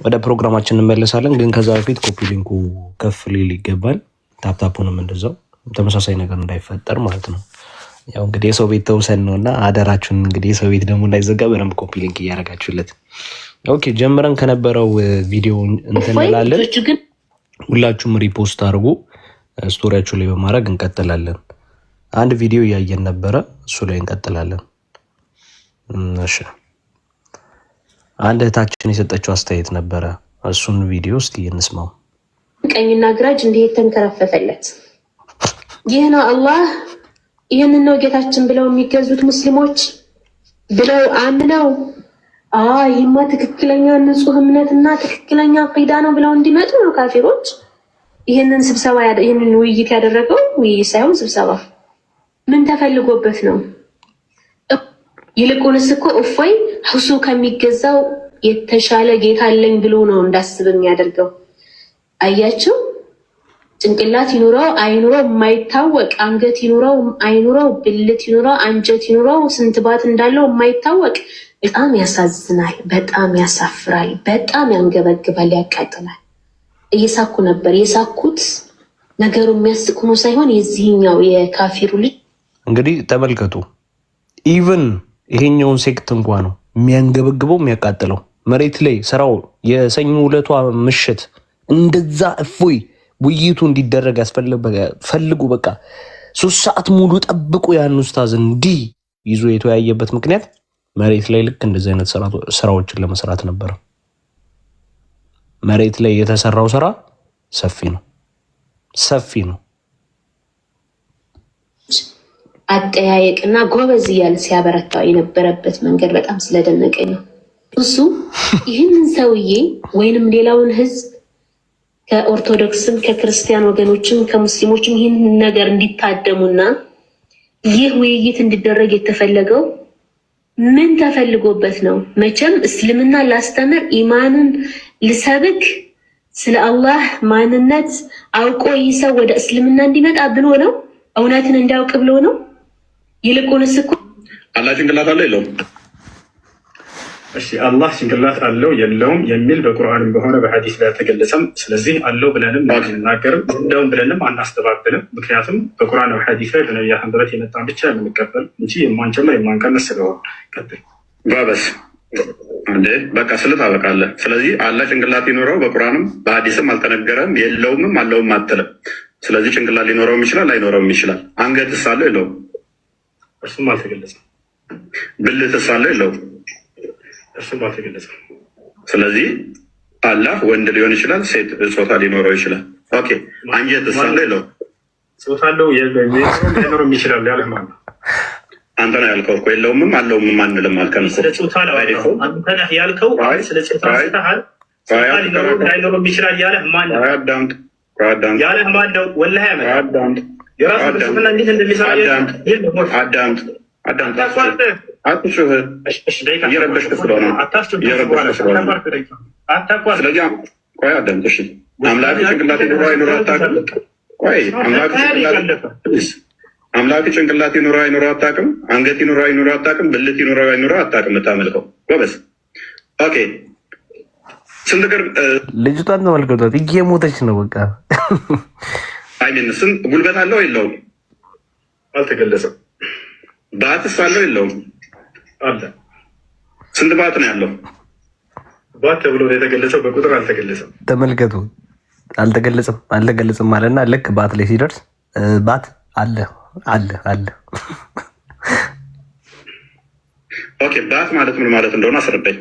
ወደ ፕሮግራማችን እንመለሳለን። ግን ከዛ በፊት ኮፒ ሊንኩ ከፍ ሊል ይገባል። ታፕታፑንም እንደዛው ተመሳሳይ ነገር እንዳይፈጠር ማለት ነው። ያው እንግዲህ የሰው ቤት ተውሰን ነው እና አደራችሁን እንግዲህ የሰው ቤት ደግሞ እንዳይዘጋ በደንብ ኮፒ ሊንክ እያደረጋችሁለት። ኦኬ ጀምረን ከነበረው ቪዲዮ እንትን እንላለን። ሁላችሁም ሪፖስት አድርጉ ስቶሪያችሁ ላይ በማድረግ እንቀጥላለን። አንድ ቪዲዮ እያየን ነበረ፣ እሱ ላይ እንቀጥላለን። እሺ አንድ እህታችን የሰጠችው አስተያየት ነበረ፣ እሱን ቪዲዮ እስቲ እንስማው። ቀኝና ግራጅ እንዲህ ተንከራፈፈለት። ይህ ነው አላህ፣ ይህንን ነው ጌታችን ብለው የሚገዙት ሙስሊሞች ብለው አምነው ይህማ ትክክለኛ ንጹህ እምነትና ትክክለኛ ቂዳ ነው ብለው እንዲመጡ ነው ካፊሮች ይህንን ስብሰባ ይህንን ውይይት ያደረገው። ውይይት ሳይሆን ስብሰባ ምን ተፈልጎበት ነው? ይልቁንስ እኮ እፎይ ሁሱ ከሚገዛው የተሻለ ጌታ አለኝ ብሎ ነው እንዳስብ የሚያደርገው። አያችሁ፣ ጭንቅላት ይኑረው አይኑረው የማይታወቅ አንገት ይኑረው አይኑረው ብልት ይኑረው አንጀት ይኑረው ስንት ባት እንዳለው የማይታወቅ በጣም ያሳዝናል፣ በጣም ያሳፍራል፣ በጣም ያንገበግባል፣ ያቃጥላል። እየሳኩ ነበር የሳኩት። ነገሩ የሚያስቅ ሆኖ ሳይሆን የዚህኛው የካፊሩ ልጅ እንግዲህ ተመልከቱ። ኢቭን ይሄኛውን ሴክት እንኳ ነው የሚያንገበግበው የሚያቃጥለው። መሬት ላይ ስራው የሰኞ ዕለቷ ምሽት እንደዛ እፎይ ውይይቱ እንዲደረግ ፈልጉ። በቃ 3 ሰዓት ሙሉ ጠብቁ ያን ኡስታዝ እንዲህ ይዞ የተወያየበት ምክንያት መሬት ላይ ልክ እንደዚህ አይነት ስራዎችን ለመስራት ነበረ። መሬት ላይ የተሰራው ስራ ሰፊ ነው፣ ሰፊ ነው። አጠያየቅና ጎበዝ እያለ ሲያበረታው የነበረበት መንገድ በጣም ስለደነቀኝ ነው። እሱ ይህንን ሰውዬ ወይንም ሌላውን ህዝብ ከኦርቶዶክስም ከክርስቲያን ወገኖችም ከሙስሊሞችም ይህንን ነገር እንዲታደሙና ይህ ውይይት እንዲደረግ የተፈለገው ምን ተፈልጎበት ነው? መቼም እስልምና ላስተምር፣ ኢማንን ልሰብክ፣ ስለ አላህ ማንነት አውቆ ይህ ሰው ወደ እስልምና እንዲመጣ ብሎ ነው? እውነትን እንዲያውቅ ብሎ ነው? ይልቁንስ እኮ አላህ ጭንቅላት አለው የለውም? እሺ አላህ ጭንቅላት አለው የለውም የሚል በቁርአንም በሆነ በሐዲስ ላይ አልተገለጸም። ስለዚህ አለው ብለንም አንናገርም፣ እንደውም ብለንም አናስተባብልም። ምክንያቱም በቁርአን በሐዲስ ላይ በነቢያት አንደበት የመጣን ብቻ የምንቀበል እንጂ የማንጨምር የማንቀንስ ስለሆነ። ቀጥል ባበስ እንዴ በቃ ስልት አበቃለህ። ስለዚህ አላህ ጭንቅላት ይኖረው በቁርአንም በሐዲስም አልተነገረም፣ የለውምም አለውም አትልም። ስለዚህ ጭንቅላት ሊኖረውም ይችላል ላይኖረውም ይችላል። አንገትስ አለው የለውም? እርሱም አልተገለጸም። ብልትስ አለው የለውም? እርሱም አልተገለጸም። ስለዚህ አላህ ወንድ ሊሆን ይችላል፣ ሴት ጾታ ሊኖረው ይችላል። ኦኬ አንጀትስ አለው የለውም? ጾታ አለው ሊኖረውም ይችላል ያለህ ማለት ነው። አንተ ነህ ያልከው እኮ የለውምም አለውም አንልም አልከን። ስለ ጾታ ነው አንተ ነህ ያልከው። ስለ ጾታ ስተሃል ላይኖረውም ይችላል ያለህ ማን ነው? ያለህ ማን ነው? ወላሂ ያመጣ የራሱ ፍልስፍና እንዴት እንደሚሰራ አዳምጥ። አትጩህ፣ እየረበሽክ ስለሆነ ስለዚህ ቆይ አዳምጥ። እሺ አምላክ ጭንቅላት ይኑረው አይኑረው አታውቅም? ቆይ አምላክ ጭንቅላት ይኑረው አይኑረው አታውቅም? አንገት ይኑረው አይኑረው አታውቅም? ብልት ይኑረው አይኑረው አታውቅም? የምታመልከው ጎበዝ። ኦኬ ስንት ነገር ልጅቷን ተመልከቷት፣ እየሞተች ነው በቃ። አይሚን ስንት ጉልበት አለው የለውም? አልተገለጸም። ባትስ አለው የለውም? አለ። ስንት ባት ነው ያለው? ባት ተብሎ የተገለጸው በቁጥር አልተገለጸም። ተመልከቱ፣ አልተገለጸም ማለትና ልክ ባት ላይ ሲደርስ ባት አለ አለ አለ። ኦኬ ባት ማለት ምን ማለት እንደሆነ አስረዳኝ።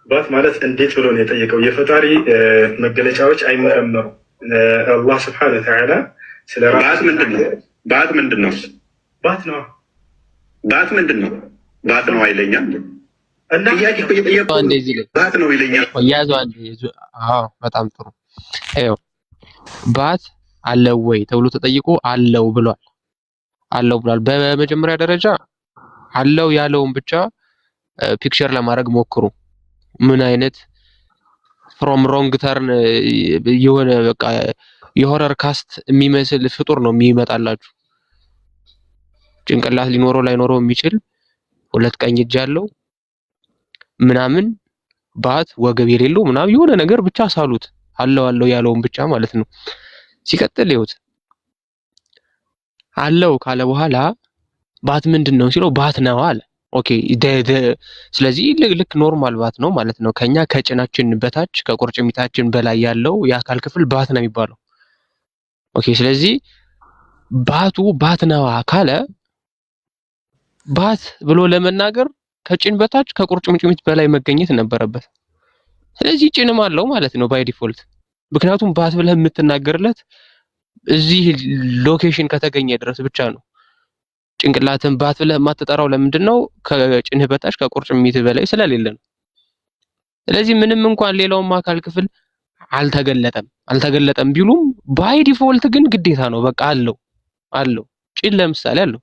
ባት ማለት እንዴት ብሎ ነው የጠየቀው? የፈጣሪ መገለጫዎች አይመረመሩ። አላህ ስብሐነ ወተዓላ ስለ ባት ምንድን ነው? ባት ምንድን ነው? ባት ነው። ባት ምንድን ነው? ባት ነው አይለኛል። ጥያቄ እኮ እየጠየቁ ባት ነው ይለኛል። በጣም ጥሩ። ይኸው ባት አለው ወይ ተብሎ ተጠይቆ አለው ብሏል። አለው ብሏል። በመጀመሪያ ደረጃ አለው ያለውን ብቻ ፒክቸር ለማድረግ ሞክሩ። ምን አይነት ፍሮም ሮንግ ተርን የሆነ በቃ የሆረር ካስት የሚመስል ፍጡር ነው የሚመጣላችሁ። ጭንቅላት ሊኖረው ላይኖረው የሚችል 2 ቀኝ እጅ ያለው ምናምን ባት ወገብ የሌለው ምናምን የሆነ ነገር ብቻ ሳሉት አለው ያለውን ብቻ ማለት ነው። ሲቀጥል ይኸውት አለው ካለ በኋላ ባት ምንድን ነው ሲለው ባት ነው አለ። ኦኬ ስለዚህ ልክ ኖርማል ባት ነው ማለት ነው። ከኛ ከጭናችን በታች ከቁርጭሚታችን በላይ ያለው የአካል ክፍል ባት ነው የሚባለው። ኦኬ ስለዚህ ባቱ ባት ነው ካለ ባት ብሎ ለመናገር ከጭን በታች ከቁርጭምጭሚት በላይ መገኘት ነበረበት። ስለዚህ ጭንም አለው ማለት ነው ባይ ዲፎልት። ምክንያቱም ባት ብለህ የምትናገርለት እዚህ ሎኬሽን ከተገኘ ድረስ ብቻ ነው። ጭንቅላትን ባት ብለህ የማትጠራው ለምንድን ነው? ከጭንህ በታች ከቁርጭሚት በላይ ስለሌለ ነው። ስለዚህ ምንም እንኳን ሌላውም አካል ክፍል አልተገለጠም ቢሉም ባይ ዲፎልት ግን ግዴታ ነው። በቃ አለው። ጭን ለምሳሌ አለው፣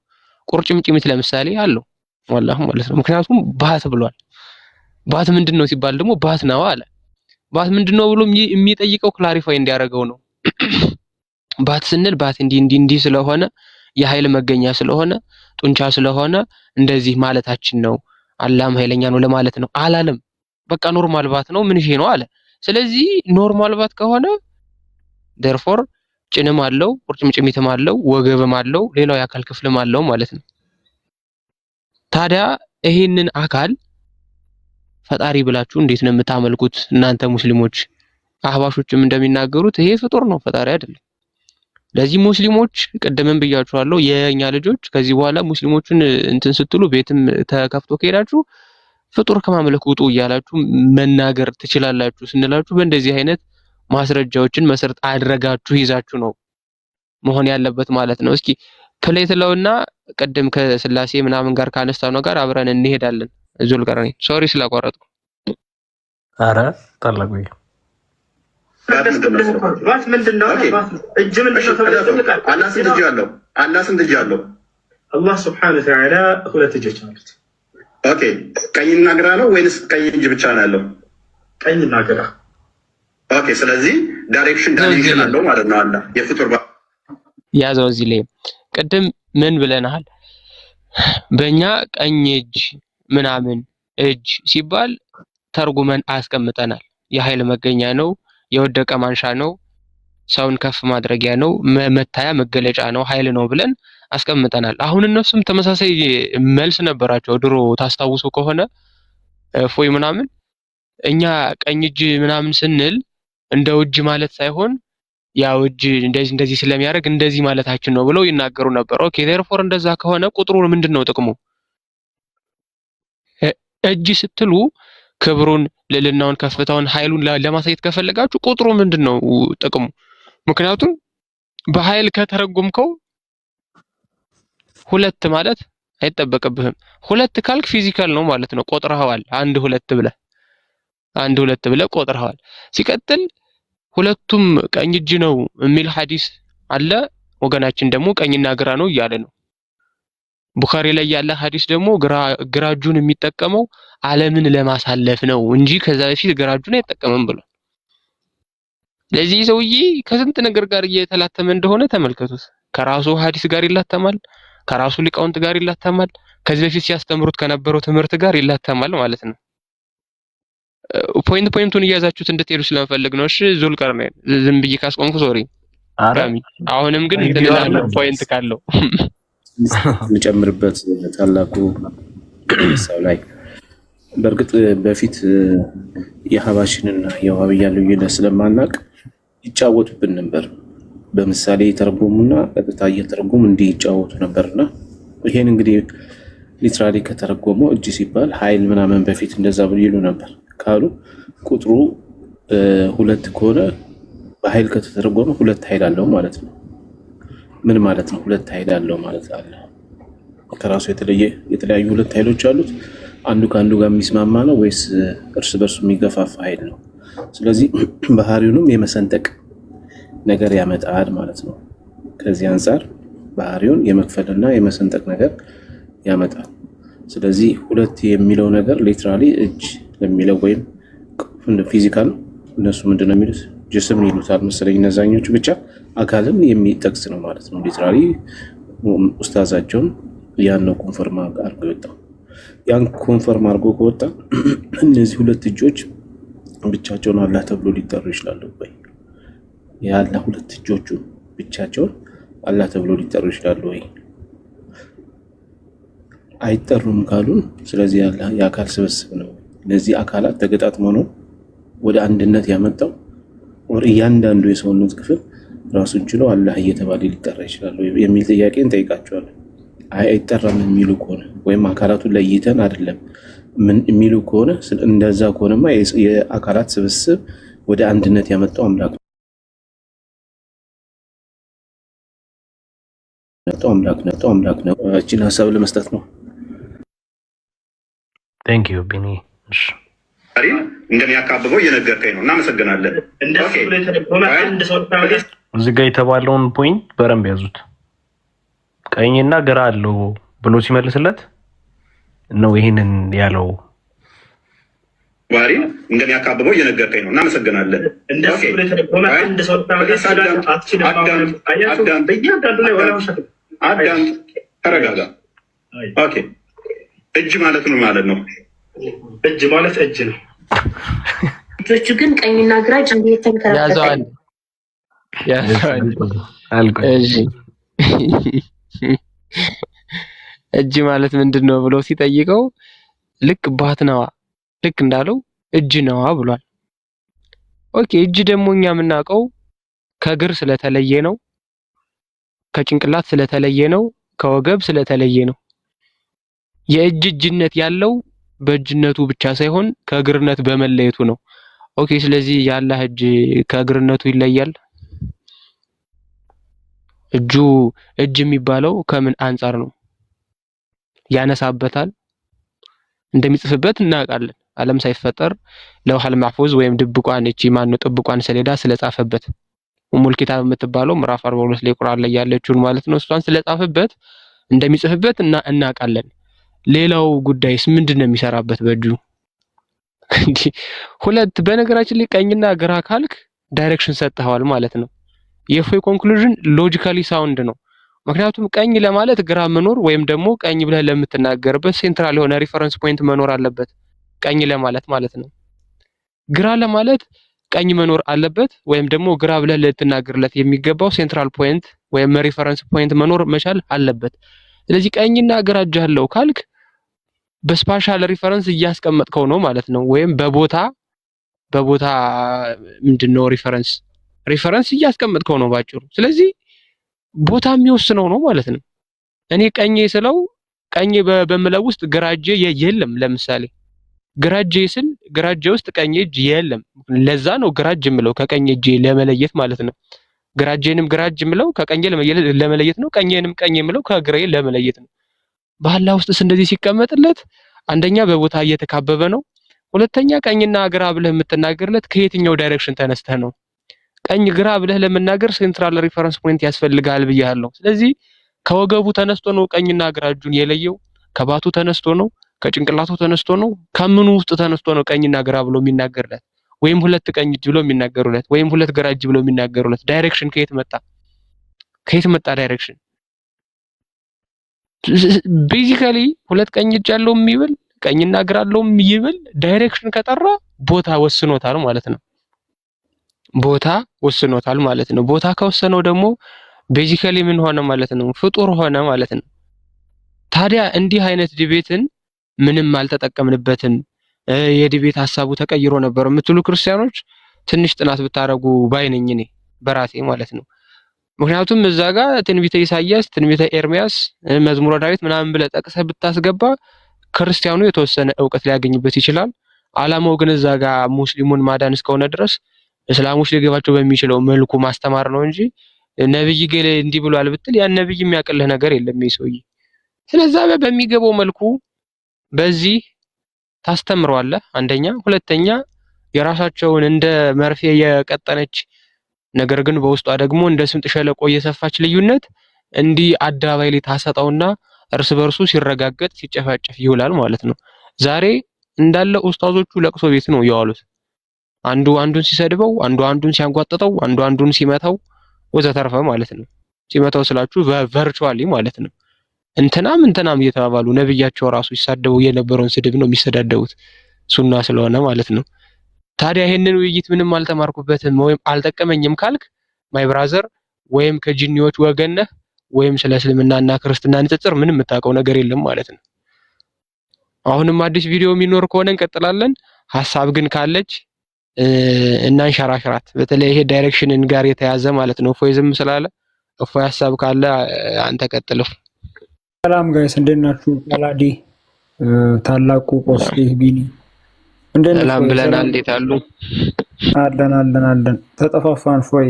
ቁርጭምጭሚት ለምሳሌ አለው ወላሂ ማለት ነው። ምክንያቱም ባት ብሏል። ባት ምንድነው ሲባል ደግሞ ባት ነው አለ። ባት ምንድነው ብሎ የሚጠይቀው ክላሪፋይ እንዲያደርገው ነው። ባት ስንል ባት እንዲህ ስለሆነ የኃይል መገኛ ስለሆነ ጡንቻ ስለሆነ እንደዚህ ማለታችን ነው። አላህም ኃይለኛ ነው ለማለት ነው አላለም። በቃ ኖርማል ባት ነው ምን ነው አለ። ስለዚህ ኖርማል ባት ከሆነ therefore ጭንም አለው፣ ቁርጭምጭሚትም አለው፣ ወገብም አለው፣ ሌላው የአካል ክፍልም አለው ማለት ነው። ታዲያ ይሄንን አካል ፈጣሪ ብላችሁ እንዴት ነው የምታመልኩት እናንተ ሙስሊሞች? አህባሾችም እንደሚናገሩት ይሄ ፍጡር ነው ፈጣሪ አይደለም። ለዚህ ሙስሊሞች ቅድምም ብያችኋለሁ፣ የኛ ልጆች ከዚህ በኋላ ሙስሊሞችን እንትን ስትሉ ቤትም ተከፍቶ ከሄዳችሁ ፍጡር ከማምለክ ውጡ እያላችሁ መናገር ትችላላችሁ ስንላችሁ በእንደዚህ አይነት ማስረጃዎችን መሰረት አድርጋችሁ ይዛችሁ ነው መሆን ያለበት ማለት ነው። እስኪ ፕሌትለውና ቅድም ከስላሴ ምናምን ጋር ካነሳው ነው ጋር አብረን እንሄዳለን። ዙልቀርኔ ሶሪ ስላቋረጥኩ። አረ ታላቁ ባት ምንድነው? እጅ ምንድነው? አላህ ስንት እጅ አለው? አላህ ሱብሓነሁ ወተዓላ ሁለት እጆች አሉት። ኦኬ ቀኝና ግራ ነው ወይንስ ቀኝ እጅ ብቻ ነው ያለው? ቀኝና ግራ። ኦኬ ስለዚህ ዳይሬክሽን አለው ማለት ነው። አላህ የፍጡር ያዘው እዚህ ላይ ቅድም ምን ብለናል? በእኛ ቀኝ እጅ ምናምን እጅ ሲባል ተርጉመን አስቀምጠናል። የኃይል መገኛ ነው፣ የወደቀ ማንሻ ነው፣ ሰውን ከፍ ማድረጊያ ነው፣ መታያ መገለጫ ነው፣ ኃይል ነው ብለን አስቀምጠናል። አሁን እነሱም ተመሳሳይ መልስ ነበራቸው ድሮ ታስታውሱ ከሆነ ፎይ ምናምን እኛ ቀኝ እጅ ምናምን ስንል እንደ እጅ ማለት ሳይሆን ያው እጅ እንደዚህ ስለሚያደርግ እንደዚህ ማለታችን ነው ብለው ይናገሩ ነበር። ኦኬ therefore እንደዛ ከሆነ ቁጥሩ ምንድነው ጥቅሙ? እጅ ስትሉ ክብሩን፣ ልዕልናውን፣ ከፍታውን፣ ኃይሉን ለማሳየት ከፈለጋችሁ ቁጥሩ ምንድነው ጥቅሙ? ምክንያቱም በኃይል ከተረጎምከው ሁለት ማለት አይጠበቅብህም። ሁለት ካልክ ፊዚካል ነው ማለት ነው፣ ቆጥረዋል። አንድ ሁለት ብለህ ቆጥረዋል። ሲቀጥል ሁለቱም ቀኝ እጅ ነው የሚል ሐዲስ አለ። ወገናችን ደግሞ ቀኝና ግራ ነው እያለ ነው። ቡኻሪ ላይ ያለ ሐዲስ ደግሞ ግራ እጁን የሚጠቀመው ዓለምን ለማሳለፍ ነው እንጂ ከዛ በፊት ግራ እጁን አይጠቀምም ብሏል። ለዚህ ሰውዬ ከስንት ነገር ጋር እየተላተመ እንደሆነ ተመልከቱት። ከራሱ ሐዲስ ጋር ይላተማል፣ ከራሱ ሊቃውንት ጋር ይላተማል፣ ከዚህ በፊት ሲያስተምሩት ከነበረው ትምህርት ጋር ይላተማል ማለት ነው። ፖይንቱን እያዛችሁት እንድትሄዱ ስለምፈልግ ነው። እሺ ዙልቀርነይን ዝም ብዬ ካስቆምኩ ሶሪ። አሁንም ግን እንትንላለው ፖይንት ካለው እንጨምርበት ታላቁ ሰው ላይ በእርግጥ በፊት የሀባሽንና የዋህብያ ልዩነት ስለማናቅ ይጫወቱብን ነበር። በምሳሌ የተረጎሙና ቀጥታ እየተረጎሙ እንዲህ ይጫወቱ ነበርና ይሄን እንግዲህ ሊትራሊ ከተረጎመው እጅ ሲባል ኃይል ምናምን በፊት እንደዛ ይሉ ነበር ካሉ ቁጥሩ ሁለት ከሆነ በኃይል ከተተረጎመ ሁለት ኃይል አለው ማለት ነው። ምን ማለት ነው? ሁለት ኃይል አለው ማለት አለ። ከራሱ የተለያዩ ሁለት ኃይሎች አሉት። አንዱ ከአንዱ ጋር የሚስማማ ነው ወይስ እርስ በርሱ የሚገፋፋ ኃይል ነው? ስለዚህ ባህሪውንም የመሰንጠቅ ነገር ያመጣል ማለት ነው። ከዚህ አንፃር ባህሪውን የመክፈልና የመሰንጠቅ ነገር ያመጣል። ስለዚህ ሁለት የሚለው ነገር ሊትራሊ እጅ ለሚለው ወይም ፊዚካል እነሱ ምንድነው የሚሉት ጅስም ይሉታል መሰለኝ እነዛኞቹ፣ ብቻ አካልን የሚጠቅስ ነው ማለት ነው። ሊትራሊ ኡስታዛቸውም ያን ነው ኮንፈርም አድርጎ የወጣው። ያን ኮንፈርም አድርጎ ከወጣ እነዚህ ሁለት እጆች ብቻቸውን አላህ ተብሎ ሊጠሩ ይችላሉ ወይ? የአላህ ሁለት እጆቹ ብቻቸውን አላህ ተብሎ ሊጠሩ ይችላሉ ወይ? አይጠሩም ካሉን፣ ስለዚህ አላህ የአካል ስብስብ ነው። እነዚህ አካላት ተገጣጥሞ ነው ወደ አንድነት ያመጣው። ወር እያንዳንዱ የሰውነት ክፍል ራሱን ችሎ አላህ እየተባለ ሊጠራ ይችላል የሚል ጥያቄ እንጠይቃቸዋለን። አይጠራም የሚሉ ከሆነ ወይም አካላቱን ለይተን አይደለም የሚሉ ከሆነ እንደዛ ከሆነማ የአካላት ስብስብ ወደ አንድነት ያመጣው አምላክ ነው። እችን ሀሳብ ለመስጠት ነው። ቴንክ ዩ ቢኒ። እንደሚያካብበው እየነገርከኝ ነው። እናመሰግናለን። እዚህ ጋር የተባለውን ፖይንት በረንብ ያዙት። ቀኝና ግራ አለው ብሎ ሲመልስለት ነው ይሄንን ያለው። ባህሪ እንደሚያካብበው እየነገርከኝ ነው። እናመሰግናለን። አዳም ተረጋጋ። ኦኬ። እጅ ማለት ምን ማለት ነው? እጅ ማለት እጅ ነው። እጆቹ ግን ቀኝና ግራ እጅ እንዴት ተንከራተታል? እጅ ማለት ምንድን ነው ብሎ ሲጠይቀው ልክ ባት ነዋ፣ ልክ እንዳለው እጅ ነዋ ብሏል። ኦኬ። እጅ ደግሞ እኛ የምናውቀው ከእግር ስለተለየ ነው፣ ከጭንቅላት ስለተለየ ነው፣ ከወገብ ስለተለየ ነው። የእጅ እጅነት ያለው በእጅነቱ ብቻ ሳይሆን ከእግርነት በመለየቱ ነው። ኦኬ። ስለዚህ የአላህ እጅ ከእግርነቱ ይለያል። እጅ የሚባለው ከምን አንጻር ነው? ያነሳበታል፣ እንደሚጽፍበት እናውቃለን። ዓለም ሳይፈጠር ለውሐል ማህፉዝ ወይም ድብቋን ጥብቋን ሰሌዳ ስለጻፈበት ኡሙል ኪታብ የምትባለው ምዕራፍ 42 ላይ ቁርአን ላይ ያለችውን ማለት ነው። እሷን ስለጻፈበት እንደሚጽፍበት እናውቃለን። ሌላው ጉዳይስ ምንድነው የሚሰራበት በእጁ? ሁለት በነገራችን ላይ ቀኝና ግራ ካልክ ዳይሬክሽን ሰጥተዋል ማለት ነው። የፎይ ኮንክሉዥን ሎጂካሊ ሳውንድ ነው። ምክንያቱም ቀኝ ለማለት ግራ መኖር ወይም ደግሞ ቀኝ ብለህ ለምትናገርበት ሴንትራል የሆነ ሪፈረንስ ፖይንት መኖር አለበት፣ ቀኝ ለማለት ማለት ነው። ግራ ለማለት ቀኝ መኖር አለበት ወይም ደግሞ ግራ ብለህ ልትናገርለት የሚገባው ሴንትራል ፖይንት ወይም ሪፈረንስ ፖይንት መኖር መቻል አለበት። ስለዚህ ቀኝና ግራ እጅ አለው ካልክ በስፓሻል ሪፈረንስ እያስቀመጥከው ነው ማለት ነው። ወይም በቦታ ምንድነው ሪፈረንስ እያስቀመጥከው ነው ባጭሩ። ስለዚህ ቦታ የሚወስነው ነው ማለት ነው። እኔ ቀኜ ስለው ቀኜ በምለው ውስጥ ግራ እጄ የለም። ለምሳሌ ግራ እጄ ስል ግራ እጄ ውስጥ ቀኝ እጅ የለም። ለዛ ነው ግራ እጅ የምለው ከቀኝ እጄ ለመለየት ማለት ነው። ግራ እጄንም ግራ እጅ የምለው ከቀኜ ለመለየት ነው። ቀኜንም ቀኝ የምለው ከግራዬ ለመለየት ነው። በአላህ ውስጥስ እንደዚህ ሲቀመጥለት አንደኛ በቦታ እየተካበበ ነው። ሁለተኛ ቀኝና ግራ ብለህ የምትናገርለት ከየትኛው ዳይሬክሽን ተነስተህ ነው? ቀኝ ግራ ብለህ ለመናገር ሴንትራል ሪፈረንስ ፖይንት ያስፈልጋል ብያለሁ። ስለዚህ ከወገቡ ተነስቶ ነው ቀኝና ግራ እጁን የለየው? ከባቱ ተነስቶ ነው? ከጭንቅላቱ ተነስቶ ነው? ከምኑ ውስጥ ተነስቶ ነው ቀኝና ግራ ብሎ የሚናገርለት? ወይም ሁለት ቀኝ እጅ ብሎ የሚናገሩለት ወይም ሁለት ግራ እጅ ብሎ የሚናገሩለት ዳይሬክሽን ከየት መጣ ዳይሬክሽን? ቤዚካሊ ሁለት ቀኝ እጅ ያለው የሚብል ቀኝና ግራ ያለው የሚብል ዳይሬክሽን ከጠራ ቦታ ወስኖታል ማለት ነው። ቦታ ከወሰነው ደግሞ ቤዚካሊ ምን ሆነ ማለት ነው? ፍጡር ሆነ ማለት ነው። ታዲያ እንዲህ አይነት ዲቤትን ምንም አልተጠቀምንበትም፣ የዲቤት ሐሳቡ ተቀይሮ ነበር የምትሉ ክርስቲያኖች ትንሽ ጥናት ብታረጉ ባይነኝ እኔ በራሴ ማለት ነው። ምክንያቱም እዛ ጋር ትንቢተ ኢሳይያስ፣ ትንቢተ ኤርሚያስ፣ መዝሙረ ዳዊት ምናምን ብለህ ጠቅሰህ ብታስገባ ክርስቲያኑ የተወሰነ ዕውቀት ሊያገኝበት ይችላል። አላማው ግን እዛ ጋር ሙስሊሙን ማዳን እስከሆነ ድረስ እስላሞች ሊገባቸው በሚችለው መልኩ ማስተማር ነው እንጂ ነብይ ገሌ እንዲህ ብሏል ብትል ያን ነብይ የሚያቅልህ ነገር የለም ይሄ ሰውዬ። ስለዚህ በሚገባው መልኩ በዚህ ታስተምረዋለህ አንደኛ። ሁለተኛ የራሳቸውን እንደ መርፌ የቀጠነች ነገር ግን በውስጧ ደግሞ እንደ ስምጥ ሸለቆ የሰፋች ልዩነት እንዲህ አደባባይ ላይ ታሰጠውና እርስ በርሱ ሲረጋገጥ ሲጨፋጨፍ ይውላል ማለት ነው። ዛሬ እንዳለ ኡስታዞቹ ለቅሶ ቤት ነው የዋሉት። አንዱ አንዱን ሲሰድበው፣ አንዱ አንዱን ሲያንጓጥጠው፣ አንዱ አንዱን ሲመታው ወዘተርፈ ማለት ነው። ሲመታው ስላችሁ ቨርቹዋሊ ማለት ነው። እንትናም እየተባባሉ ነብያቸው ራሱ ሲሳደቡ የነበረውን ስድብ ነው የሚሰዳደቡት ሱና ስለሆነ ማለት ነው። ታዲያ ይሄንን ውይይት ምንም አልተማርኩበትም ወይም አልጠቀመኝም ካልክ ማይ ብራዘር ወይም ከጂኒዎች ወገን ነህ ወይም ስለ እስልምናና ክርስትና ንጽጽር ምንም የምታውቀው ነገር የለም ማለት ነው። አሁንም አዲስ ቪዲዮ የሚኖር ከሆነ እንቀጥላለን። ሐሳብ ግን ካለች እናንሸራሽራት። በተለይ ይሄ ዳይሬክሽንን ጋር የተያዘ ማለት ነው። እፎይ ዝም ስላለ እፎይ ሐሳብ ካለ አንተ ቀጥል። ሰላም ጋይስ እንዴት ናችሁ? አላዲ ታላቁ ቆስጤ ቢኒ እንዴት ናችሁ? ሰላም ብለናል። እንዴት አሉ? አለን ተጠፋፋን። ፎይ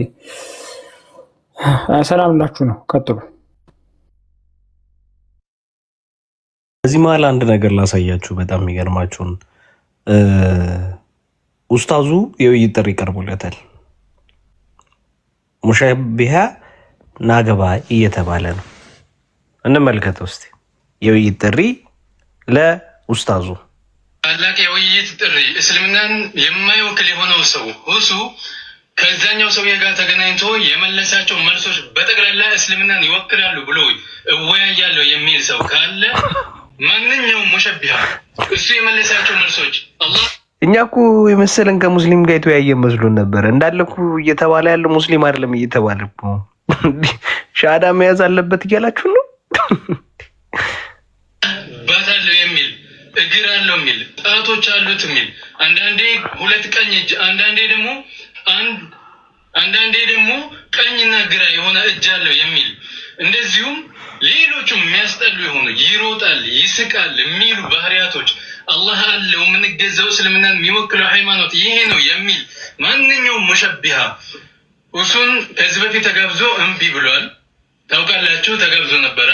ሰላም ናችሁ ነው? ቀጥሉ። እዚህ መሀል አንድ ነገር ላሳያችሁ። በጣም የሚገርማችሁን ኡስታዙ የውይይት ጥሪ ቀርቦለታል። ሙሸቢሃ ናገባ እየተባለ ነው። እንመልከተው እስቲ። የውይይት ጥሪ ለኡስታዙ። ታላቅ የውይይት ጥሪ እስልምናን የማይወክል የሆነው ሰው ሁሱ ከዛኛው ሰውዬ ጋር ተገናኝቶ የመለሳቸው መልሶች በጠቅላላ እስልምናን ይወክላሉ ብሎ እወያያለሁ የሚል ሰው ካለ ማንኛውም ሙሸቢሃ እሱ የመለሳቸው መልሶች አላህ እኛ እኮ የመሰለን ከሙስሊም ጋር የተወያየ መስሎን ነበር። እንዳለ እኮ እየተባለ ያለው ሙስሊም አይደለም እየተባለ እኮ ሻሃዳ መያዝ አለበት እያላችሁ ነው። ባት አለው የሚል እግር አለው የሚል ጣቶች አሉት የሚል አንዳንዴ ሁለት ቀኝ እጅ አንዳንዴ ደግሞ ቀኝና ግራ የሆነ እጅ አለው የሚል እንደዚሁም ሌሎቹም የሚያስጠሉ የሆኑ ይሮጣል፣ ይስቃል የሚሉ ባህሪያቶች አላህ አለው የምንገዛው እስልምናን የሚወክለው ሃይማኖት ይሄ ነው የሚል ማንኛውም ሙሸቢሃ እሱን ከዚህ በፊት ተጋብዞ እምቢ ብሏል። ታውቃላችሁ፣ ተጋብዞ ነበረ።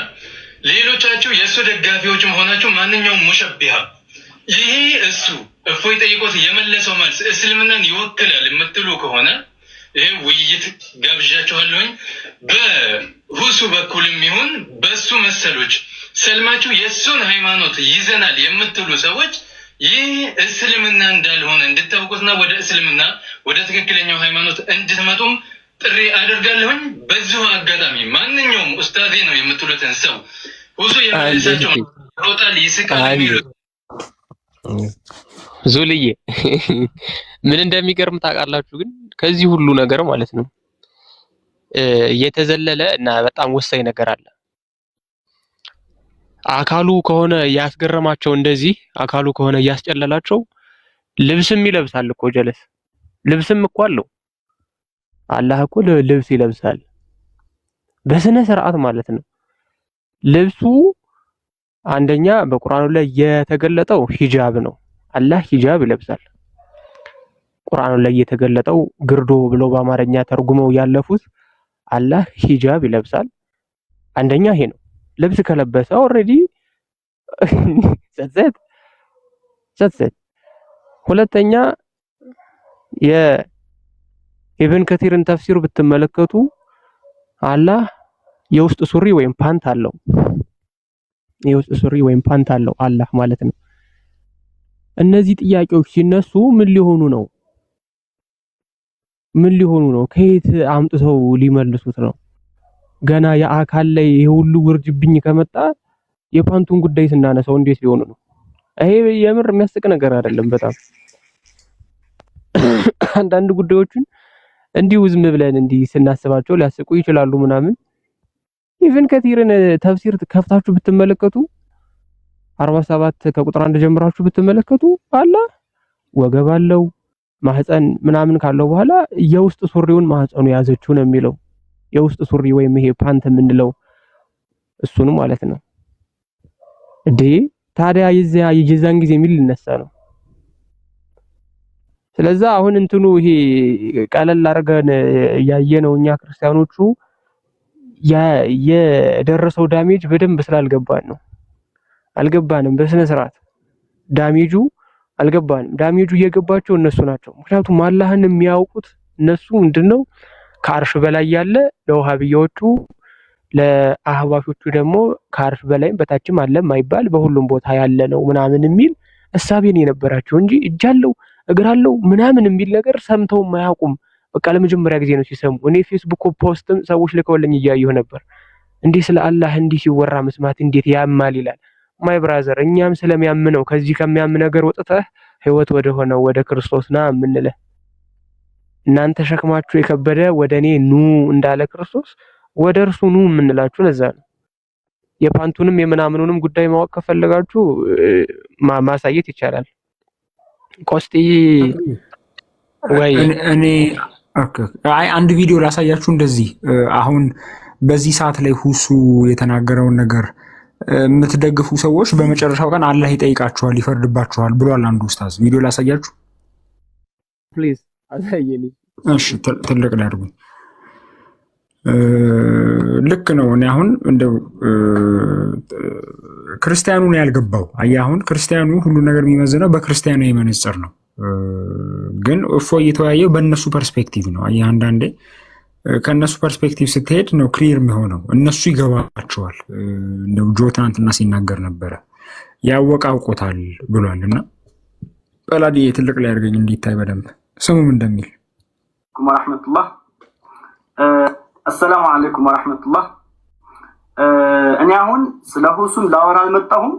ሌሎቻችሁ የእሱ ደጋፊዎች መሆናችሁ ማንኛውም ሙሸቢሃ ይሄ እሱ እፎይ ጠይቆት የመለሰው መልስ እስልምናን ይወክላል የምትሉ ከሆነ ይሄ ውይይት ጋብዣችኋለሁኝ። በሁሱ በኩልም ይሁን በሱ መሰሎች ሰልማችሁ የእሱን ሃይማኖት ይዘናል የምትሉ ሰዎች ይህ እስልምና እንዳልሆነ እንድታውቁትና ወደ እስልምና ወደ ትክክለኛው ሃይማኖት እንድትመጡም ጥሪ አደርጋለሁኝ። በዚሁ አጋጣሚ ማንኛውም ኡስታዜ ነው የምትሉትን ሰው ሁሱ የመለሳቸው ሮጣል፣ ይስቃል የሚሉት ዙልዬ ምን እንደሚገርም ታውቃላችሁ? ግን ከዚህ ሁሉ ነገር ማለት ነው የተዘለለ እና በጣም ወሳኝ ነገር አለ። አካሉ ከሆነ ያስገረማቸው እንደዚህ አካሉ ከሆነ ያስጨለላቸው ልብስም ይለብሳል እኮ ጀለስ ልብስም እኮ አለው። አላህ እኮ ልብስ ይለብሳል በስነ ስርዓት ማለት ነው። ልብሱ አንደኛ በቁርአኑ ላይ የተገለጠው ሂጃብ ነው። አላህ ሂጃብ ይለብሳል። ቁርአኑ ላይ የተገለጠው ግርዶ ብለው በአማርኛ ተርጉመው ያለፉት አላህ ሂጃብ ይለብሳል። አንደኛ ይሄ ነው። ልብስ ከለበሰ ኦሬዲ ሰትሰት። ሁለተኛ የኢብን ከቲርን ተፍሲር ብትመለከቱ አላህ የውስጥ ሱሪ ወይም ፓንት አለው። የውስጥ ሱሪ ወይም ፓንት አለው አላህ ማለት ነው። እነዚህ ጥያቄዎች ሲነሱ ምን ሊሆኑ ነው? ከየት አምጥተው ሊመልሱት ነው? ገና የአካል ላይ ይሄ ሁሉ ውርጅብኝ ከመጣ የፓንቱን ጉዳይ ስናነሳው እንዴት ሊሆኑ ነው? ይሄ የምር የሚያስቅ ነገር አይደለም። በጣም አንዳንድ ጉዳዮችን እንዲሁ ዝም ብለን እንዲህ ስናስባቸው ሊያስቁ ይችላሉ ምናምን። ኢብን ከቲርን ተፍሲር ከፍታችሁ ብትመለከቱ 47 ከቁጥር 1 ጀምራችሁ ብትመለከቱ አላህ ወገብ አለው ማህፀን ምናምን ካለው በኋላ የውስጥ ሱሪውን ማህፀኑ ያዘችው ነው የሚለው። የውስጥ ሱሪ ወይም ይሄ ፓንት የምንለው እሱን ማለት ነው። ታዲያ የዛን ጊዜ ምን ሊነሳ ነው? ስለዚህ አሁን እንትኑ ይሄ ቀለል አድርገን ያየነው እኛ ክርስቲያኖቹ የደረሰው ዳሜጅ በደንብ ስላልገባን ነው። አልገባንም። በስነ ስርዓት ዳሜጁ አልገባንም። ዳሜጁ እየገባቸው እነሱ ናቸው። ምክንያቱም አላህን የሚያውቁት እነሱ ምንድነው ከአርሽ በላይ ያለ ለውሃብያዎቹ፣ ለአህባሾቹ ደግሞ ከአርሽ በላይም በታችም አለ ማይባል በሁሉም ቦታ ያለ ነው ምናምን የሚል እሳቤን የነበራቸው እንጂ እጃለው እግራለው ምናምን የሚል ነገር ሰምተው ማያውቁም። በቃ ለመጀመሪያ ጊዜ ነው ሲሰሙ። እኔ ፌስቡክ ፖስትም ሰዎች ልከውልኝ እያየሁ ነበር። እንዲህ ስለ አላህ እንዲህ ሲወራ መስማት እንዴት ያማል ይላል። ማይ ብራዘር፣ እኛም ስለሚያምነው ከዚህ ከሚያም ነገር ወጥተህ ህይወት ወደ ሆነው ወደ ክርስቶስ ና የምንልህ። እናንተ ሸክማችሁ የከበደ ወደ እኔ ኑ እንዳለ ክርስቶስ ወደ እርሱ ኑ የምንላችሁ ለዛ ነው። የፓንቱንም የምናምኑንም ጉዳይ ማወቅ ከፈለጋችሁ ማሳየት ይቻላል። ቆስጢ ወይ እኔ አይ አንድ ቪዲዮ ላሳያችሁ። እንደዚህ አሁን በዚህ ሰዓት ላይ ሁሱ የተናገረውን ነገር የምትደግፉ ሰዎች በመጨረሻው ቀን አላህ ይጠይቃችኋል፣ ይፈርድባችኋል ብሏል አንዱ ኡስታዝ። ቪዲዮ ላሳያችሁ ፕሊዝ፣ አሳየኝ። እሺ ትልቅ ላይ አድርጉኝ። ልክ ነው። እኔ አሁን እንደው ክርስቲያኑ ነው ያልገባው። አየህ አሁን ክርስቲያኑ ሁሉ ነገር የሚመዝነው በክርስቲያኑ መነጽር ነው። ግን እፎይ እየተወያየው በእነሱ ፐርስፔክቲቭ ነው። አየህ አንዳንዴ ከእነሱ ፐርስፔክቲቭ ስትሄድ ነው ክሊር የሚሆነው። እነሱ ይገባቸዋል። እንደው ጆ ትናንትና ሲናገር ነበረ ያወቀ አውቆታል ብሏል። እና በላዲ ትልቅ ላይ አድርገኝ እንዲታይ በደንብ ስሙም እንደሚል ወራህመቱላህ አሰላሙ አለይኩም ወራህመቱላህ። እኔ አሁን ስለ ሁሱም ላወራ አልመጣሁም፣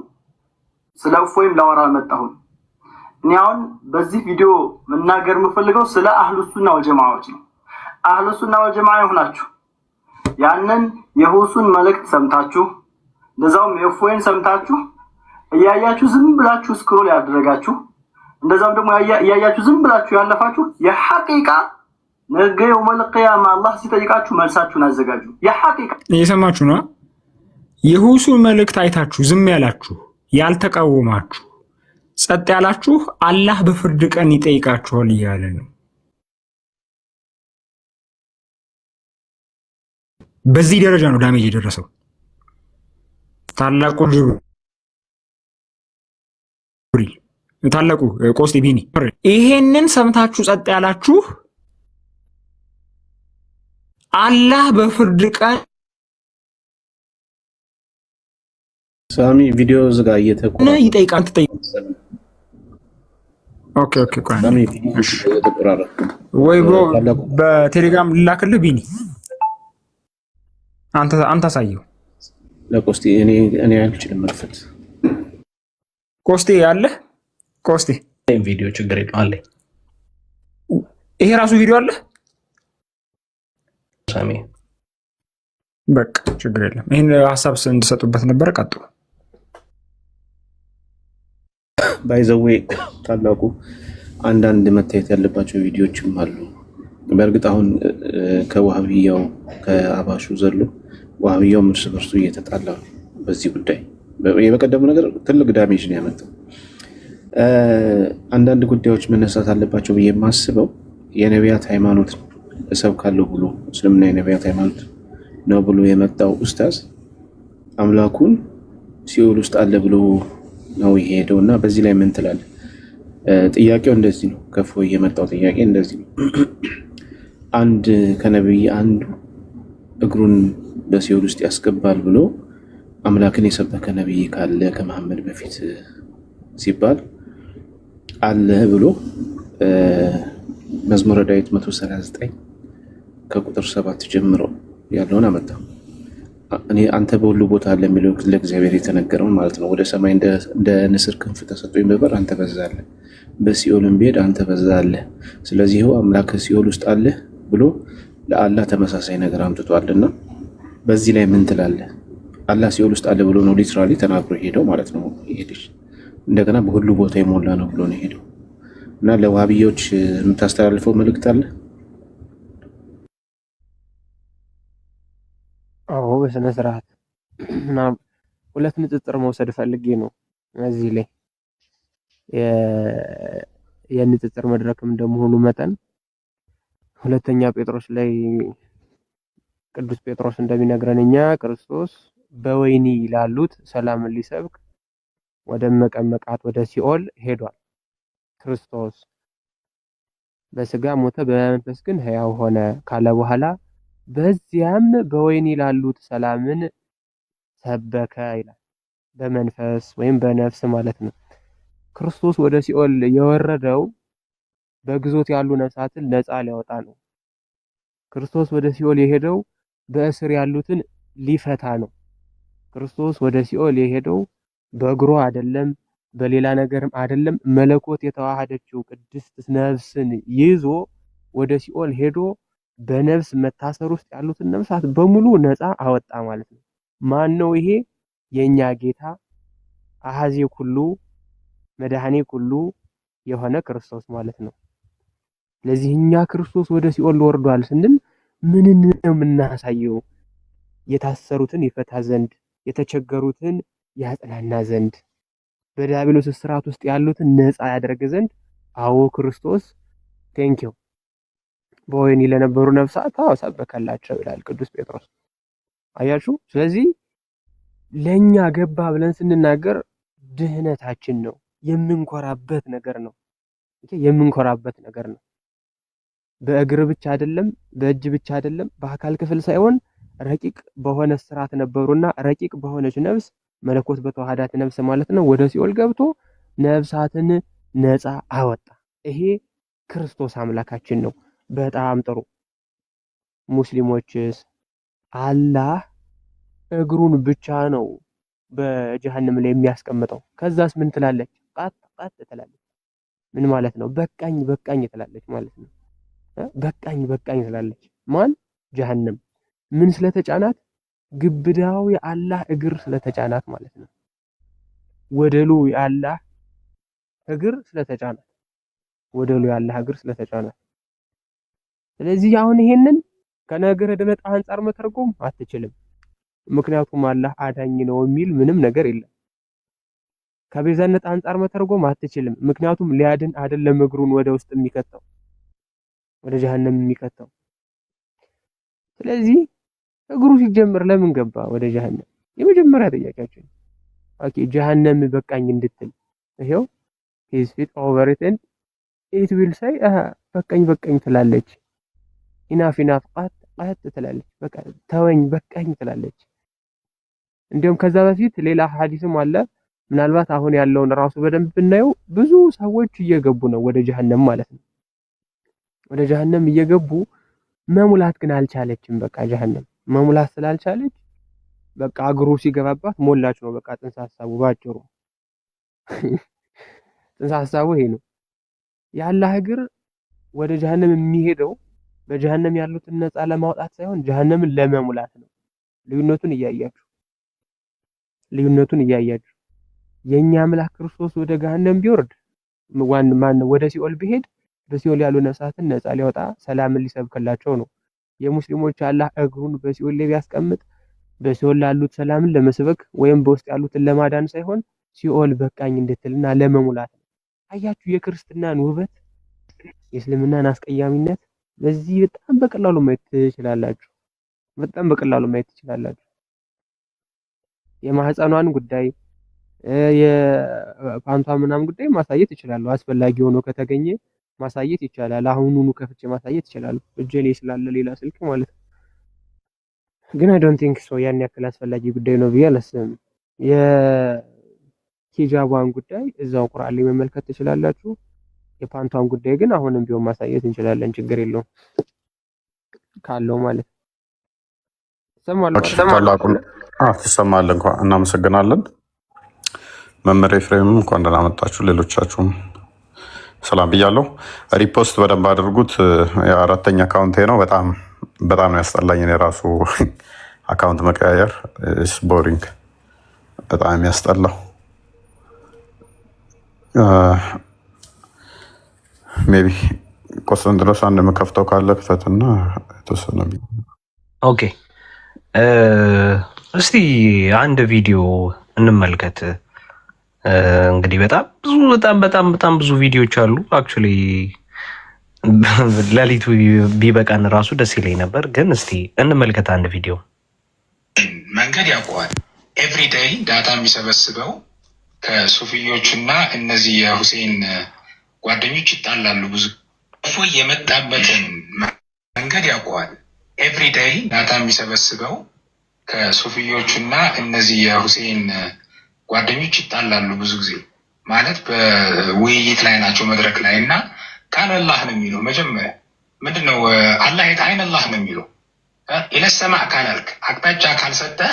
ስለ እፎይም ላወራ አልመጣሁም። እኔ አሁን በዚህ ቪዲዮ መናገር የምፈልገው ስለ አህሉ ሱና ወልጀማዓዎች ነው። አህሉ ሱና ወልጀማዓ ይሆናችሁ ያንን የሁሱን መልእክት ሰምታችሁ እንደዛውም የእፎይን ሰምታችሁ እያያችሁ ዝም ብላችሁ ስክሮል ያደረጋችሁ እንደዛውም ደግሞ እያያችሁ ዝም ብላችሁ ያለፋችሁ የሐቂቃ ነገ የውመል ቂያማ አላህ ሲጠይቃችሁ መልሳችሁን አዘጋጁ። የሐቂቃ እየሰማችሁ ነው። የሁሱን መልእክት አይታችሁ ዝም ያላችሁ፣ ያልተቃወማችሁ፣ ጸጥ ያላችሁ አላህ በፍርድ ቀን ይጠይቃችኋል እያለ ነው። በዚህ ደረጃ ነው ዳሜጅ የደረሰው ታላቁ ጅብሪል፣ ታላቁ ቆስጢ ቢኒ። ይሄንን ሰምታችሁ ጸጥ ያላችሁ አላህ በፍርድ ቀን ሳሚ ቪዲዮ ዝጋ እየተቆራ ይጠይቃል። ኦኬ ቆይ ሳሚ ቪዲዮ እየተቆራረ ወይ ብሮ በቴሌግራም ልላክልህ ቢኒ፣ አንተ አሳየው ለቆስቲ። እኔ አልችልም መክፈት። ቆስቲ አለ ቆስቲ ቪዲዮ ችግር የለም አለ። ይሄ ራሱ ቪዲዮ አለ ሳሚ። በቃ ችግር የለም። ይሄን ሀሳብ እንድሰጡበት ነበር። ቀጥሉ። ባይዘዌ ታላቁ አንዳንድ መታየት ያለባቸው ቪዲዮዎችም አሉ። በእርግጥ አሁን ከዋህብያው ከአባሹ ዘሎ ዋህብያው እርስ በርሱ እየተጣላ ነው በዚህ ጉዳይ። የበቀደሙ ነገር ትልቅ ዳሜጅ ነው ያመጣው። አንዳንድ ጉዳዮች መነሳት አለባቸው ብዬ የማስበው የነቢያት ሃይማኖት እሰብካለሁ ብሎ እስልምና የነቢያት ሃይማኖት ነው ብሎ የመጣው ኡስታዝ አምላኩን ሲኦል ውስጥ አለ ብሎ ነው የሄደው። እና በዚህ ላይ ምን ትላለህ? ጥያቄው እንደዚህ ነው። ከፎ የመጣው ጥያቄ እንደዚህ ነው። አንድ ከነብይ አንዱ እግሩን በሲኦል ውስጥ ያስገባል ብሎ አምላክን የሰበከ ነብይ ካለ ከመሐመድ በፊት ሲባል አለ ብሎ መዝሙረ ዳዊት 139 ከቁጥር 7 ጀምሮ ያለውን አመጣ። እኔ አንተ በሁሉ ቦታ አለ የሚለው ለእግዚአብሔር የተነገረውን ማለት ነው። ወደ ሰማይ እንደ ንስር ክንፍ ተሰጥቶኝ በበር አንተ በዛለህ፣ በሲኦልም ብሄድ አንተ በዛለህ። ስለዚህ ይኸው አምላክ ሲኦል ውስጥ አለ ብሎ ለአላህ ተመሳሳይ ነገር አምጥቷልና በዚህ ላይ ምን ትላለህ? አላህ ሲኦል ውስጥ አለ ብሎ ነው ሊትራሊ ተናግሮ ሄደው ማለት ነው። ይሄድሽ እንደገና በሁሉ ቦታ የሞላ ነው ብሎ ነው ሄደው እና ለዋሃብዮች የምታስተላልፈው መልእክት አለ? አዎ በስነ ስርዓት እና ሁለት ንጽጽር መውሰድ ፈልጌ ነው እዚህ ላይ የንጽጽር መድረክም እንደመሆኑ መጠን ሁለተኛ ጴጥሮስ ላይ ቅዱስ ጴጥሮስ እንደሚነግረን እኛ ክርስቶስ በወይኒ ላሉት ሰላምን ሊሰብክ ወደ መቀመቃት ወደ ሲኦል ሄዷል። ክርስቶስ በስጋ ሞተ፣ በመንፈስ ግን ሕያው ሆነ ካለ በኋላ በዚያም በወይኒ ላሉት ሰላምን ሰበከ ይላል። በመንፈስ ወይም በነፍስ ማለት ነው። ክርስቶስ ወደ ሲኦል የወረደው በግዞት ያሉ ነፍሳትን ነፃ ሊያወጣ ነው። ክርስቶስ ወደ ሲኦል የሄደው በእስር ያሉትን ሊፈታ ነው። ክርስቶስ ወደ ሲኦል የሄደው በእግሩ አይደለም፣ በሌላ ነገርም አይደለም መለኮት የተዋሃደችው ቅድስት ነፍስን ይዞ ወደ ሲኦል ሄዶ በነፍስ መታሰር ውስጥ ያሉትን ነፍሳት በሙሉ ነፃ አወጣ ማለት ነው። ማን ነው ይሄ? የኛ ጌታ አሐዜ ኩሉ መድኃኔ ኩሉ የሆነ ክርስቶስ ማለት ነው። ስለዚህ እኛ ክርስቶስ ወደ ሲኦል ወርዷል ስንል ምን ነው የምናሳየው? የታሰሩትን ይፈታ ዘንድ፣ የተቸገሩትን ያጽናና ዘንድ፣ በዲያብሎስ እስራት ውስጥ ያሉትን ነፃ ያደርግ ዘንድ። አዎ ክርስቶስ ቴንኪው በወህኒ ለነበሩ ነፍሳት ሰበከላቸው ይላል ቅዱስ ጴጥሮስ። አያችሁ። ስለዚህ ለኛ ገባ ብለን ስንናገር ድህነታችን ነው፣ የምንኮራበት ነገር ነው። የምንኮራበት ነገር ነው። በእግር ብቻ አይደለም፣ በእጅ ብቻ አይደለም፣ በአካል ክፍል ሳይሆን ረቂቅ በሆነ ስርዓት ነበሩና ረቂቅ በሆነች ነፍስ መለኮት በተዋሃዳት ነፍስ ማለት ነው ወደ ሲኦል ገብቶ ነፍሳትን ነፃ አወጣ። ይሄ ክርስቶስ አምላካችን ነው። በጣም ጥሩ። ሙስሊሞችስ አላህ እግሩን ብቻ ነው በጀሃነም ላይ የሚያስቀምጠው። ከዛስ ምን ትላለች? ቃጥ ትላለች። ምን ማለት ነው? በቃኝ በቃኝ ትላለች ማለት ነው። በቃኝ በቃኝ ትላለች። ማን? ጀሃነም። ምን ስለተጫናት? ግብዳው የአላህ እግር ስለተጫናት ማለት ነው። ወደሉ የአላህ እግር ስለተጫናት፣ ወደሉ የአላህ እግር ስለተጫናት። ስለዚህ አሁን ይሄንን ከነገረ ድነት አንፃር መተርጎም አትችልም። ምክንያቱም አላህ አዳኝ ነው የሚል ምንም ነገር የለም። ከቤዛነት አንፃር መተርጎም አትችልም። ምክንያቱም ሊያድን አይደለም እግሩን ወደ ውስጥ የሚከተው ወደ ጀሃነም የሚከተው። ስለዚህ እግሩ ሲጀምር ለምን ገባ ወደ ጀሃነም? የመጀመሪያ ጥያቄያችን። ኦኬ ጀሃነም በቃኝ እንድትል ይሄው his feet over it and it will say በቃኝ በቃኝ ትላለች። ኢናፍ ቃት ትላለች። በቃ ተወኝ በቃኝ ትላለች። እንዲሁም ከዛ በፊት ሌላ ሐዲስም አለ። ምናልባት አሁን ያለውን ራሱ በደንብ ብናየው ብዙ ሰዎች እየገቡ ነው ወደ ጀሃነም ማለት ነው። ወደ ጀሃነም እየገቡ መሙላት ግን አልቻለችም። በቃ ጀሃነም መሙላት ስላልቻለች በቃ እግሩ ሲገባባት ሞላች ነው በቃ ጥንሰ ሐሳቡ ባጭሩ። ጥንሰ ሐሳቡ ይሄ ነው። የአላህ እግር ወደ ጀሃነም የሚሄደው በጀሃነም ያሉትን ነፃ ለማውጣት ሳይሆን ጀሃነምን ለመሙላት ነው። ልዩነቱን እያያችሁ የኛ አምላክ ክርስቶስ ወደ ገሃነም ቢወርድ ማን ወደ ሲኦል ቢሄድ በሲኦል ያሉ ነፍሳትን ነፃ ሊያወጣ ሰላምን ሊሰብክላቸው ነው። የሙስሊሞች አላህ እግሩን በሲኦል ላይ ቢያስቀምጥ በሲኦል ላሉት ሰላምን ለመስበክ ወይም በውስጥ ያሉትን ለማዳን ሳይሆን ሲኦል በቃኝ እንድትልና ለመሙላት ነው። አያችሁ የክርስትናን ውበት፣ የእስልምናን አስቀያሚነት በዚህ በጣም በቀላሉ ማየት ትችላላችሁ። የማህፀኗን ጉዳይ የፓንቷ ምናምን ጉዳይ ማሳየት ይችላሉ። አስፈላጊ ሆኖ ከተገኘ ማሳየት ይቻላል። አሁኑኑ ከፍቼ ማሳየት ይችላል እጄ ላይ ስላለ ሌላ ስልክ ማለት ነው። ግን አይ ዶንት ቲንክ ሶ ያን ያክል አስፈላጊ ጉዳይ ነው ብዬ አላስብም። የሂጃቧን ጉዳይ እዛው ቁርአን ላይ መመልከት ትችላላችሁ። የፓንቷን ጉዳይ ግን አሁንም ቢሆን ማሳየት እንችላለን። ችግር የለውም ካለው ማለት ትሰማለህ። እንኳን እናመሰግናለን። መምህር ኤፍሬም እንኳን ደህና መጣችሁ። ሌሎቻችሁም ሰላም ብያለሁ። ሪፖስት በደንብ አድርጉት። የአራተኛ አካውንቴ ነው። በጣም ነው ያስጠላኝ። እኔ ራሱ አካውንት መቀያየር ቦሪንግ፣ በጣም የሚያስጠላው። ሜቢ ቆስጠንጢኖስ አንድ የምከፍተው ካለ ክፈትና የተወሰነ ኦኬ። እስቲ አንድ ቪዲዮ እንመልከት። እንግዲህ በጣም ብዙ ቪዲዮዎች አሉ። አክቹሊ ሌሊቱ ቢበቃን ራሱ ደስ ይለኝ ነበር፣ ግን እስቲ እንመልከት አንድ ቪዲዮ። መንገድ ያውቀዋል። ኤቭሪዴይ ዳታ የሚሰበስበው ከሱፊዮችና እነዚህ የሁሴን ጓደኞች ይጣላሉ። ብዙ እፎይ የመጣበትን መንገድ ያውቀዋል። ኤቭሪዴይ ዳታ የሚሰበስበው ከሱፊዮችና እነዚህ የሁሴን ጓደኞች ይጣላሉ። ብዙ ጊዜ ማለት በውይይት ላይ ናቸው መድረክ ላይ እና ካነላህ ነው የሚለው። መጀመሪያ ምንድነው አላህ የት አይነላህ ነው የሚለው። ኢለሰማዕ ካላልክ አቅጣጫ ካልሰጠህ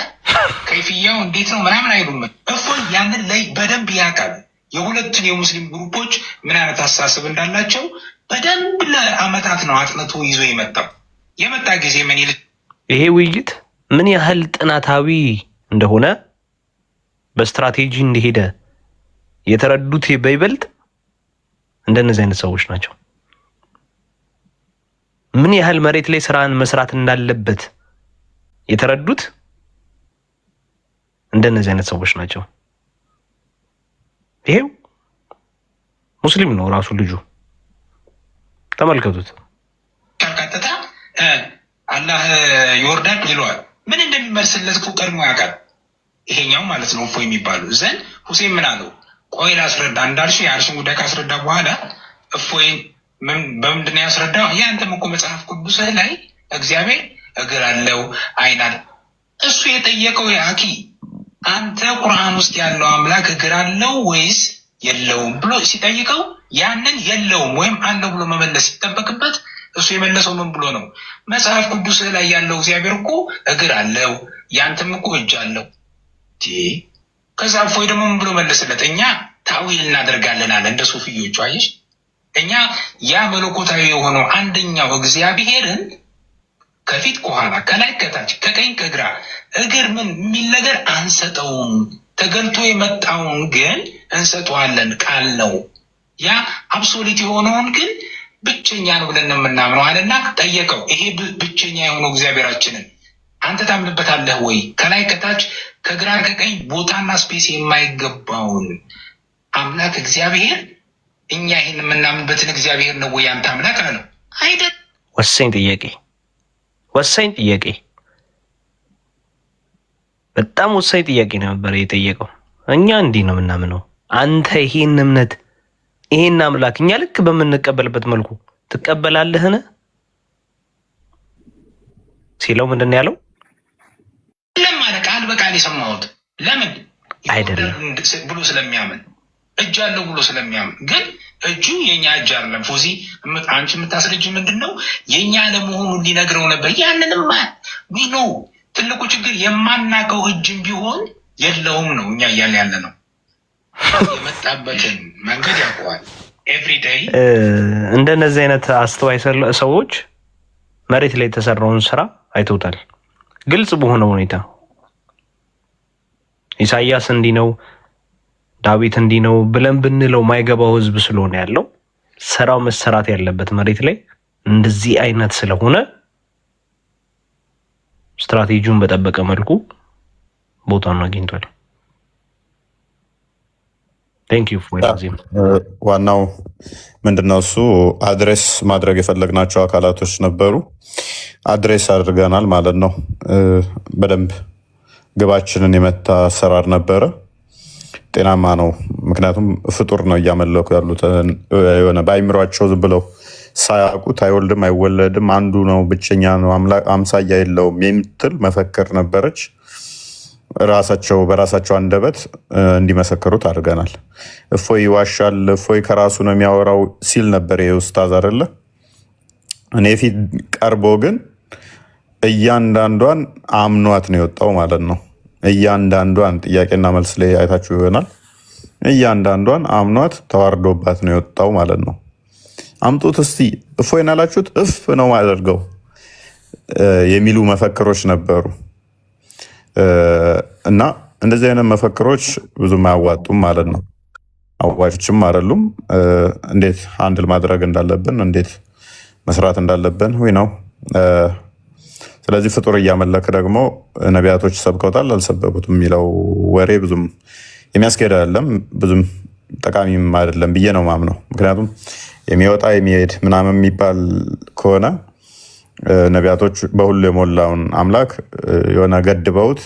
ከይፍያው እንዴት ነው ምናምን አይሉም። እፎይ ያንን ላይ በደንብ ያውቃል። የሁለቱን የሙስሊም ግሩፖች ምን አይነት አስተሳሰብ እንዳላቸው በደንብ ለአመታት ነው አጥንቶ ይዞ የመጣ ጊዜ ምን ይል ይሄ ውይይት ምን ያህል ጥናታዊ እንደሆነ በስትራቴጂ እንደሄደ የተረዱት በይበልጥ እንደነዚህ አይነት ሰዎች ናቸው። ምን ያህል መሬት ላይ ስራን መስራት እንዳለበት የተረዱት እንደነዚህ አይነት ሰዎች ናቸው። ይሄው ሙስሊም ነው ራሱ ልጁ፣ ተመልከቱት። ቀጥታ አላህ ይወርዳል ይለዋል። ምን እንደሚመርስለት እኮ ቀድሞ ያውቃል። ይሄኛው ማለት ነው እፎይ የሚባሉ ዘንድ ሁሴን ምን አለው? ቆይ ላስረዳ እንዳልሽው የአርሽን ጉዳይ ካስረዳ በኋላ እፎይን በምንድን ነው ያስረዳው? ያንተም እኮ መጽሐፍ ቅዱስ ላይ እግዚአብሔር እግር አለው አይን አለው። እሱ የጠየቀው ያኪ አንተ ቁርአን ውስጥ ያለው አምላክ እግር አለው ወይስ የለውም ብሎ ሲጠይቀው ያንን የለውም ወይም አለው ብሎ መመለስ ሲጠበቅበት እሱ የመለሰው ምን ብሎ ነው? መጽሐፍ ቅዱስ ላይ ያለው እግዚአብሔር እኮ እግር አለው ያንተም እኮ እጅ አለው። ከዛ እፎይ ደግሞ ምን ብሎ መለስለት? እኛ ታዊል እናደርጋለን አለ። እንደ ሱፊዮቹ አየሽ፣ እኛ ያ መለኮታዊ የሆነው አንደኛው እግዚአብሔርን ከፊት ከኋላ ከላይ ከታች ከቀኝ ከግራ እግር ምን የሚል ነገር አንሰጠውም። ተገልጦ የመጣውን ግን እንሰጠዋለን፣ ቃል ነው። ያ አብሶሊት የሆነውን ግን ብቸኛ ነው ብለን የምናምነው አለና ጠየቀው። ይሄ ብቸኛ የሆነው እግዚአብሔራችንን አንተ ታምንበታለህ ወይ? ከላይ ከታች ከግራ ከቀኝ ቦታና ስፔስ የማይገባውን አምላክ እግዚአብሔር እኛ ይህን የምናምንበትን እግዚአብሔር ነው ወይ አንተ አምላክ አለው። አይደል? ወሳኝ ጥያቄ፣ በጣም ወሳኝ ጥያቄ ነበር የጠየቀው። እኛ እንዲህ ነው የምናምነው፣ አንተ ይሄን እምነት ይሄን አምላክ እኛ ልክ በምንቀበልበት መልኩ ትቀበላለህን ሲለው ምንድን ነው ያለው? ለማለ ቃል በቃል የሰማሁት ለምን አይደለም ብሎ ስለሚያምን እጅ አለው ብሎ ስለሚያምን፣ ግን እጁ የኛ እጅ አይደለም። ፎዚ አንቺ የምታስረጅ ምንድን ነው የኛ ለመሆኑ እንዲነግረው ነበር። ያንንም ቢኖ ትልቁ ችግር የማናውቀው እጅም ቢሆን የለውም ነው እኛ እያለ ያለ ነው። የመጣበትን መንገድ ያውቀዋል። ኤቭሪዴይ እንደነዚህ አይነት አስተዋይ ሰዎች መሬት ላይ የተሰራውን ስራ አይተውታል፣ ግልጽ በሆነ ሁኔታ። ኢሳያስ እንዲህ ነው ዳዊት እንዲህ ነው ብለን ብንለው ማይገባው ህዝብ ስለሆነ ያለው ስራው መሰራት ያለበት መሬት ላይ እንደዚህ አይነት ስለሆነ ስትራቴጂውን በጠበቀ መልኩ ቦታውን አግኝቷል። ዋናው ምንድነው እሱ አድሬስ ማድረግ የፈለግናቸው አካላቶች ነበሩ። አድሬስ አድርገናል ማለት ነው። በደንብ ግባችንን የመታ አሰራር ነበረ። ጤናማ ነው። ምክንያቱም ፍጡር ነው እያመለኩ ያሉት። የሆነ በአይምሯቸው ዝም ብለው ሳያውቁት አይወልድም አይወለድም አንዱ ነው ብቸኛ ነው አምሳያ የለውም የምትል መፈክር ነበረች። ራሳቸው በራሳቸው አንደበት እንዲመሰክሩት አድርገናል። እፎይ ይዋሻል፣ እፎይ ከራሱ ነው የሚያወራው ሲል ነበር ይሄ ኡስታዝ አይደለ? እኔ ፊት ቀርቦ ግን እያንዳንዷን አምኗት ነው የወጣው ማለት ነው። እያንዳንዷን ጥያቄና መልስ ላይ አይታችሁ ይሆናል። እያንዳንዷን አምኗት ተዋርዶባት ነው የወጣው ማለት ነው። አምጡት እስቲ እፎይን አላችሁት እፍ ነው ማደርገው የሚሉ መፈክሮች ነበሩ። እና እንደዚህ አይነት መፈክሮች ብዙም አያዋጡም ማለት ነው። አዋጮችም አይደሉም። እንዴት አንድል ማድረግ እንዳለብን እንዴት መስራት እንዳለብን ወይ ነው። ስለዚህ ፍጡር እያመለክ ደግሞ ነቢያቶች ሰብከውታል አልሰበኩትም የሚለው ወሬ ብዙም የሚያስኬድ አይደለም፣ ብዙም ጠቃሚም አይደለም ብዬ ነው ማምነው። ምክንያቱም የሚወጣ የሚሄድ ምናምን የሚባል ከሆነ ነቢያቶች በሁሉ የሞላውን አምላክ የሆነ ገድበውት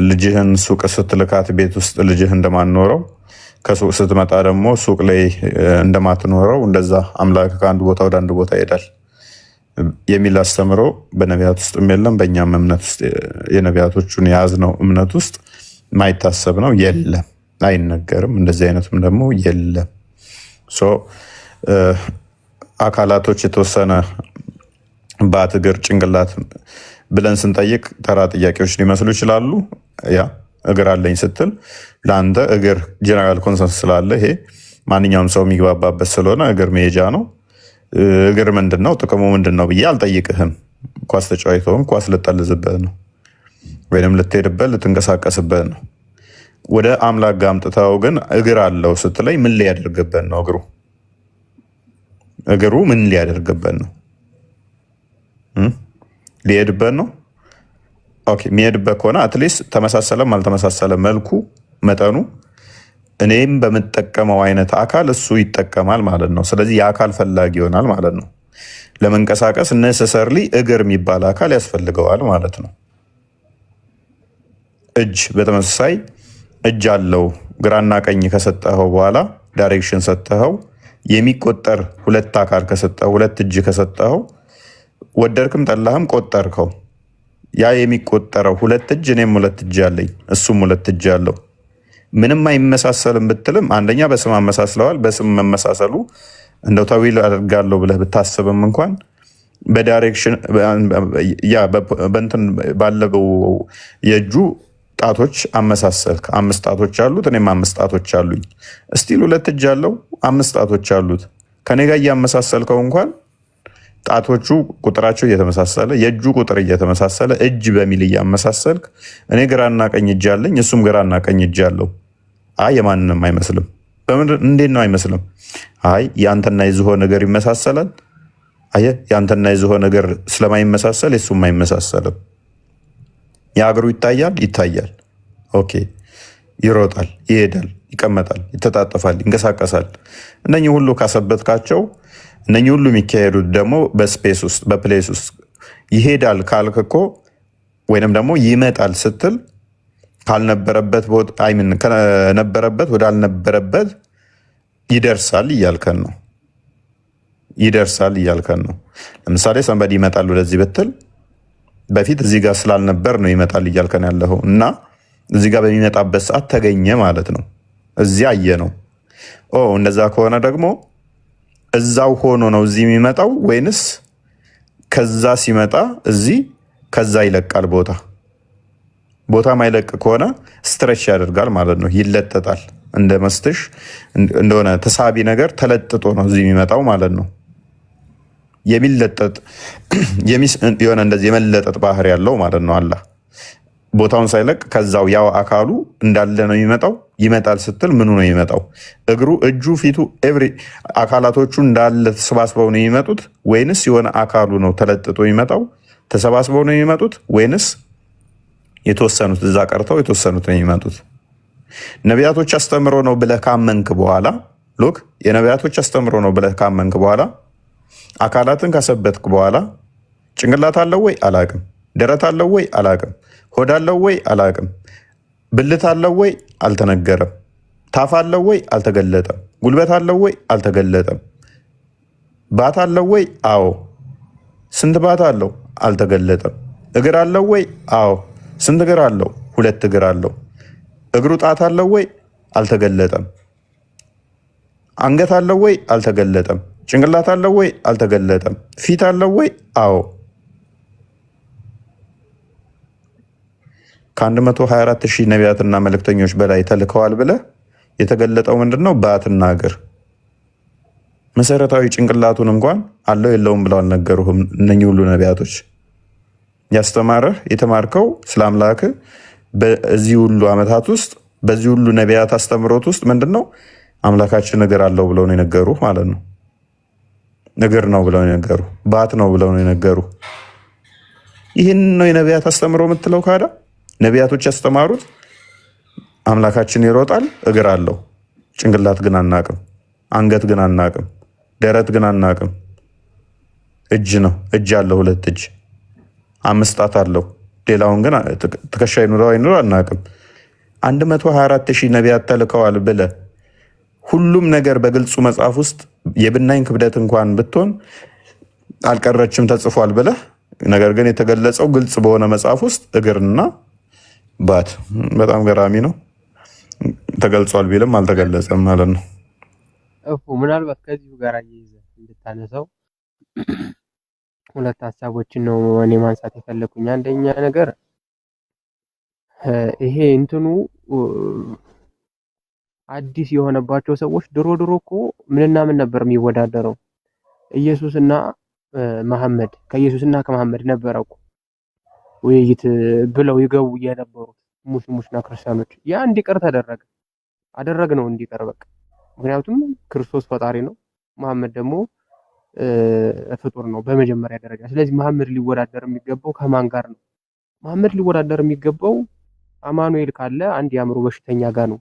ልጅህን ሱቅ ስትልካት ቤት ውስጥ ልጅህ እንደማትኖረው ከሱቅ ስትመጣ ደግሞ ሱቅ ላይ እንደማትኖረው እንደዛ አምላክ ከአንድ ቦታ ወደ አንድ ቦታ ይሄዳል የሚል አስተምሮ በነቢያት ውስጥም የለም። በእኛም እምነት ውስጥ የነቢያቶቹን የያዝነው እምነት ውስጥ ማይታሰብ ነው፣ የለም፣ አይነገርም። እንደዚህ አይነቱም ደግሞ የለም። አካላቶች የተወሰነ ባት እግር ጭንቅላት ብለን ስንጠይቅ ተራ ጥያቄዎች ሊመስሉ ይችላሉ። ያ እግር አለኝ ስትል ለአንተ እግር ጀነራል ኮንሰንስ ስላለ ይሄ ማንኛውም ሰው የሚግባባበት ስለሆነ እግር መሄጃ ነው። እግር ምንድን ነው ጥቅሙ ምንድን ነው ብዬ አልጠይቅህም። ኳስ ተጫዋይተውም ኳስ ልጠልዝበት ነው ወይም ልትሄድበት ልትንቀሳቀስበት ነው። ወደ አምላክ ጋር አምጥተው ግን እግር አለው ስትለኝ ምን ሊያደርግበት ነው? እግሩ ምን ሊያደርግበት ነው? ሊሄድበት ነው። ኦኬ የሚሄድበት ከሆነ አትሊስት ተመሳሰለም አልተመሳሰለም መልኩ መጠኑ እኔም በምጠቀመው አይነት አካል እሱ ይጠቀማል ማለት ነው። ስለዚህ የአካል ፈላጊ ይሆናል ማለት ነው። ለመንቀሳቀስ ነሰሰርሊ እግር የሚባል አካል ያስፈልገዋል ማለት ነው። እጅ በተመሳሳይ እጅ አለው። ግራና ቀኝ ከሰጠኸው በኋላ ዳይሬክሽን ሰጠኸው የሚቆጠር ሁለት አካል ከሰጠኸው ሁለት እጅ ከሰጠኸው ወደድክም ጠላህም ቆጠርከው። ያ የሚቆጠረው ሁለት እጅ እኔም ሁለት እጅ አለኝ እሱም ሁለት እጅ አለው። ምንም አይመሳሰልም ብትልም አንደኛ በስም አመሳስለዋል። በስም መመሳሰሉ እንደው ተዊል አደርጋለሁ ብለህ ብታስብም እንኳን በዳይሬክሽን በእንትን ባለው የእጁ ጣቶች አመሳሰልክ። 5 ጣቶች አሉት እኔም 5 ጣቶች አሉኝ። እስቲል ሁለት እጅ አለው 5 ጣቶች አሉት። ከኔ ጋር እያመሳሰልከው እንኳን ጣቶቹ ቁጥራቸው እየተመሳሰለ የእጁ ቁጥር እየተመሳሰለ እጅ በሚል እያመሳሰልክ እኔ ግራና ቀኝ እጅ አለኝ እሱም ግራና ቀኝ እጅ አለው። አይ የማንንም አይመስልም። እንዴት ነው አይመስልም? አይ የአንተና የዝሆን ነገር ይመሳሰላል። አየህ የአንተና የዝሆን ነገር ስለማይመሳሰል የሱም አይመሳሰልም። የአገሩ ይታያል። ኦኬ ይሮጣል፣ ይሄዳል፣ ይቀመጣል፣ ይተጣጠፋል፣ ይንቀሳቀሳል። እነኚህ ሁሉ ካሰበትካቸው እነኚህ ሁሉ የሚካሄዱት ደግሞ በስፔስ ውስጥ በፕሌስ ውስጥ ይሄዳል ካልክ እኮ ወይንም ደግሞ ይመጣል ስትል ካልነበረበት ከነበረበት ወዳልነበረበት ይደርሳል እያልከን ነው። ለምሳሌ ሰንበዲ ይመጣል ወደዚህ ብትል በፊት እዚህ ጋር ስላልነበር ነው ይመጣል እያልከን ያለው እና እዚህ ጋር በሚመጣበት ሰዓት ተገኘ ማለት ነው። እዚያ አየ ነው። እንደዛ ከሆነ ደግሞ እዛው ሆኖ ነው እዚህ የሚመጣው ወይንስ ከዛ ሲመጣ እዚህ ከዛ ይለቃል? ቦታ ማይለቅ ከሆነ ስትሬች ያደርጋል ማለት ነው። ይለጠጣል። እንደ መስትሽ እንደሆነ ተሳቢ ነገር ተለጥጦ ነው እዚህ የሚመጣው ማለት ነው። የሚለጠጥ የሆነ እንደዚህ የመለጠጥ ባህሪ ያለው ማለት ነው። አላህ ቦታውን ሳይለቅ ከዛው ያው አካሉ እንዳለ ነው የሚመጣው። ይመጣል ስትል ምኑ ነው የሚመጣው? እግሩ፣ እጁ፣ ፊቱ አካላቶቹ እንዳለ ተሰባስበው ነው የሚመጡት ወይንስ የሆነ አካሉ ነው ተለጥጦ የሚመጣው? ተሰባስበው ነው የሚመጡት ወይንስ የተወሰኑት እዛ ቀርተው የተወሰኑት ነው የሚመጡት? ነቢያቶች አስተምሮ ነው ብለህ ካመንክ በኋላ የነቢያቶች አስተምሮ ነው ብለህ ካመንክ በኋላ አካላትን ካሰበትክ በኋላ ጭንቅላት አለው ወይ አላቅም፣ ደረት አለው ወይ አላቅም፣ ሆድ አለው ወይ አላቅም፣ ብልት አለው ወይ አልተነገረም፣ ታፍ አለው ወይ አልተገለጠም፣ ጉልበት አለው ወይ አልተገለጠም፣ ባት አለው ወይ አዎ፣ ስንት ባት አለው አልተገለጠም፣ እግር አለው ወይ አዎ፣ ስንት እግር አለው? 2 እግር አለው። እግሩ ጣት አለው ወይ አልተገለጠም፣ አንገት አለው ወይ አልተገለጠም፣ ጭንቅላት አለው ወይ አልተገለጠም፣ ፊት አለው ወይ አዎ። ከ124,000 ነቢያትና መልእክተኞች በላይ ተልከዋል ብለህ የተገለጠው ምንድነው? ባትና እግር። መሰረታዊ ጭንቅላቱን እንኳን አለው የለውም ብለው አልነገሩህም። እነኚህ ሁሉ ነቢያቶች ያስተማረህ የተማርከው ስለ አምላክ በዚህ ሁሉ ዓመታት ውስጥ በዚህ ሁሉ ነቢያት አስተምሮት ውስጥ ምንድነው? አምላካችን እግር አለው ብለው ነው የነገሩ ማለት ነው። እግር ነው ብለው ነው የነገሩ፣ ባት ነው ብለው ነው የነገሩ። ይህን ነው የነቢያት አስተምሮ የምትለው? ካዳ ነቢያቶች ያስተማሩት አምላካችን ይሮጣል፣ እግር አለው፣ ጭንቅላት ግን አናቅም፣ አንገት ግን አናቅም፣ ደረት ግን አናቅም። እጅ ነው፣ እጅ አለው፣ 2 እጅ፣ 5 ጣት አለው። ሌላውን ግን ትከሻ ይኑረው አይኑረው አናቅም። 124,000 ነቢያት ተልከዋል ብለህ ሁሉም ነገር በግልጹ መጽሐፍ ውስጥ የብናኝ ክብደት እንኳን ብትሆን አልቀረችም ተጽፏል ብለህ ነገር ግን የተገለጸው ግልጽ በሆነ መጽሐፍ ውስጥ እግርና ባት በጣም ገራሚ ነው። ተገልጿል ቢልም አልተገለጸም ማለት ነው። ምናልባት ከዚሁ ጋር እየይዘህ እንድታነሳው 2 ሀሳቦችን ነው እኔ ማንሳት የፈለኩኝ። አንደኛ ነገር ይሄ እንትኑ አዲስ የሆነባቸው ሰዎች ድሮ እኮ ምንና ምን ነበር የሚወዳደረው? ኢየሱስና መሐመድ ከኢየሱስና ከመሐመድ ነበረ እኮ ውይይት ብለው ይገቡ የነበሩት ሙስሊሞችና ክርስቲያኖች። ያ እንዲቀር አደረግነው እንዲቀር በቃ። ምክንያቱም ክርስቶስ ፈጣሪ ነው፣ መሐመድ ደግሞ ፍጡር ነው በመጀመሪያ ደረጃ። ስለዚህ መሐመድ ሊወዳደር የሚገባው ከማን ጋር ነው? መሐመድ ሊወዳደር የሚገባው አማኑኤል ካለ አንድ የአእምሮ በሽተኛ ጋር ነው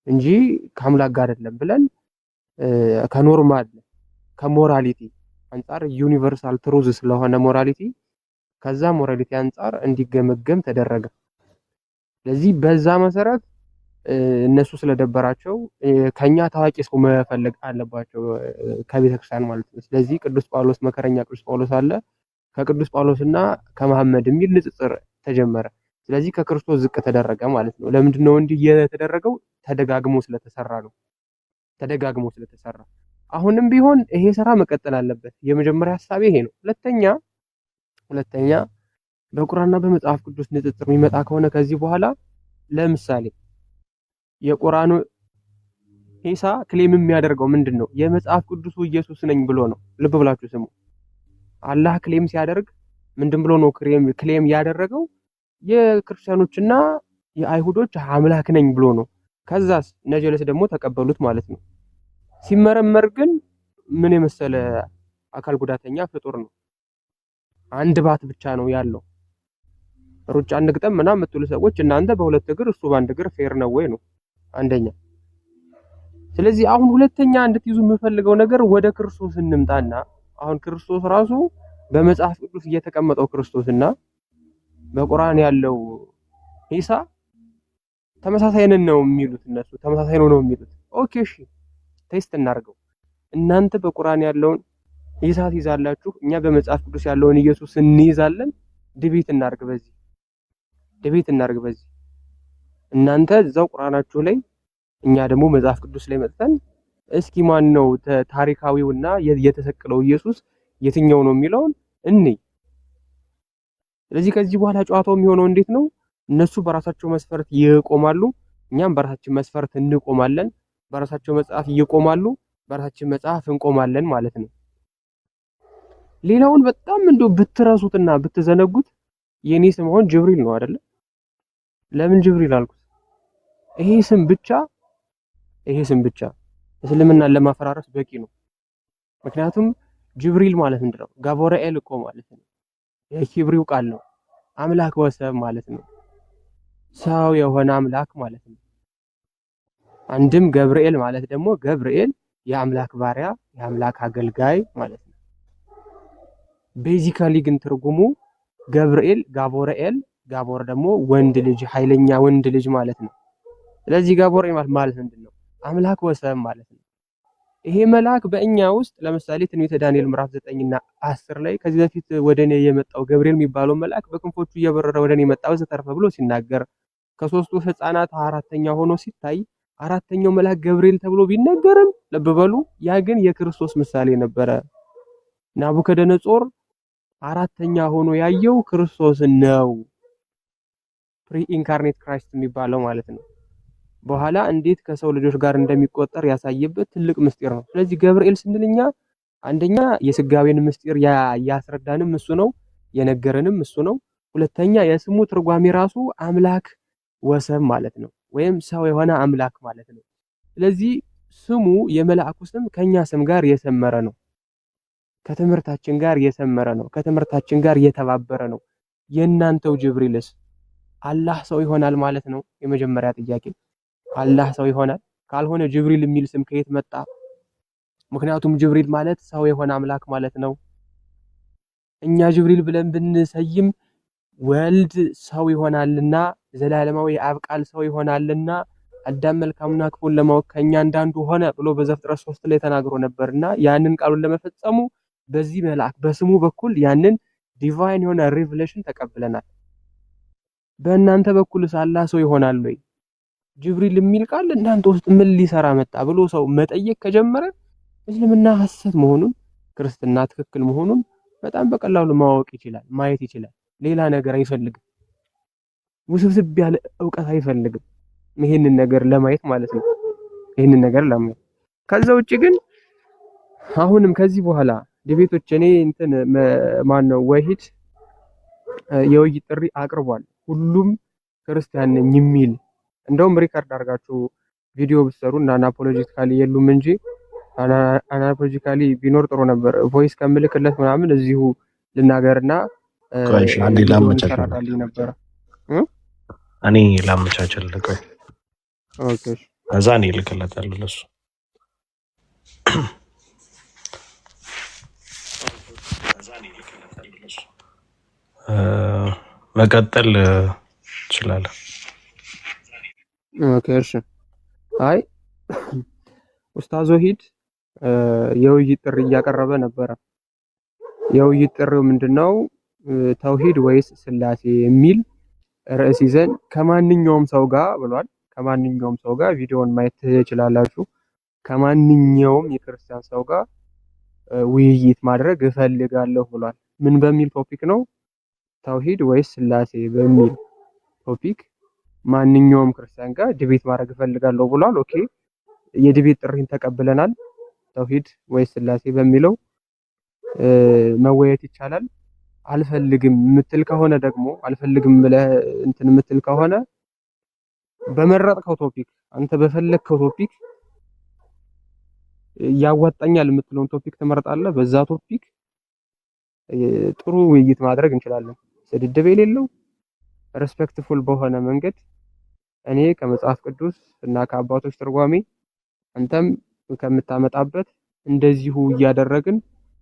እንጂ ከአምላክ ጋር አይደለም ብለን ከኖርማል ከሞራሊቲ አንጻር ዩኒቨርሳል ትሩዝ ስለሆነ ሞራሊቲ ከዛ ሞራሊቲ አንጻር እንዲገመገም ተደረገ። ስለዚህ በዛ መሰረት እነሱ ስለደበራቸው ከኛ ታዋቂ ሰው መፈለግ አለባቸው ከቤተክርስቲያን ማለት ነው። ስለዚህ ቅዱስ ጳውሎስ መከረኛ ቅዱስ ጳውሎስ አለ፣ ከቅዱስ ጳውሎስና ከመሐመድ የሚል ንጽጽር ተጀመረ። ስለዚህ ከክርስቶስ ዝቅ ተደረገ ማለት ነው። ለምንድን ነው እንዲህ የተደረገው? ተደጋግሞ ስለተሰራ። አሁንም ቢሆን ይሄ ስራ መቀጠል አለበት። የመጀመሪያ ሐሳቤ ይሄ ነው። ሁለተኛ በቁርአንና በመጽሐፍ ቅዱስ ንጽጽር የሚመጣ ከሆነ ከዚህ በኋላ ለምሳሌ የቁርአኑ ኢሳ ክሌም የሚያደርገው ምንድን ነው? የመጽሐፍ ቅዱሱ ኢየሱስ ነኝ ብሎ ነው። ልብ ብላችሁ ስሙ። አላህ ክሌም ሲያደርግ ምንድን ብሎ ነው ክሌም ያደረገው? የክርስቲያኖችና የአይሁዶች አምላክ ነኝ ብሎ ነው። ከዛስ ነጀለስ ደግሞ ተቀበሉት ማለት ነው። ሲመረመር ግን ምን የመሰለ አካል ጉዳተኛ ፍጡር ነው። አንድ ባት ብቻ ነው ያለው። ሩጫ እንግጠም ምናምን የምትሉ ሰዎች እናንተ በሁለት እግር እሱ በአንድ እግር ፌር ነው ወይ ነው አንደኛ። ስለዚህ አሁን ሁለተኛ እንድትይዙ የምፈልገው ነገር ወደ ክርስቶስ እንምጣና አሁን ክርስቶስ ራሱ በመጽሐፍ ቅዱስ እየተቀመጠው ክርስቶስና በቁርአን ያለው ኢሳ ተመሳሳይ ነው የሚሉት እነሱ ተመሳሳይ ነው የሚሉት። ኦኬ እሺ ቴስት እናርገው። እናንተ በቁርአን ያለውን ኢሳ ትይዛላችሁ፣ እኛ በመጽሐፍ ቅዱስ ያለውን ኢየሱስ እንይዛለን። ድቤት እናርግ በዚህ እናንተ እዛው ቁርአናችሁ ላይ እኛ ደግሞ መጽሐፍ ቅዱስ ላይ መጥተን እስኪ ማን ነው ታሪካዊውና የተሰቀለው ኢየሱስ የትኛው ነው የሚለውን እንይ። ስለዚህ ከዚህ በኋላ ጨዋታው የሚሆነው እንዴት ነው? እነሱ በራሳቸው መስፈርት ይቆማሉ፣ እኛም በራሳችን መስፈርት እንቆማለን። በራሳቸው መጽሐፍ ይቆማሉ፣ በራሳችን መጽሐፍ እንቆማለን ማለት ነው። ሌላውን በጣም እንደው ብትረሱትና ብትዘነጉት የኔ ስም አሁን ጅብሪል ነው አይደለ? ለምን ጅብሪል አልኩት? ይሄ ስም ብቻ እስልምናን ለማፈራረስ በቂ ነው። ምክንያቱም ጅብሪል ማለት ምንድነው? ጋብርኤል እኮ ማለት ነው። የሂብሪው ቃል ነው። አምላክ ወሰብ ማለት ነው። ሰው የሆነ አምላክ ማለት ነው። አንድም ገብርኤል ማለት ደግሞ ገብርኤል የአምላክ ባሪያ የአምላክ አገልጋይ ማለት ነው። ቤዚካሊ ግን ትርጉሙ ገብርኤል ጋቦር ደግሞ ወንድ ልጅ ኃይለኛ ወንድ ልጅ ማለት ነው። ስለዚህ ጋቦርኤል ማለት ምንድነው? አምላክ ወሰብ ማለት ነው። ይሄ መልአክ በእኛ ውስጥ ለምሳሌ ትንቢተ ዳንኤል ምዕራፍ 9 እና 10 ላይ ከዚህ በፊት ወደኔ የመጣው ገብርኤል የሚባለው መልአክ በክንፎቹ እየበረረ ወደኔ መጣው ዘተርፈ ብሎ ሲናገር ከሶስቱ ሕፃናት አራተኛ ሆኖ ሲታይ አራተኛው መልአክ ገብርኤል ተብሎ ቢነገርም ልብ በሉ ያ ግን የክርስቶስ ምሳሌ ነበረ። ናቡከደነጾር አራተኛ ሆኖ ያየው ክርስቶስን ነው። ፕሪ ኢንካርኔት ክራይስት የሚባለው ማለት ነው። በኋላ እንዴት ከሰው ልጆች ጋር እንደሚቆጠር ያሳየበት ትልቅ ምስጢር ነው። ስለዚህ ገብርኤል ስንልኛ አንደኛ የስጋዌን ምስጢር ያስረዳንም እሱ ነው፣ የነገረንም እሱ ነው። ሁለተኛ የስሙ ትርጓሜ ራሱ አምላክ ወሰብ ማለት ነው፣ ወይም ሰው የሆነ አምላክ ማለት ነው። ስለዚህ ስሙ የመልአኩ ስም ከኛ ስም ጋር የሰመረ ነው፣ ከትምህርታችን ጋር የሰመረ ነው፣ ከትምህርታችን ጋር የተባበረ ነው። የእናንተው ጅብሪልስ አላህ ሰው ይሆናል ማለት ነው? የመጀመሪያ ጥያቄ አላህ ሰው ይሆናል? ካልሆነ ጅብሪል የሚል ስም ከየት መጣ? ምክንያቱም ጅብሪል ማለት ሰው የሆነ አምላክ ማለት ነው። እኛ ጅብሪል ብለን ብንሰይም ወልድ ሰው ይሆናልና ዘላለማዊ የአብ ቃል ሰው ይሆናልና አዳም መልካምና ክፉን ለማወቅ ከኛ እንዳንዱ ሆነ ብሎ በዘፍጥረት 3 ላይ ተናግሮ ነበርና ያንን ቃሉን ለመፈጸሙ በዚህ መልአክ በስሙ በኩል ያንን ዲቫይን የሆነ ሪቨሌሽን ተቀብለናል። በእናንተ በኩልስ አላህ ሰው ይሆናል ወይ? ጅብሪል የሚል ቃል እናንተ ውስጥ ምን ሊሰራ መጣ ብሎ ሰው መጠየቅ ከጀመረ እስልምና ሐሰት መሆኑን ክርስትና ትክክል መሆኑን በጣም በቀላሉ ማወቅ ይችላል፣ ማየት ይችላል። ሌላ ነገር አይፈልግም። ውስብስብ ያለ እውቀት አይፈልግም ይሄንን ነገር ለማየት ማለት ነው። ይሄንን ነገር ለማየት ከዛ ውጪ ግን አሁንም ከዚህ በኋላ ዲቤቶች እኔ እንትን ማን ነው ወሂድ የውይይት ጥሪ አቅርቧል። ሁሉም ክርስቲያን ነኝ የሚል እንደውም ሪካርድ አድርጋችሁ ቪዲዮ ብትሰሩ እና አናፖሎጂካሊ የሉም እንጂ አናፖሎጂካሊ ቢኖር ጥሩ ነበር። ቮይስ ከምልክለት ምናምን እዚሁ ልናገርና አንዴ ላመቻችልኝ ነበር እኔ ላመቻችልኝ። ኦኬ ከዛ እኔ ልክለታለሁ ለሱ መቀጠል ትችላለህ። ኦኬ እሺ። አይ ኡስታዝ ወሂድ የውይይት ጥሪ እያቀረበ ነበረ። የውይይት ጥሪው ምንድነው? ተውሂድ ወይስ ስላሴ የሚል ርዕስ ይዘን ከማንኛውም ሰው ጋር ብሏል። ከማንኛውም ሰው ጋር ቪዲዮውን ማየት ትችላላችሁ። ከማንኛውም የክርስቲያን ሰው ጋር ውይይት ማድረግ እፈልጋለሁ ብሏል። ምን በሚል ቶፒክ ነው? ተውሂድ ወይስ ስላሴ በሚል ቶፒክ ማንኛውም ክርስቲያን ጋር ዲቤት ማድረግ እፈልጋለሁ ብሏል። ኦኬ የዲቤት ጥሪን ተቀብለናል። ተውሂድ ወይስ ስላሴ በሚለው መወያየት ይቻላል። አልፈልግም የምትል ከሆነ ደግሞ አልፈልግም ብለህ እንትን የምትል ከሆነ በመረጥከው ቶፒክ አንተ በፈለግከው ቶፒክ ያዋጣኛል የምትለውን ቶፒክ ትመርጣለህ። በዛ ቶፒክ ጥሩ ውይይት ማድረግ እንችላለን። ስድድብ የሌለው ሬስፔክትፉል በሆነ መንገድ እኔ ከመጽሐፍ ቅዱስ እና ከአባቶች ትርጓሜ አንተም ከምታመጣበት እንደዚሁ እያደረግን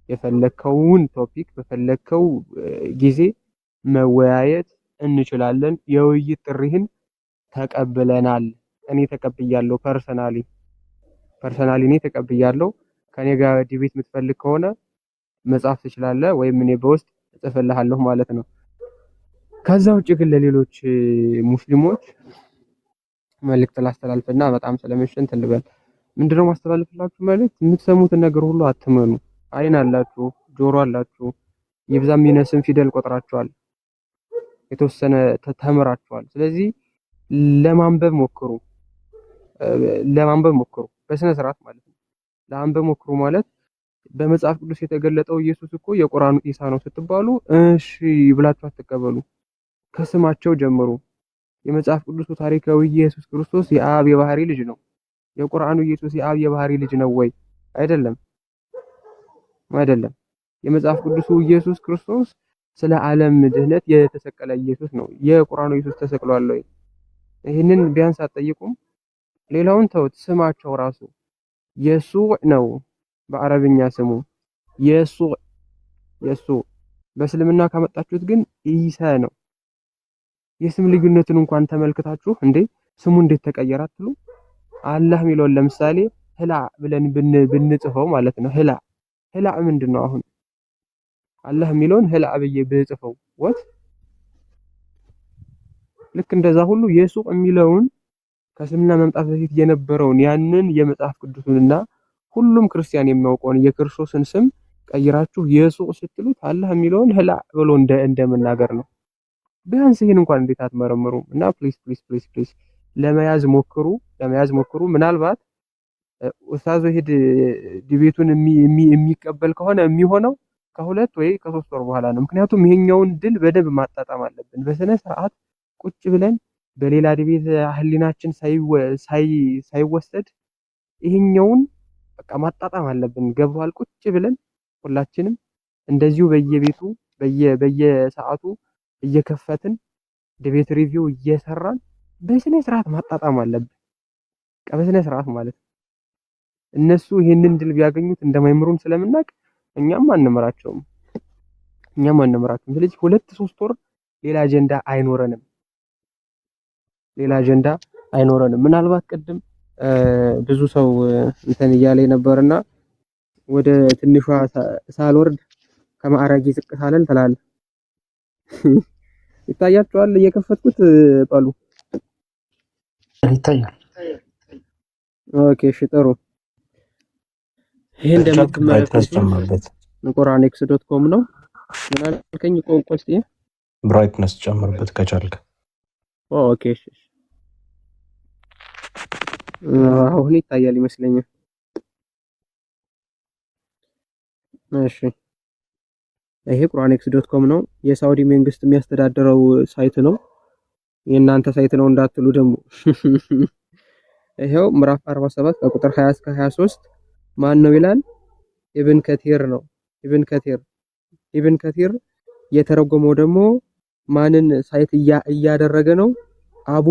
የፈለከውን ቶፒክ በፈለከው ጊዜ መወያየት እንችላለን። የውይይት ጥሪህን ተቀብለናል። እኔ ተቀብያለሁ። ፐርሰናሊ እኔ ተቀብያለሁ። ከኔ ጋር ዲቤት የምትፈልግ ከሆነ መጻፍ ትችላለህ፣ ወይም እኔ በውስጥ እጽፍልሃለሁ ማለት ነው። ከዛ ውጭ ግን ለሌሎች ሙስሊሞች መልእክት ላስተላልፍና በጣም ስለመሸን ትልበል። ምንድነው ማስተላልፍላችሁ መልእክት? የምትሰሙትን ነገር ሁሉ አትመኑ። አይን አላችሁ፣ ጆሮ አላችሁ፣ ይብዛም ይነስም ፊደል ቆጥራችኋል፣ የተወሰነ ተምራችኋል። ስለዚህ ለማንበብ ሞክሩ በስነ ስርዓት ማለት ነው። ለማንበብ ሞክሩ ማለት በመጽሐፍ ቅዱስ የተገለጠው ኢየሱስ እኮ የቁርአኑ ኢሳ ነው ስትባሉ እሺ ብላችሁ አትቀበሉ። ከስማቸው ጀምሩ። የመጽሐፍ ቅዱሱ ታሪካዊ ኢየሱስ ክርስቶስ የአብ የባህሪ ልጅ ነው። የቁርአኑ ኢየሱስ የአብ የባህሪ ልጅ ነው ወይ? አይደለም። የመጽሐፍ ቅዱሱ ኢየሱስ ክርስቶስ ስለ ዓለም ድህነት የተሰቀለ ኢየሱስ ነው። የቁርአኑ ኢየሱስ ተሰቅሏል ወይ? ይህንን ቢያንስ አትጠይቁም? ሌላውን ተውት። ስማቸው ራሱ የሱዕ ነው በአረብኛ ስሙ የሱዕ። በእስልምና ካመጣችሁት ግን ኢሳ ነው። የስም ልዩነትን እንኳን ተመልክታችሁ እንዴ ስሙ እንዴት ተቀየረ አትሉ? አላህ የሚለውን ለምሳሌ ህላ ብለን ብንጽፈው ማለት ነው። ህላ ምንድነው? አሁን አላህ የሚለውን ህላ ብዬ ብጽፈው ወት ልክ እንደዛ ሁሉ የሱዕ የሚለውን ከእስልምና መምጣት በፊት የነበረውን ያንን የመጽሐፍ ቅዱስንና ሁሉም ክርስቲያን የሚያውቀውን የክርስቶስን ስም ቀይራችሁ የሱዕ ስትሉት አላህ የሚለውን ህላ ብሎ እንደመናገር ነው። ቢያንስ ይሄን እንኳን እንዴት አትመረምሩም? እና ፕሊዝ ለመያዝ ሞክሩ። ምናልባት ኡስታዝ ወሂድ ዲቤቱን የሚቀበል ከሆነ የሚሆነው ከ2 ወይ ከ3 ወር በኋላ ነው። ምክንያቱም ይሄኛውን ድል በደንብ ማጣጣም አለብን። በስነ ስርዓት ቁጭ ብለን በሌላ ዲቤት ህሊናችን ሳይወሰድ ይሄኛውን በቃ ማጣጣም አለብን። ገብቷል? ቁጭ ብለን ሁላችንም እንደዚሁ በየቤቱ በየሰዓቱ እየከፈትን ዲቤት ሪቪው እየሰራን በስነ ስርዓት ማጣጣም አለብን። በስነ ስርዓት ማለት እነሱ ይሄንን ድል ቢያገኙት እንደማይምሩን ስለምናቅ እኛም አንመራቸውም። ስለዚህ 2-3 ወር ሌላ አጀንዳ አይኖረንም። ምናልባት ቅድም ብዙ ሰው እንትን እያለ ነበርና ወደ ትንሿ ሳልወርድ ከማዕረጌ ዝቅ ሳልል ትላለህ። ይታያችኋል? እየከፈትኩት ቃሉ ይታያል። ኦኬ እሺ ጥሩ። ይሄ እንደምትመለከቱት ቁርአንx.com ነው። ምን አልከኝ? ቆንቆስቲ ብራይትነስ ጨምርበት ከቻልክ ኦኬ እሺ እሺ። አሁን ይታያል ይመስለኛል። እሺ ይሄ ቁርአንኤክስ.ኮም ነው። የሳውዲ መንግስት የሚያስተዳድረው ሳይት ነው። የእናንተ ሳይት ነው እንዳትሉ ደግሞ። ይሄው ምዕራፍ 47 ከቁጥር 20 እስከ 23 ማን ነው ይላል? ኢብን ከቲር ነው። ኢብን ከቲር የተረጎመው ደግሞ ማንን ሳይት እያደረገ ነው? አቡ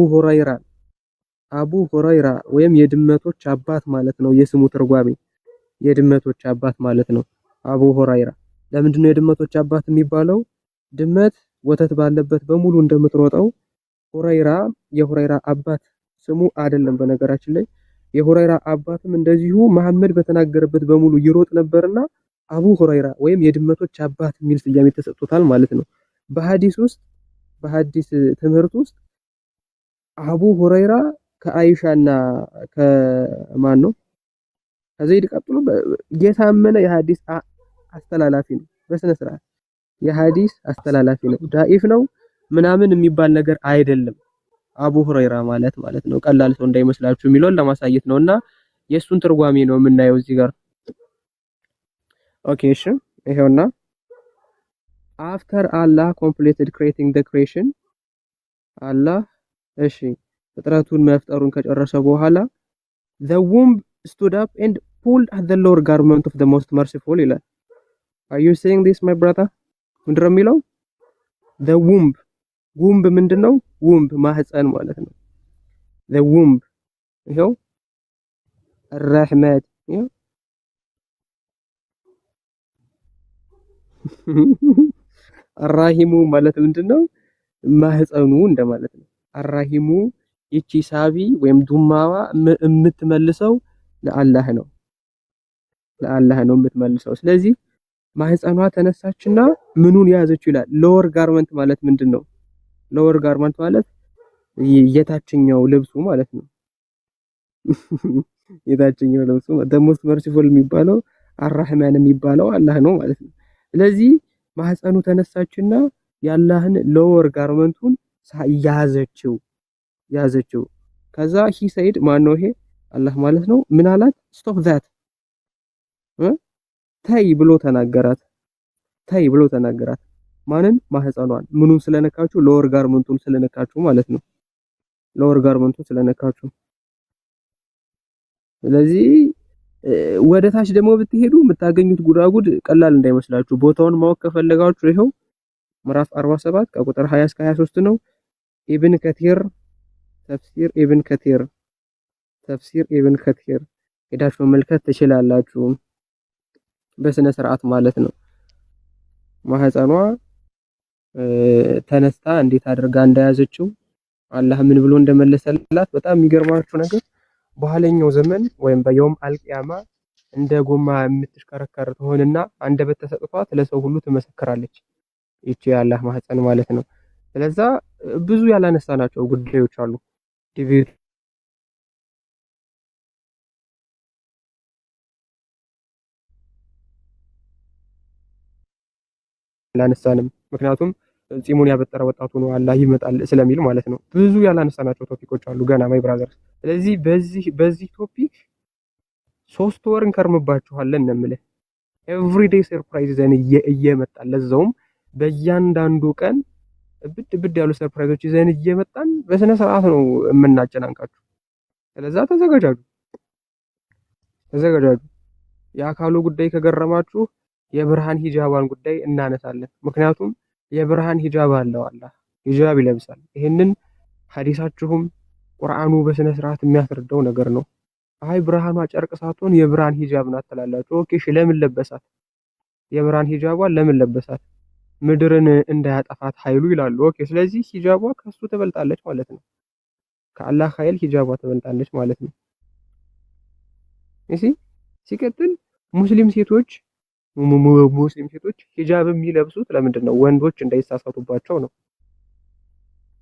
ሁረይራ ወይም የድመቶች አባት ማለት ነው። የስሙ ትርጓሜ የድመቶች አባት ማለት ነው አቡ ሁረይራ። ለምንድን ነው የድመቶች አባት የሚባለው? ድመት ወተት ባለበት በሙሉ እንደምትሮጠው ሁረይራ የሁረይራ አባት ስሙ አይደለም። በነገራችን ላይ የሁረይራ አባትም እንደዚሁ መሐመድ በተናገረበት በሙሉ ይሮጥ ነበርና አቡ ሁረይራ ወይም የድመቶች አባት የሚል ስያሜ ተሰጥቶታል ማለት ነው። በሐዲስ ትምህርት ውስጥ አቡ ሁረይራ ከአይሻና ከማን ነው ከዘይድ ቀጥሎ የታመነ የሐዲስ አስተላላፊ ነው። በስነ ስርዓት የሐዲስ አስተላላፊ ነው። ዳኢፍ ነው ምናምን የሚባል ነገር አይደለም። አቡ ሁረይራ ማለት ነው። ቀላል ሰው እንዳይመስላችሁ የሚለውን ለማሳየት ነውና የሱን ትርጓሜ ነው የምናየው እዚህ ጋር። ኦኬ እሺ ይሄውና after Allah completed creating the creation አላህ እሺ ፍጥረቱን መፍጠሩን ከጨረሰ በኋላ the womb stood up and pulled at the lower garment of the most merciful ይላል። are you saying this my brother? ምንድን ነው የሚለው? the womb ምንድነው? womb ማህፀን ማለት ነው። the womb ይሄው الرحمت ይሄው አራሂሙ ማለት ምንድነው? ማህፀኑ እንደማለት ነው። አራሂሙ ይቺ ሳቢ ወይም ዱማዋ የምትመልሰው ለአላህ ነው የምትመልሰው። ስለዚህ ማህፀኗ ተነሳችና ምኑን ያዘችው ይላል። ሎወር ጋርመንት ማለት ምንድነው? ሎወር ጋርመንት ማለት የታችኛው ልብሱ ማለት ነው። የታችኛው ልብሱ ደሞስ መርሲፉል የሚባለው አራህማን የሚባለው አላህ ነው ማለት ነው። ስለዚህ ማህፀኑ ተነሳችና የአላህን ሎወር ጋርመንቱን ያዘችው። ከዛ ሂ ሰይድ ማን ነው? ይሄ አላህ ማለት ነው። ምን አላት? ስቶፕ ዛት ተይ ብሎ ተናገራት። ማንን? ማህፀኗን። ምኑን ስለነካችሁ? ሎወር ጋርመንቱን ስለነካችሁ ማለት ነው። ሎወር ጋርመንቱን ስለነካችሁ። ስለዚህ ወደ ታች ደግሞ ብትሄዱ የምታገኙት ጉዳጉድ ቀላል እንዳይመስላችሁ። ቦታውን ማወቅ ከፈለጋችሁ ይሄው ምዕራፍ 47 ከቁጥር 20 እስከ 23 ነው። ኢብን ከቲር ተፍሲር ኢብን ከቲር ሄዳችሁ መመልከት ትችላላችሁ። በስነ ስርዓት ማለት ነው። ማህፀኗ ተነስታ እንዴት አድርጋ እንደያዘችው አላህ ምን ብሎ እንደመለሰላት በጣም የሚገርማችሁ ነገር በኋለኛው ዘመን ወይም በየውም አልቂያማ እንደ ጎማ የምትሽከረከር ትሆንና አንደበት ተሰጥቷት ለሰው ሁሉ ትመሰክራለች። ይቺ የአላህ ማህፀን ማለት ነው። ስለዛ ብዙ ያላነሳናቸው ጉዳዮች አሉ። ዲቪድ ያላነሳንም ምክንያቱም ጺሙን ያበጠረ ወጣቱ ነው አላህ ይመጣል ስለሚል ማለት ነው። ብዙ ያላነሳናቸው ቶፒኮች አሉ ገና ማይ ብራዘርስ። ስለዚህ በዚህ ቶፒክ 3 ወር እንከርምባችኋለን ነው የምልህ። ኤቭሪዴይ ሰርፕራይዝ ዘን እየመጣን ለዛውም በእያንዳንዱ ቀን ብድ ያሉ ሰርፕራይዞች ይዘን እየመጣን በስነ ስርዓት ነው የምናጨናንቃችሁ። ስለዛ ተዘጋጃጁ። የአካሉ ጉዳይ ከገረማችሁ የብርሃን ሂጃባን ጉዳይ እናነሳለን። ምክንያቱም የብርሃን ሂጃብ አለው አላህ ሂጃብ ይለብሳል። ይሄንን ሐዲሳችሁም ቁርአኑ በስነ ስርዓት የሚያስረዳው ነገር ነው። አይ ብርሃኗ ጨርቅ ሳትሆን የብርሃን ሂጃብ ናት ትላላችሁ። ኦኬ እሺ ለምን ለበሳት? የብርሃን ሂጃቧን ለምን ለበሳት? ምድርን እንዳያጠፋት ኃይሉ ይላሉ። ኦኬ ስለዚህ ሂጃቧ ከሱ ትበልጣለች ማለት ነው። ከአላህ ኃይል ሂጃቧ ትበልጣለች ማለት ነው። እሺ ሲቀጥል ሙስሊም ሴቶች ሂጃብ የሚለብሱት ለምንድን ነው? ወንዶች እንዳይሳሳቱባቸው ነው።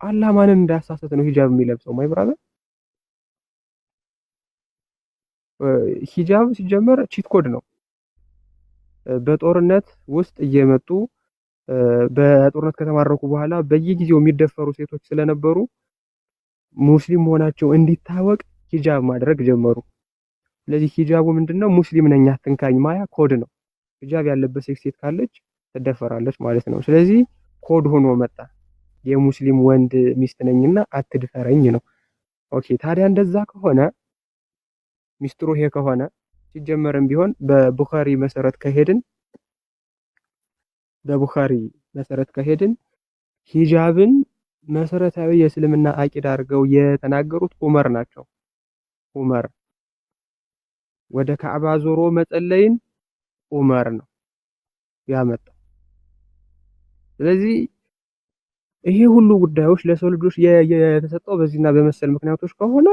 አላህ ማንን እንዳያሳሰት ነው ሂጃብ የሚለብሰው? ማይ ብራዘር ሂጃብ ሲጀመር ቺት ኮድ ነው። በጦርነት ውስጥ እየመጡ በጦርነት ከተማረኩ በኋላ በየጊዜው የሚደፈሩ ሴቶች ስለነበሩ ሙስሊም መሆናቸው እንዲታወቅ ሂጃብ ማድረግ ጀመሩ። ስለዚህ ሂጃቡ ምንድነው? ሙስሊም ነኝ አትንካኝ ማያ ኮድ ነው። ሂጃብ ያለበት ሴት ካለች ትደፈራለች ማለት ነው። ስለዚህ ኮድ ሆኖ መጣ። የሙስሊም ወንድ ሚስት ነኝና አትድፈረኝ ነው። ኦኬ ታዲያ እንደዛ ከሆነ ሚስጥሩ ይሄ ከሆነ ሲጀመርም ቢሆን በቡኻሪ መሰረት ከሄድን ሂጃብን መሰረታዊ የእስልምና አቂዳ አድርገው የተናገሩት ዑመር ናቸው። ዑመር ወደ ካዕባ ዞሮ መጸለይን ዑመር ነው ያመጣው። ስለዚህ ይሄ ሁሉ ጉዳዮች ለሰው ልጆች የተሰጠው በዚህና በመሰል ምክንያቶች ከሆነ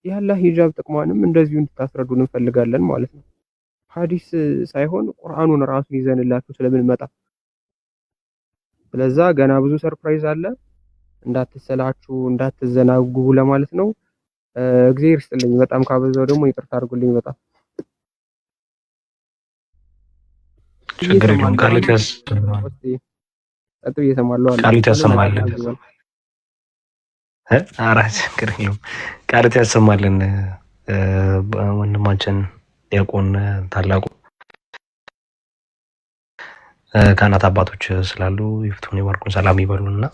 የአላህ ሂጃብ ጥቅሟንም እንደዚሁ እንድታስረዱን እንፈልጋለን ማለት ነው። ሐዲስ ሳይሆን ቁርአኑን ራሱን ይዘንላችሁ ስለምንመጣ ስለዛ ገና ብዙ ሰርፕራይዝ አለ። እንዳትሰላችሁ እንዳትዘናጉ ለማለት ነው። እግዚአብሔር ይስጥልኝ። በጣም ካበዛው ደግሞ ይቅርታ አድርጉልኝ። በጣም ችግር የለውም። ቃልት ያሰማልን። አራት ችግር የለውም። ቃልት ያሰማልን። ወንድማችን ዲያቆን ታላቁ ካህናት አባቶች ስላሉ ይፍቱን ይባርኩን ሰላም ይበሉና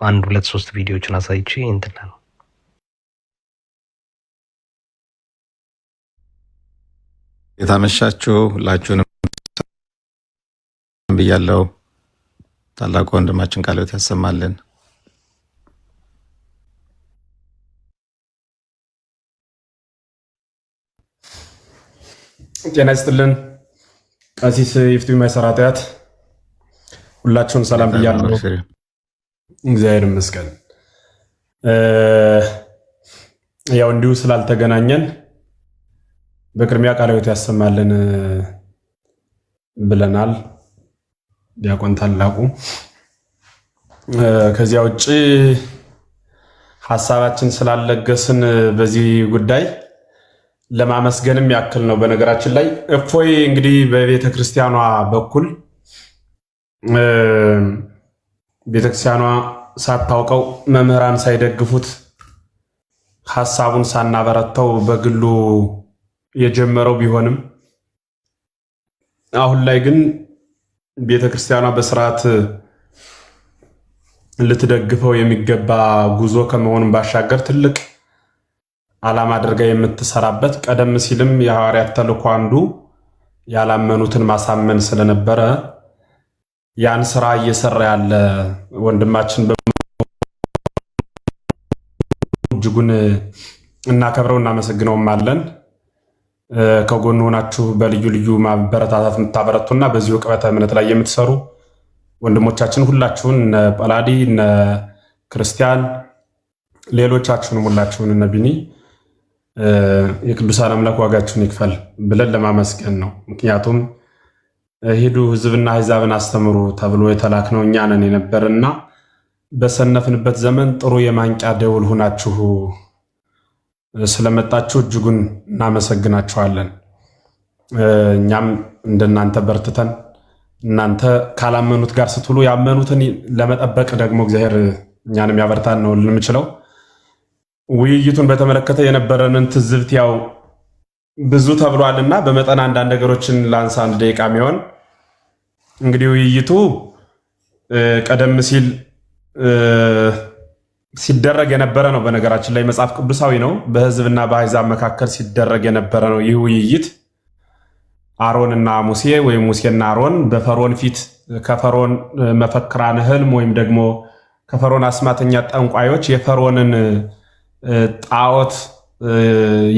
አንድ 2-3 ቪዲዮዎችን አሳይቼ እንትን ነው። የታመሻችሁ ሁላችሁንም ብያለሁ። ታላቁ ወንድማችን ቃልዎት ያሰማልን። ጤና ይስጥልን። ቀሲስ ይፍቱ መሰራታት ሁላችሁን ሰላም ብያለሁ። እግዚአብሔር ይመስገን። ያው እንዲሁ ስላልተገናኘን በቅድሚያ ቃልዎት ያሰማልን ብለናል ዲያቆን ታላቁ። ከዚያ ውጪ ሐሳባችን ስላለገስን በዚህ ጉዳይ ለማመስገንም ያክል ነው። በነገራችን ላይ እፎይ እንግዲህ በቤተ ክርስቲያኗ በኩል ቤተክርስቲያኗ ሳታውቀው መምህራን ሳይደግፉት ሐሳቡን ሳናበረታው በግሉ የጀመረው ቢሆንም አሁን ላይ ግን ቤተክርስቲያኗ በስርዓት ልትደግፈው የሚገባ ጉዞ ከመሆኑን ባሻገር ትልቅ ዓላማ አድርጋ የምትሰራበት ቀደም ሲልም የሐዋርያት ተልእኮ አንዱ ያላመኑትን ማሳመን ስለነበረ ያን ስራ እየሰራ ያለ ወንድማችን እጅጉን እናከብረው እናመሰግነውም አለን። ከጎኑ ሆናችሁ በልዩ ልዩ ማበረታታት የምታበረቱና በዚህ ዕቅበተ እምነት ላይ የምትሰሩ ወንድሞቻችን ሁላችሁን እነ ጳላዲ እነ ክርስቲያን ሌሎቻችሁንም ሁላችሁን እነ ቢኒ የቅዱሳን አምላክ ዋጋችሁን ይክፈል ብለን ለማመስገን ነው። ምክንያቱም ሂዱ ሕዝብና አሕዛብን አስተምሩ ተብሎ የተላክነው እኛ ነን የነበርና በሰነፍንበት ዘመን ጥሩ የማንቂያ ደውል ሆናችሁ ስለመጣችሁ እጅጉን እናመሰግናችኋለን። እኛም እንደናንተ በርትተን እናንተ ካላመኑት ጋር ስትውሉ ያመኑትን ለመጠበቅ ደግሞ እግዚአብሔር እኛንም ያበርታን ነው ልንችለው። ውይይቱን በተመለከተ የነበረንን ትዝብት ያው ብዙ ተብሏልና በመጠን አንዳንድ ነገሮችን ላንሳ። 1 ደቂቃ የሚሆን እንግዲህ ውይይቱ ቀደም ሲል ሲደረግ የነበረ ነው። በነገራችን ላይ መጽሐፍ ቅዱሳዊ ነው። በሕዝብና በአሕዛብ መካከል ሲደረግ የነበረ ነው ይህ ውይይት። አሮንና ሙሴ ወይም ሙሴና አሮን በፈርዖን ፊት ከፈርዖን መፈክራን ህልም ወይም ደግሞ ከፈርዖን አስማተኛ ጠንቋዮች የፈርዖንን ጣዖት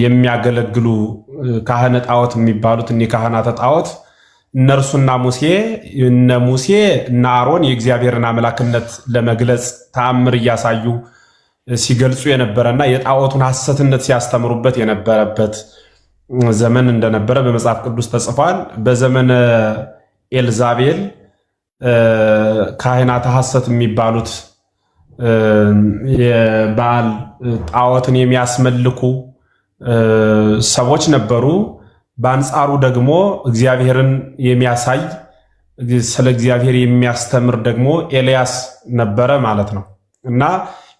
የሚያገለግሉ ካህነ ጣዖት የሚባሉት እኒ ካህናተ ጣዖት እነርሱና ሙሴ እና አሮን የእግዚአብሔርን አምላክነት ለመግለጽ ተአምር እያሳዩ ሲገልጹ የነበረና የጣዖቱን ሐሰትነት ሲያስተምሩበት የነበረበት ዘመን እንደነበረ በመጽሐፍ ቅዱስ ተጽፏል። በዘመነ ኤልዛቤል ካህናተ ሐሰት የሚባሉት የበዓል ጣዖትን የሚያስመልኩ ሰዎች ነበሩ። በአንጻሩ ደግሞ እግዚአብሔርን የሚያሳይ ስለ እግዚአብሔር የሚያስተምር ደግሞ ኤልያስ ነበረ ማለት ነው። እና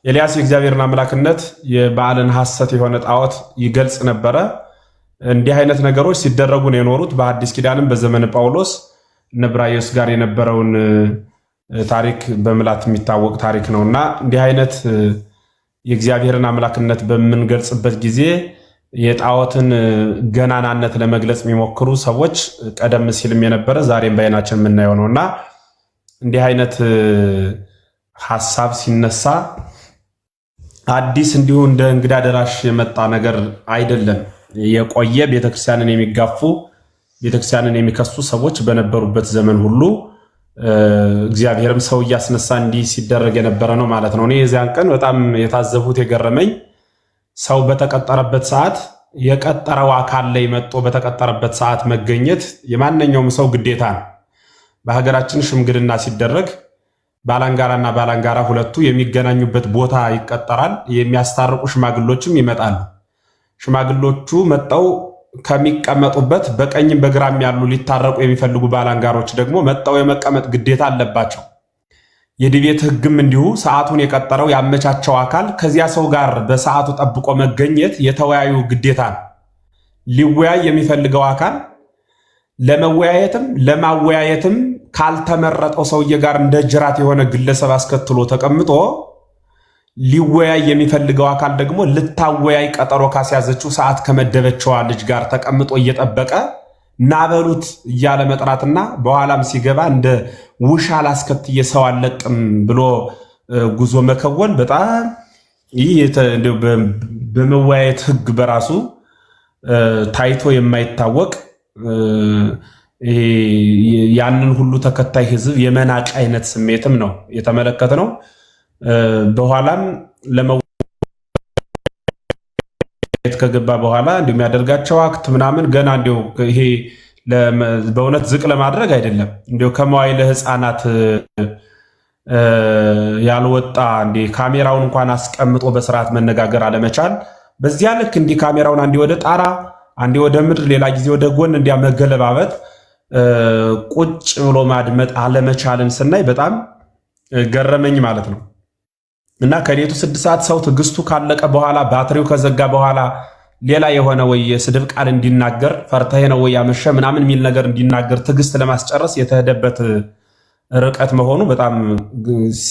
ኤልያስ የእግዚአብሔርን አምላክነት የበዓልን ሐሰት የሆነ ጣዖት ይገልጽ ነበረ። እንዲህ አይነት ነገሮች ሲደረጉ ነው የኖሩት። በአዲስ ኪዳንም በዘመነ ጳውሎስ እነ ብራዮስ ጋር የነበረውን ታሪክ በምላት የሚታወቅ ታሪክ ነው እና እንዲህ አይነት የእግዚአብሔርን አምላክነት በምንገልጽበት ጊዜ የጣዖትን ገናናነት ለመግለጽ የሚሞክሩ ሰዎች ቀደም ሲልም የነበረ ዛሬም በዓይናችን የምናየው ነው እና እንዲህ አይነት ሐሳብ ሲነሳ አዲስ እንዲሁ እንደ እንግዳ ደራሽ የመጣ ነገር አይደለም። የቆየ ቤተክርስቲያንን የሚጋፉ ቤተክርስቲያንን የሚከሱ ሰዎች በነበሩበት ዘመን ሁሉ እግዚአብሔርም ሰው እያስነሳ እንዲህ ሲደረግ የነበረ ነው ማለት ነው። እኔ የዚያን ቀን በጣም የታዘቡት የገረመኝ ሰው በተቀጠረበት ሰዓት የቀጠረው አካል ላይ መጥቶ በተቀጠረበት ሰዓት መገኘት የማንኛውም ሰው ግዴታ ነው። በሀገራችን ሽምግልና ሲደረግ ባላንጋራና ባላንጋራ ሁለቱ የሚገናኙበት ቦታ ይቀጠራል። የሚያስታርቁ ሽማግሎችም ይመጣሉ። ሽማግሎቹ መጠው ከሚቀመጡበት በቀኝም በግራም ያሉ ሊታረቁ የሚፈልጉ ባላንጋሮች ደግሞ መጠው የመቀመጥ ግዴታ አለባቸው። የዲቤት ሕግም እንዲሁ ሰዓቱን የቀጠረው ያመቻቸው አካል ከዚያ ሰው ጋር በሰዓቱ ጠብቆ መገኘት የተወያዩ ግዴታ ነው። ሊወያይ የሚፈልገው አካል ለመወያየትም ለማወያየትም ካልተመረጠው ሰውዬ ጋር እንደ ጅራት የሆነ ግለሰብ አስከትሎ ተቀምጦ ሊወያይ የሚፈልገው አካል ደግሞ ልታወያይ ቀጠሮ ካስያዘችው ሰዓት ከመደበችዋ ልጅ ጋር ተቀምጦ እየጠበቀ ናበሉት እያለ መጥራትና በኋላም ሲገባ እንደ ውሻ ላስከትዬ ሰው አለቅም ብሎ ጉዞ መከወን በጣም ይህ በመወያየት ሕግ በራሱ ታይቶ የማይታወቅ ያንን ሁሉ ተከታይ ህዝብ የመናቅ አይነት ስሜትም ነው የተመለከትነው። በኋላም ለመወያየት ከገባ በኋላ እንዲሁ የሚያደርጋቸው አክት ምናምን ገና እንዲሁ ይሄ በእውነት ዝቅ ለማድረግ አይደለም፣ እንዲሁ ከመዋዕለ ሕፃናት ያልወጣ እንዲህ ካሜራውን እንኳን አስቀምጦ በስርዓት መነጋገር አለመቻል፣ በዚያ ልክ እንዲህ ካሜራውን አንዴ ወደ ጣራ አንዴ ወደ ምድር ሌላ ጊዜ ወደ ጎን እንዲያ መገለባበጥ ቁጭ ብሎ ማድመጥ አለመቻልን ስናይ በጣም ገረመኝ ማለት ነው። እና ከሌቱ 6 ሰዓት ሰው ትዕግስቱ ካለቀ በኋላ ባትሪው ከዘጋ በኋላ ሌላ የሆነ ወይ የስድብ ቃል እንዲናገር ፈርተህ ነው ወይ ያመሸ ምናምን የሚል ነገር እንዲናገር ትዕግስት ለማስጨረስ የተሄደበት ርቀት መሆኑ በጣም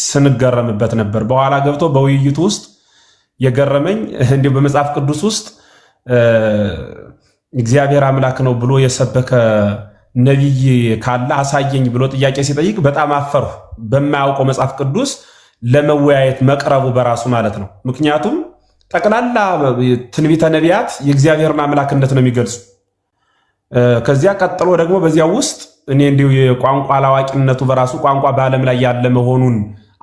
ስንገረምበት ነበር። በኋላ ገብቶ በውይይቱ ውስጥ የገረመኝ እንዲሁ በመጽሐፍ ቅዱስ ውስጥ እግዚአብሔር አምላክ ነው ብሎ የሰበከ ነቢይ ካለ አሳየኝ ብሎ ጥያቄ ሲጠይቅ በጣም አፈርሁ። በማያውቀው መጽሐፍ ቅዱስ ለመወያየት መቅረቡ በራሱ ማለት ነው። ምክንያቱም ጠቅላላ ትንቢተ ነቢያት የእግዚአብሔርን አምላክነት ነው የሚገልጹ። ከዚያ ቀጥሎ ደግሞ በዚያ ውስጥ እኔ እንዲሁ የቋንቋ አላዋቂነቱ በራሱ ቋንቋ በዓለም ላይ ያለ መሆኑን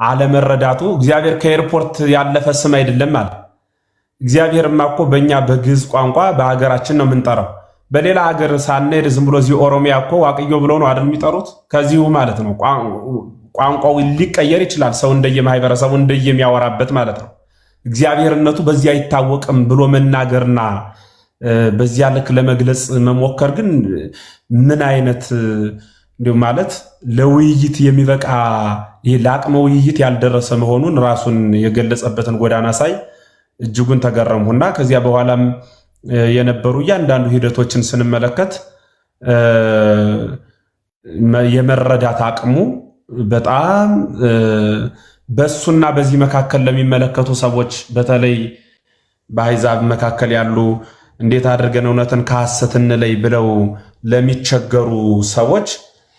አለመረዳቱ እግዚአብሔር ከኤርፖርት ያለፈ ስም አይደለም ማለት። እግዚአብሔርማ እኮ በእኛ በግዕዝ ቋንቋ በሀገራችን ነው የምንጠራው። በሌላ ሀገር ሳንሄድ ዝም ብሎ እዚህ ኦሮሚያ እኮ ዋቅዮ ብለው ነው አይደል የሚጠሩት? ከዚሁ ማለት ነው። ቋንቋው ሊቀየር ይችላል፣ ሰው እንደየማህበረሰቡ እንደየሚያወራበት ማለት ነው። እግዚአብሔርነቱ በዚህ አይታወቅም ብሎ መናገርና በዚያ ልክ ለመግለጽ መሞከር ግን ምን አይነት እንዲሁ ማለት ለውይይት የሚበቃ ይሄ ለአቅመ ውይይት ያልደረሰ መሆኑን ራሱን የገለጸበትን ጎዳና ሳይ እጅጉን ተገረምሁና ከዚያ በኋላም የነበሩ እያንዳንዱ ሂደቶችን ስንመለከት የመረዳት አቅሙ በጣም በሱና በዚህ መካከል ለሚመለከቱ ሰዎች በተለይ በአሕዛብ መካከል ያሉ እንዴት አድርገን እውነትን ከሐሰት እንለይ ብለው ለሚቸገሩ ሰዎች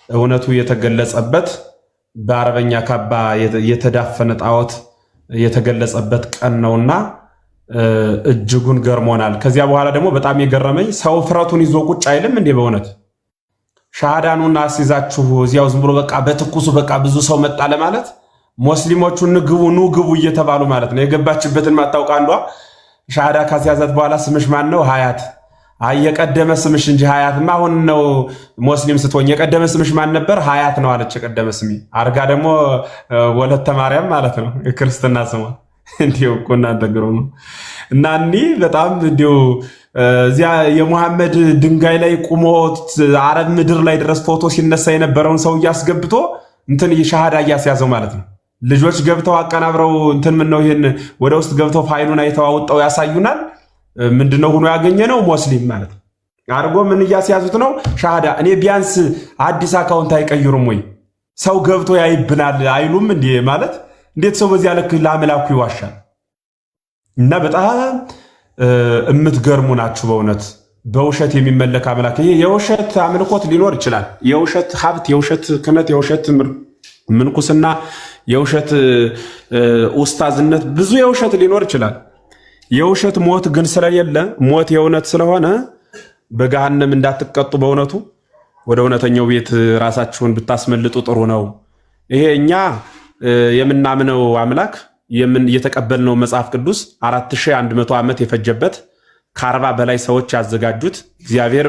እውነቱ የተገለጸበት በአረበኛ ካባ የተዳፈነ ጣዖት የተገለጸበት ቀን ነውና እጅጉን ገርሞናል። ከዚያ በኋላ ደግሞ በጣም የገረመኝ ሰው ፍረቱን ይዞ ቁጭ አይልም እንዴ? በእውነት ሻሃዳኑና አስይዛችሁ እዚያው ዝም ብሎ በቃ በትኩሱ በቃ ብዙ ሰው መጣ ለማለት ሙስሊሞቹ ንግቡ ኑ ግቡ እየተባሉ ማለት ነው። የገባችበትን ማታውቅ አንዷ ሻሃዳ ካስያዛት በኋላ ስምሽ ማን ነው? ሀያት። አይ የቀደመ ስምሽ እንጂ ሀያትማ አሁን ነው ሙስሊም ስትሆኝ። የቀደመ ስምሽ ማን ነበር? ሀያት ነው አለች። የቀደመ ስሜ አርጋ ደግሞ ወለተ ማርያም ማለት ነው የክርስትና ስሟ። እንዲሁ እኮ እናንተ ግሩም ነው። እና እኒህ በጣም እንዲሁ እዚያ የሙሐመድ ድንጋይ ላይ ቁሞ አረብ ምድር ላይ ድረስ ፎቶ ሲነሳ የነበረውን ሰው እያስገብቶ እንትን ሻሃዳ እያስያዘው ማለት ነው። ልጆች ገብተው አቀናብረው እንትን ምን ነው ይሄን ወደ ውስጥ ገብተው ፋይሉን አይተው አውጣው ያሳዩናል። ምንድነው ሆኖ ያገኘነው? ሙስሊም ማለት አርጎ ምን እያስያዙት ነው? ሻሃዳ። እኔ ቢያንስ አዲስ አካውንት አይቀይሩም ወይ? ሰው ገብቶ ያይብናል አይሉም እንዴ? ማለት እንዴት ሰው በዚያ ልክ ለአምላኩ ይዋሻል? እና በጣም እምትገርሙ ናችሁ በእውነት። በውሸት የሚመለክ አምላክ። ይሄ የውሸት አምልኮት ሊኖር ይችላል። የውሸት ሀብት፣ የውሸት ክህነት፣ የውሸት ምንኩስና፣ የውሸት ኡስታዝነት፣ ብዙ የውሸት ሊኖር ይችላል። የውሸት ሞት ግን ስለሌለ ሞት የእውነት ስለሆነ በገሃነም እንዳትቀጡ በእውነቱ ወደ እውነተኛው ቤት ራሳችሁን ብታስመልጡ ጥሩ ነው። ይሄ እኛ የምናምነው አምላክ የተቀበልነው መጽሐፍ ቅዱስ 4100 ዓመት የፈጀበት ከ40 በላይ ሰዎች ያዘጋጁት እግዚአብሔር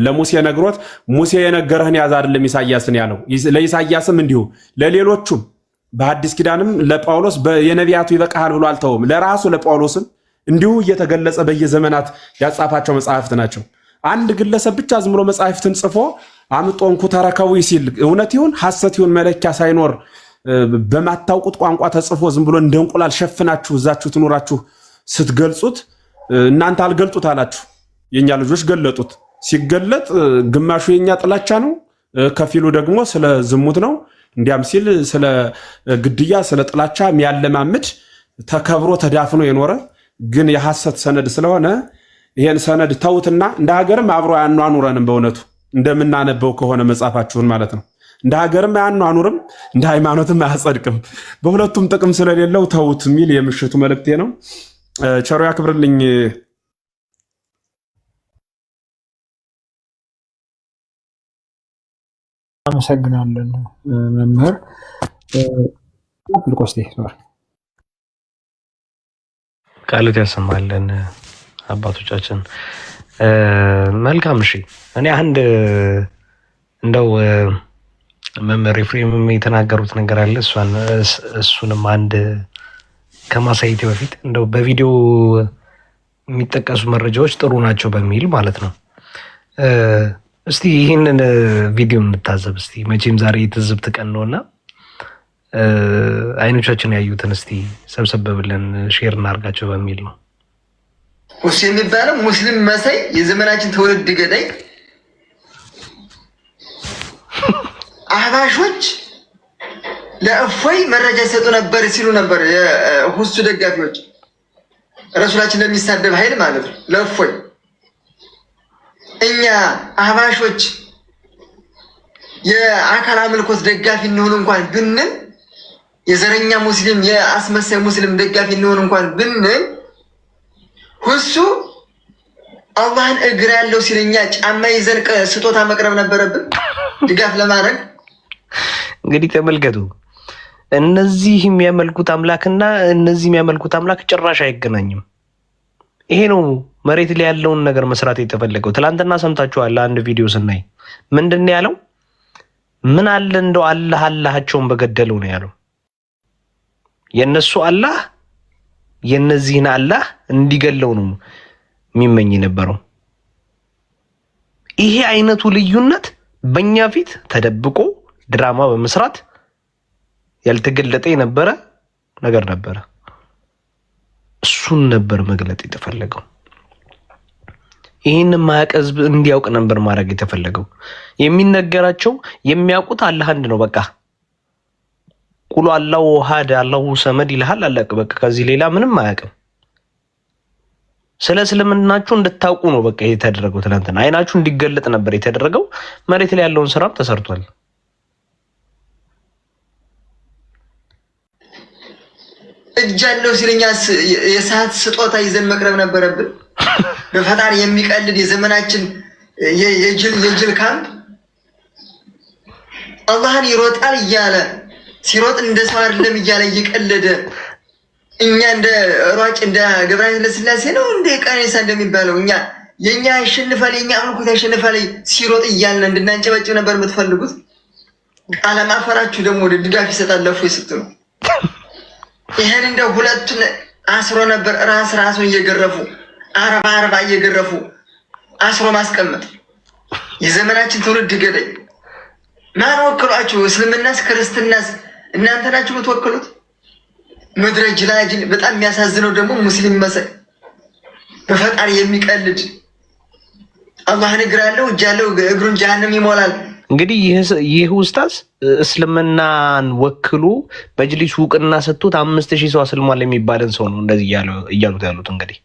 ለሙሴ ነግሮት ሙሴ የነገረህን ያዝ አይደለም ኢሳያስን ያለው። ለኢሳያስም እንዲሁ ለሌሎቹም በአዲስ ኪዳንም ለጳውሎስ የነቢያቱ ይበቃሃል ብሎ አልተውም። ለራሱ ለጳውሎስም እንዲሁ እየተገለጸ በየዘመናት ያጻፋቸው መጽሐፍት ናቸው። አንድ ግለሰብ ብቻ ዝም ብሎ መጽሐፍትን ጽፎ አምጦንኩ ተረከቡ ሲል እውነት ይሁን ሐሰት ይሁን መለኪያ ሳይኖር በማታውቁት ቋንቋ ተጽፎ ዝም ብሎ እንደ እንቁላል ሸፍናችሁ እዛችሁ ትኖራችሁ ስትገልጹት እናንተ አልገልጡት አላችሁ። የኛ ልጆች ገለጡት። ሲገለጥ ግማሹ የኛ ጥላቻ ነው፣ ከፊሉ ደግሞ ስለ ዝሙት ነው። እንዲያም ሲል ስለ ግድያ፣ ስለ ጥላቻ የሚያለማምድ ተከብሮ ተዳፍኖ የኖረ ግን የሐሰት ሰነድ ስለሆነ ይሄን ሰነድ ተውትና እንደ ሀገርም አብሮ አያኗኑረንም። በእውነቱ እንደምናነበው ከሆነ መጽሐፋችሁን ማለት ነው። እንደ ሀገርም አያኗኑርም፣ እንደ ሃይማኖትም አያጸድቅም። በሁለቱም ጥቅም ስለሌለው ተውት የሚል የምሽቱ መልእክቴ ነው። ቸሮ ያክብርልኝ። አመሰግናለን መምህር ልቆስቴ ቃሉት ያሰማልን አባቶቻችን። መልካም። እሺ እኔ አንድ እንደው መምህር ኤፍሬም የተናገሩት ነገር አለ። እሱንም አንድ ከማሳየቴ በፊት እንደው በቪዲዮ የሚጠቀሱ መረጃዎች ጥሩ ናቸው በሚል ማለት ነው። እስቲ ይህንን ቪዲዮ እንታዘብ እስቲ። መቼም ዛሬ የትዝብት ቀን ነውና አይኖቻችን ያዩትን እስቲ ሰብሰብ ብለን ሼር እናርጋቸው በሚል ነው። ሙስሊም የሚባለው ሙስሊም መሳይ የዘመናችን ትውልድ ገዳይ አህባሾች ለእፎይ መረጃ ይሰጡ ነበር ሲሉ ነበር የሁሱ ደጋፊዎች። ረሱላችን ለሚሳደብ ኃይል ማለት ነው ለእፎይ። እኛ አህባሾች የአካል አምልኮት ደጋፊ እንሆን እንኳን ብንል፣ የዘረኛ ሙስሊም የአስመሳይ ሙስሊም ደጋፊ እንሆን እንኳን ብንል፣ ሁሱ አላህን እግር ያለው ሲለኛ ጫማ ይዘን ስጦታ መቅረብ ነበረብን ድጋፍ ለማድረግ። እንግዲህ ተመልከቱ፣ እነዚህ የሚያመልኩት አምላክና እነዚህ የሚያመልኩት አምላክ ጭራሽ አይገናኝም። ይሄ ነው መሬት ላይ ያለውን ነገር መስራት የተፈለገው። ትላንትና ሰምታችኋል። አንድ ቪዲዮ ስናይ ምንድን ያለው? ምን አለ እንደው አላህ አላሃቸውን በገደለው ነው ያለው። የነሱ አላህ የነዚህን አላህ እንዲገለው ነው የሚመኝ የነበረው። ይሄ አይነቱ ልዩነት በእኛ ፊት ተደብቆ ድራማ በመስራት ያልተገለጠ የነበረ ነገር ነበረ። እሱን ነበር መግለጥ የተፈለገው። ይህን ማያቀዝብ እንዲያውቅ ነበር ማድረግ የተፈለገው። የሚነገራቸው የሚያውቁት አላህ አንድ ነው። በቃ ቁሉ አላሁ አሐድ አላሁ ሰመድ ይልሃል። አለቀ በቃ። ከዚህ ሌላ ምንም አያውቅም። ስለ እስልምናችሁ እንድታውቁ ነው በቃ የተደረገው። ትናንትና አይናችሁ እንዲገለጥ ነበር የተደረገው። መሬት ላይ ያለውን ስራም ተሰርቷል። እጅ ያለው ሲለኛ የሰዓት ስጦታ ይዘን መቅረብ ነበረብን። በፈጣሪ የሚቀልድ የዘመናችን የጅል ካምፕ አላህን ይሮጣል እያለ ሲሮጥ እንደ ሰው አይደለም እያለ እየቀለደ እኛ እንደ ሯጭ እንደ ገብረሃና ስላሴ ነው እንደ ቀኔሳ እንደሚባለው እኛ የኛ ያሸንፋል የኛ አምልኮት ያሸንፋል ሲሮጥ እያልን እንድናንጨበጭብ ነበር የምትፈልጉት። አለማፈራችሁ ደግሞ ወደ ድጋፍ ይሰጣል ለፉ ስትሉ ይሄን እንደ ሁለቱን አስሮ ነበር ራሱን እየገረፉ 40 እየገረፉ አስሮ ማስቀመጥ። የዘመናችን ትውልድ ገዳይ ማን ወክሏችሁ? እስልምናስ ክርስትናስ እናንተ ናችሁ የምትወክሉት። ምድረ ጅላጅል። በጣም የሚያሳዝነው ደግሞ ሙስሊም መሰል በፈጣሪ የሚቀልድ አላህን እግር አለው እጅ አለው እግሩን ጀሃነም ይሞላል። እንግዲህ ይህ ኡስታዝ እስልምናን ወክሉ መጅሊሱ እውቅና ሰጥቶት 5000 ሰው አስልሟል የሚባልን ሰው ነው እንደዚህ እያሉት ያሉት። እንግዲህ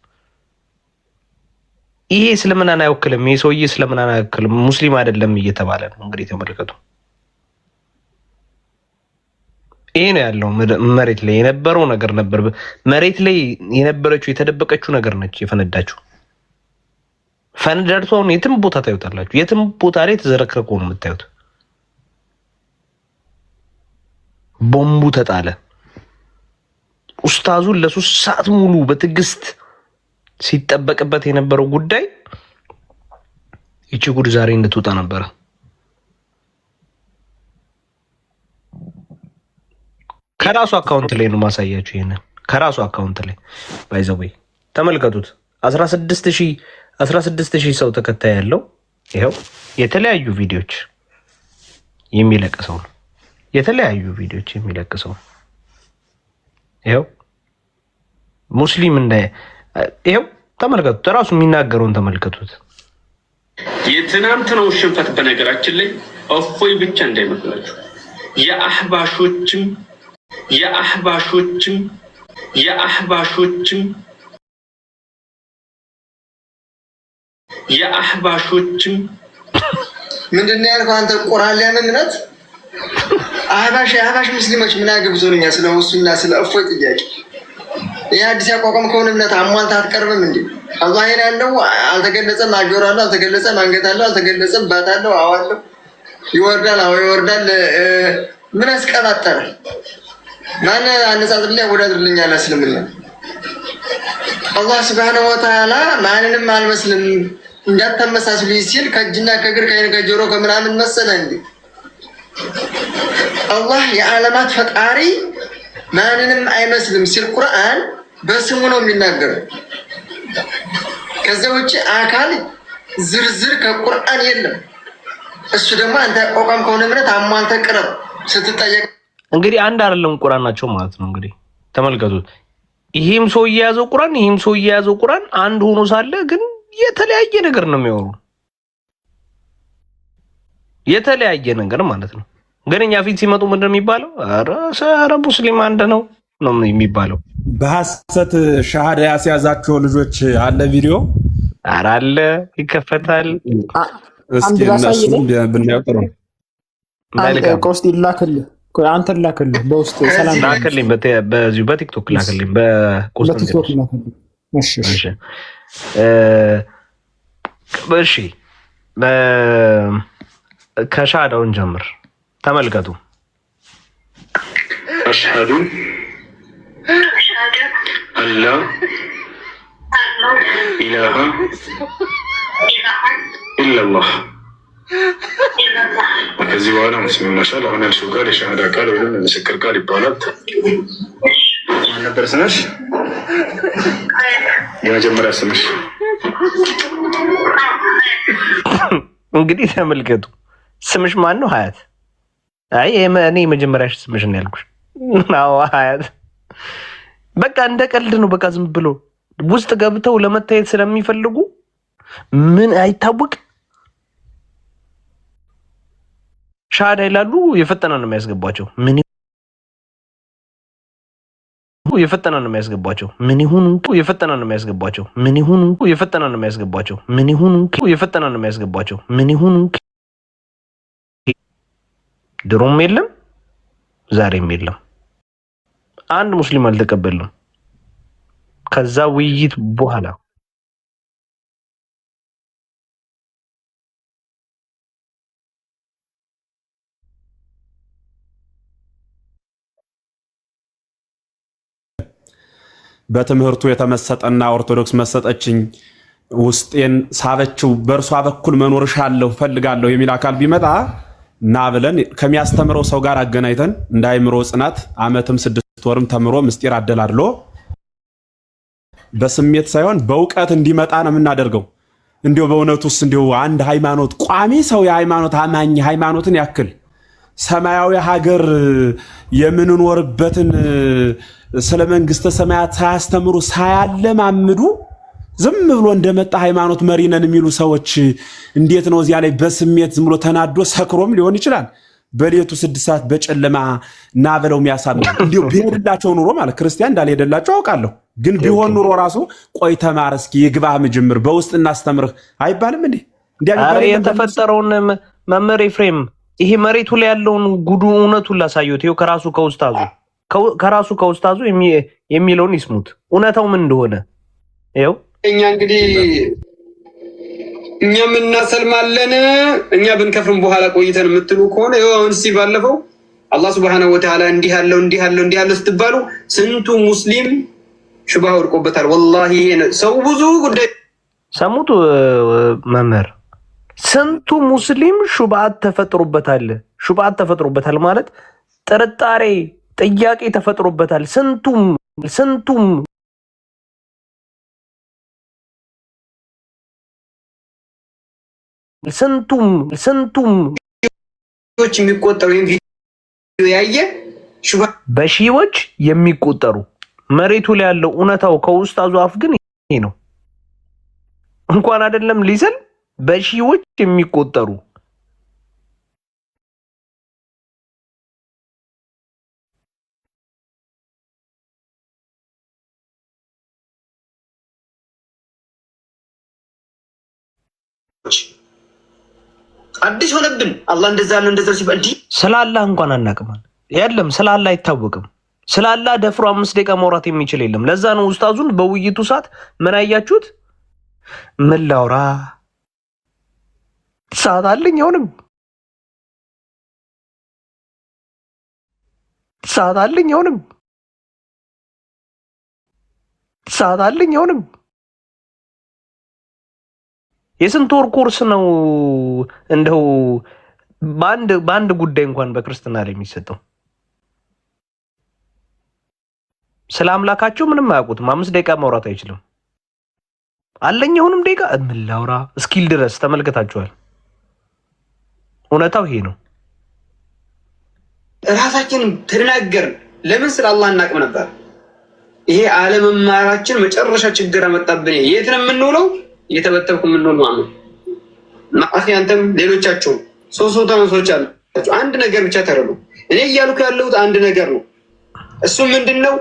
ይሄ እስልምናን አይወክልም፣ ይሄ ሰውዬ እስልምናን አይወክልም፣ ሙስሊም አይደለም እየተባለ ነው። እንግዲህ ተመልከቱ። ይሄ ነው ያለው። መሬት ላይ የነበረው ነገር ነበር። መሬት ላይ የነበረችው የተደበቀችው ነገር ነች የፈነዳችው። ፈንዳርቱ አሁን የትም ቦታ ታዩታላችሁ። የትም ቦታ ላይ ተዘረክረኮ ነው የምታዩት። ቦምቡ ተጣለ። ኡስታዙን ለ3 ሰዓት ሙሉ በትዕግስት ሲጠበቅበት የነበረው ጉዳይ ይቺ ጉድ ዛሬ እንድትወጣ ነበረ። ከራሱ አካውንት ላይ ነው ማሳያችሁ። ይሄንን ከራሱ አካውንት ላይ ባይዘው ተመልከቱት። 16000 ሰው ተከታይ ያለው ይሄው የተለያዩ ቪዲዮዎች የሚለቅሰው ነው። የተለያዩ ቪዲዮዎች የሚለቅሰው ይሄው ሙስሊም እንደ ይሄው ተመልከቱት። ራሱ የሚናገረውን ተመልከቱት። የትናንትናው ሽንፈት በነገራችን ላይ እፎይ ብቻ እንዳይመስላችሁ የአህባሾችም ምንድን ነው ያልከው አንተ? ቁርአን ላይ እምነት የአህባሽ ሙስሊሞች ምን አገብዞኛ ስለ እሱና ስለ እፎይ ጥያቄ። ይህ አዲስ ያቋቋምከውን እምነት አሟልተህ አትቀርብም እንዴ? አላህ ያለው አልተገለጸም፣ አጆር አለው አልተገለጸም፣ አንገት አለው አልተገለጸም፣ ባት አለው አዎ አለው፣ ይወርዳል አዎ ይወርዳል። ምን አስቀባጠረ? ማን አነጻጽር ላይ ወዳድርልኛል እስልምና። አላህ ሱብሓነሁ ወተዓላ ማንንም አልመስልም እንዳትመሳስሉ ሲል ከእጅና ከእግር ከዓይን ከጆሮ ከምናምን መሰለ እንዴ? አላህ የዓለማት ፈጣሪ ማንንም አይመስልም ሲል ቁርአን በስሙ ነው የሚናገረው። ከዛ ውጭ አካል ዝርዝር ከቁርአን የለም። እሱ ደግሞ አንተ አቋም ከሆነ እምነት አሟልተህ ቅረብ ስትጠየቅ። እንግዲህ አንድ አይደለም ቁርአን ናቸው ማለት ነው። እንግዲህ ተመልከቱት። ይሄም ሰው የያዘው ቁርአን ይሄም ሰው የያዘው ቁርአን አንድ ሆኖ ሳለ ግን የተለያየ ነገር ነው የሚያወሩ። የተለያየ ነገር ማለት ነው። ግን እኛ ፊት ሲመጡ ምንድን ነው የሚባለው? ኧረ ሙስሊም አንድ ነው ነው የሚባለው። በሐሰት ሻሃዳ ያስያዛቸው ልጆች አለ ቪዲዮ ኧረ አለ ይከፈታል። እስኪ እነሱ ብናየው ጥሩ ነው። ቆስጥ ይላክልህ አንተ ላክልህ በውስጥ ሰላም ላክልኝ። በዚሁ በቲክቶክ ላክልኝ በቲክቶክ ላክልኝ። እሺ እሺ እሺ ከሻዳውን ጀምር ተመልከቱ። አሽሃዱ አላ ኢላሃ ኢላላህ። ከዚህ በኋላ ሙስሊም ናሻል። አሁን ያልሽው ቃል የሻሃዳ ቃል ወይም የምስክር ቃል ይባላል። ማን ነበር ስምሽ? የመጀመሪያ ስምሽ? እንግዲህ ተመልከቱ። ስምሽ ማን ነው? ሀያት። አይ እኔ የመጀመሪያ ስምሽ ነው ያልኩሽ። አዎ ሀያት። በቃ እንደ ቀልድ ነው። በቃ ዝም ብሎ ውስጥ ገብተው ለመታየት ስለሚፈልጉ ምን አይታወቅ ሻሃዳ ይላሉ። የፈጠነ ነው የሚያስገባቸው። ምን የፈጠነ ነው የሚያስገባቸው። ምን ይሁን የፈጠነ ነው የሚያስገባቸው። ምን ይሁን የፈጠነ ነው የሚያስገባቸው። ምን ይሁን የፈጠነ ነው የሚያስገባቸው። ምን ይሁን ድሮም የለም ዛሬም የለም። አንድ ሙስሊም አልተቀበልም። ከዛ ውይይት በኋላ በትምህርቱ የተመሰጠና ኦርቶዶክስ መሰጠችኝ ውስጤን ሳበችው በእርሷ በኩል መኖርሻለሁ ፈልጋለሁ የሚል አካል ቢመጣ እና ብለን ከሚያስተምረው ሰው ጋር አገናኝተን እንደ አእምሮ ጽናት ዓመትም 6 ወርም ተምሮ ምስጢር አደላድሎ በስሜት ሳይሆን በእውቀት እንዲመጣ ነው የምናደርገው። እንዲሁ በእውነቱስ እንዲሁ አንድ ሃይማኖት ቋሚ ሰው የሃይማኖት አማኝ ሃይማኖትን ያክል ሰማያዊ ሀገር የምንኖርበትን ስለ መንግስተ ሰማያት ሳያስተምሩ ሳያለማምዱ ዝም ብሎ እንደመጣ ሃይማኖት መሪ ነን የሚሉ ሰዎች እንዴት ነው እዚያ ላይ በስሜት ዝም ብሎ ተናዶ ሰክሮም ሊሆን ይችላል በሌቱ 6 ሰዓት በጨለማ ና ብለው የሚያሳምኑ እንዲሁ ቢሄድላቸው ኑሮ ማለት ክርስቲያን እንዳልሄደላቸው አውቃለሁ። ግን ቢሆን ኑሮ ራሱ ቆይ ተማር እስኪ ይግባህ ምጅምር በውስጥ እናስተምርህ አይባልም እንዴ? አሬ የተፈጠረውን መምህር ኤፍሬም ይሄ መሬቱ ላይ ያለውን ጉዱ እውነቱን ላሳዩት። ይኸው ከራሱ ከውስታዙ የሚለውን ይስሙት እውነታው ምን እንደሆነ። ይኸው እኛ እንግዲህ እኛም እናሰልማለን እኛ ብንከፍርም በኋላ ቆይተን የምትሉ ከሆነ ይኸው አሁን እስኪ ባለፈው አላህ ሱብሓነሁ ወተዓላ እንዲህ ያለው ስትባሉ ስንቱ ሙስሊም ሽባህ ወድቆበታል። ወላሂ ሰው ብዙ ጉዳይ ሰሙት መምህር ስንቱ ሙስሊም ሹብሃት ተፈጥሮበታል ማለት ጥርጣሬ ጥያቄ ተፈጥሮበታል። ስንቱም የሚቆጠሩ ቪዲዮ ያየ በሺዎች የሚቆጠሩ መሬቱ ላይ ያለው እውነታው ከውስጣዙ አፍ ግን ይሄ ነው። እንኳን አይደለም ሊሰል በሺዎች የሚቆጠሩ አዲስ ሆነብን። አላህ እንደዛ ሲባል ስላላህ እንኳን አናቅማል የለም ስላላህ አይታወቅም። ስላላህ ደፍሮ 5 ደቂቃ ማውራት የሚችል የለም። ለዛ ነው ኡስታዙን በውይይቱ ሰዓት ምን አያችሁት? ምን ላውራ ሰዓት አለኝ አሁንም የስንት ወር ኮርስ ነው እንደው በአንድ ጉዳይ እንኳን በክርስትና ላይ የሚሰጠው? ስለ አምላካቸው ምንም አያውቁትም። 5 ደቂቃ ማውራት አይችልም። አለኝ አሁንም ደቂቃ ምን ላውራ እስኪል ድረስ ተመልከታችኋል። እውነታው ይሄ ነው። ራሳችን ተናገርን። ለምን ስለ አላህ እናቅም ነበር። ይሄ አለመማራችን መጨረሻ ችግር አመጣብን። የት ነው የምንውለው? እየተበተብኩ የምንውል ማለት አኺ አንተም ሌሎቻችሁ ሶስት ተመሶች አላችሁ። አንድ ነገር ብቻ ተረዱ። እኔ እያልኩ ያለሁት አንድ ነገር ነው። እሱ ምንድነው?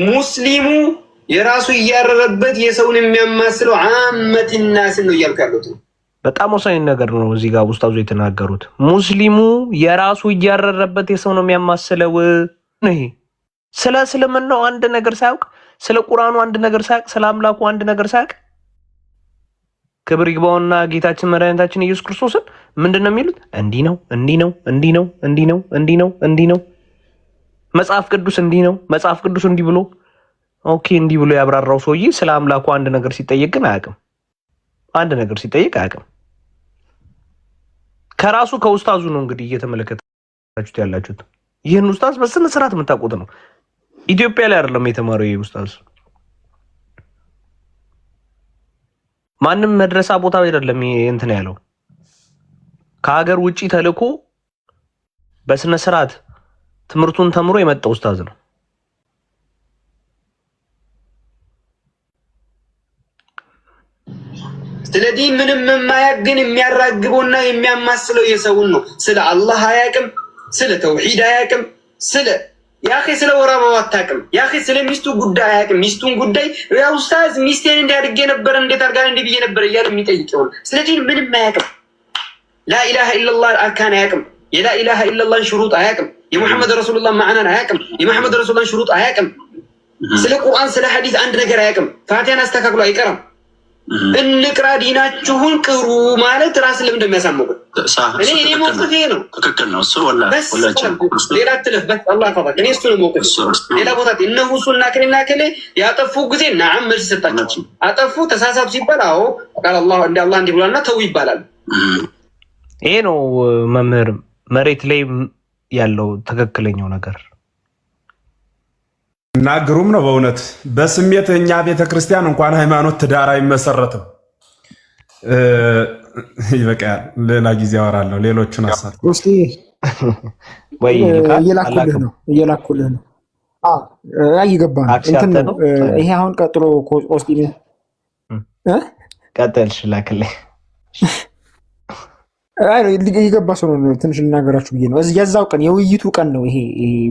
ሙስሊሙ የራሱ እያረረበት የሰውን የሚያማስለው አመትናስ ነው እያልኩ ያለሁት። በጣም ወሳኝ ነገር ነው እዚህ ጋር ኡስታዙ የተናገሩት። ሙስሊሙ የራሱ እያረረበት የሰው ነው የሚያማስለው። ይሄ ስለ እስልምናው አንድ ነገር ሳያውቅ፣ ስለ ቁርአኑ አንድ ነገር ሳያውቅ፣ ስለ አምላኩ አንድ ነገር ሳያውቅ ክብር ይግባውና ጌታችን መድኃኒታችን ኢየሱስ ክርስቶስን ምንድነው የሚሉት? እንዲህ ነው መጽሐፍ ቅዱስ እንዲህ ነው መጽሐፍ ቅዱስ እንዲህ ብሎ ኦኬ እንዲህ ብሎ ያብራራው ሰውዬ ስለ አምላኩ አንድ ነገር ሲጠየቅ ግን አያውቅም። ከራሱ ከኡስታዙ ነው እንግዲህ እየተመለከታችሁት ያላችሁት። ይህን ኡስታዝ በስነ ስርዓት የምታውቁት ነው። ኢትዮጵያ ላይ አይደለም የተማረው ይሄ ኡስታዝ። ማንም መድረሳ ቦታ አይደለም እንትን ያለው። ከሀገር ውጪ ተልኮ በስነ ስርዓት ትምህርቱን ተምሮ የመጣ ኡስታዝ ነው። ስለዚህ ምንም የማያውቅ ግን የሚያራግበውና የሚያማስለው የሰውን ነው። ስለ አላህ አያውቅም፣ ስለ ተውሂድ አያውቅም፣ ስለ ወር አበባ አታውቅም፣ ስለ ሚስቱ ጉዳይ አያውቅም። ሚስቱን ጉዳይ ያ ኡስታዝ ሚስቴን እንዲያድርጌ ነበር እንዴት አድርጋ እንዲህ ነበር እያለ የሚጠይቀው። ስለዚህ ምንም አያውቅም። ላኢላሃ ኢለላህ አርካን አያውቅም። የላኢላሃ ኢለላህ ሽሩጥ አያውቅም። የሙሐመድ ረሱሉላህ ማዕናን አያውቅም። የሙሐመድ ረሱሉላህ ሽሩጥ አያውቅም። ስለ ቁርአን ስለ ሐዲስ አንድ ነገር አያውቅም። ፋቲሃን አስተካክሎ አይቀርም። እንቅራ ዲናችሁን ቅሩ ማለት ራስ ለምን እንደሚያሳምቁ እኔ ሞቅፌ ነው። ትክክል ነው። እሱ ሌላ ትልፍ አላህ ተባረከ። እኔ እሱ ነው ሞቅፌ። ሌላ ቦታ እነሁ ሱና ከሌና ከሌ ያጠፉ ጊዜ ናም መልስ ሰጣቸው። አጠፉ ተሳሳቱ ሲባል አዎ ቃል አላህ እንደ አላህ እንዲህ ብሏልና ተው ይባላል። ይሄ ነው መምህር መሬት ላይ ያለው ትክክለኛው ነገር እና ግሩም ነው በእውነት በስሜት እኛ ቤተክርስቲያን እንኳን ሃይማኖት ትዳር አይመሰረትም። ይበቃል። ሌላ ጊዜ አወራለሁ ሌሎቹን አሳት ወይ እየላኩልህ ነው። ይገባ እንትን ነው ይሄ። አሁን ቀጥሎ ቆስጢ ቀጥልሽ ላክልኝ። የገባ ሰው ነው። ትንሽ ልናገራችሁ ብዬ ነው። የዛው ቀን የውይይቱ ቀን ነው ይሄ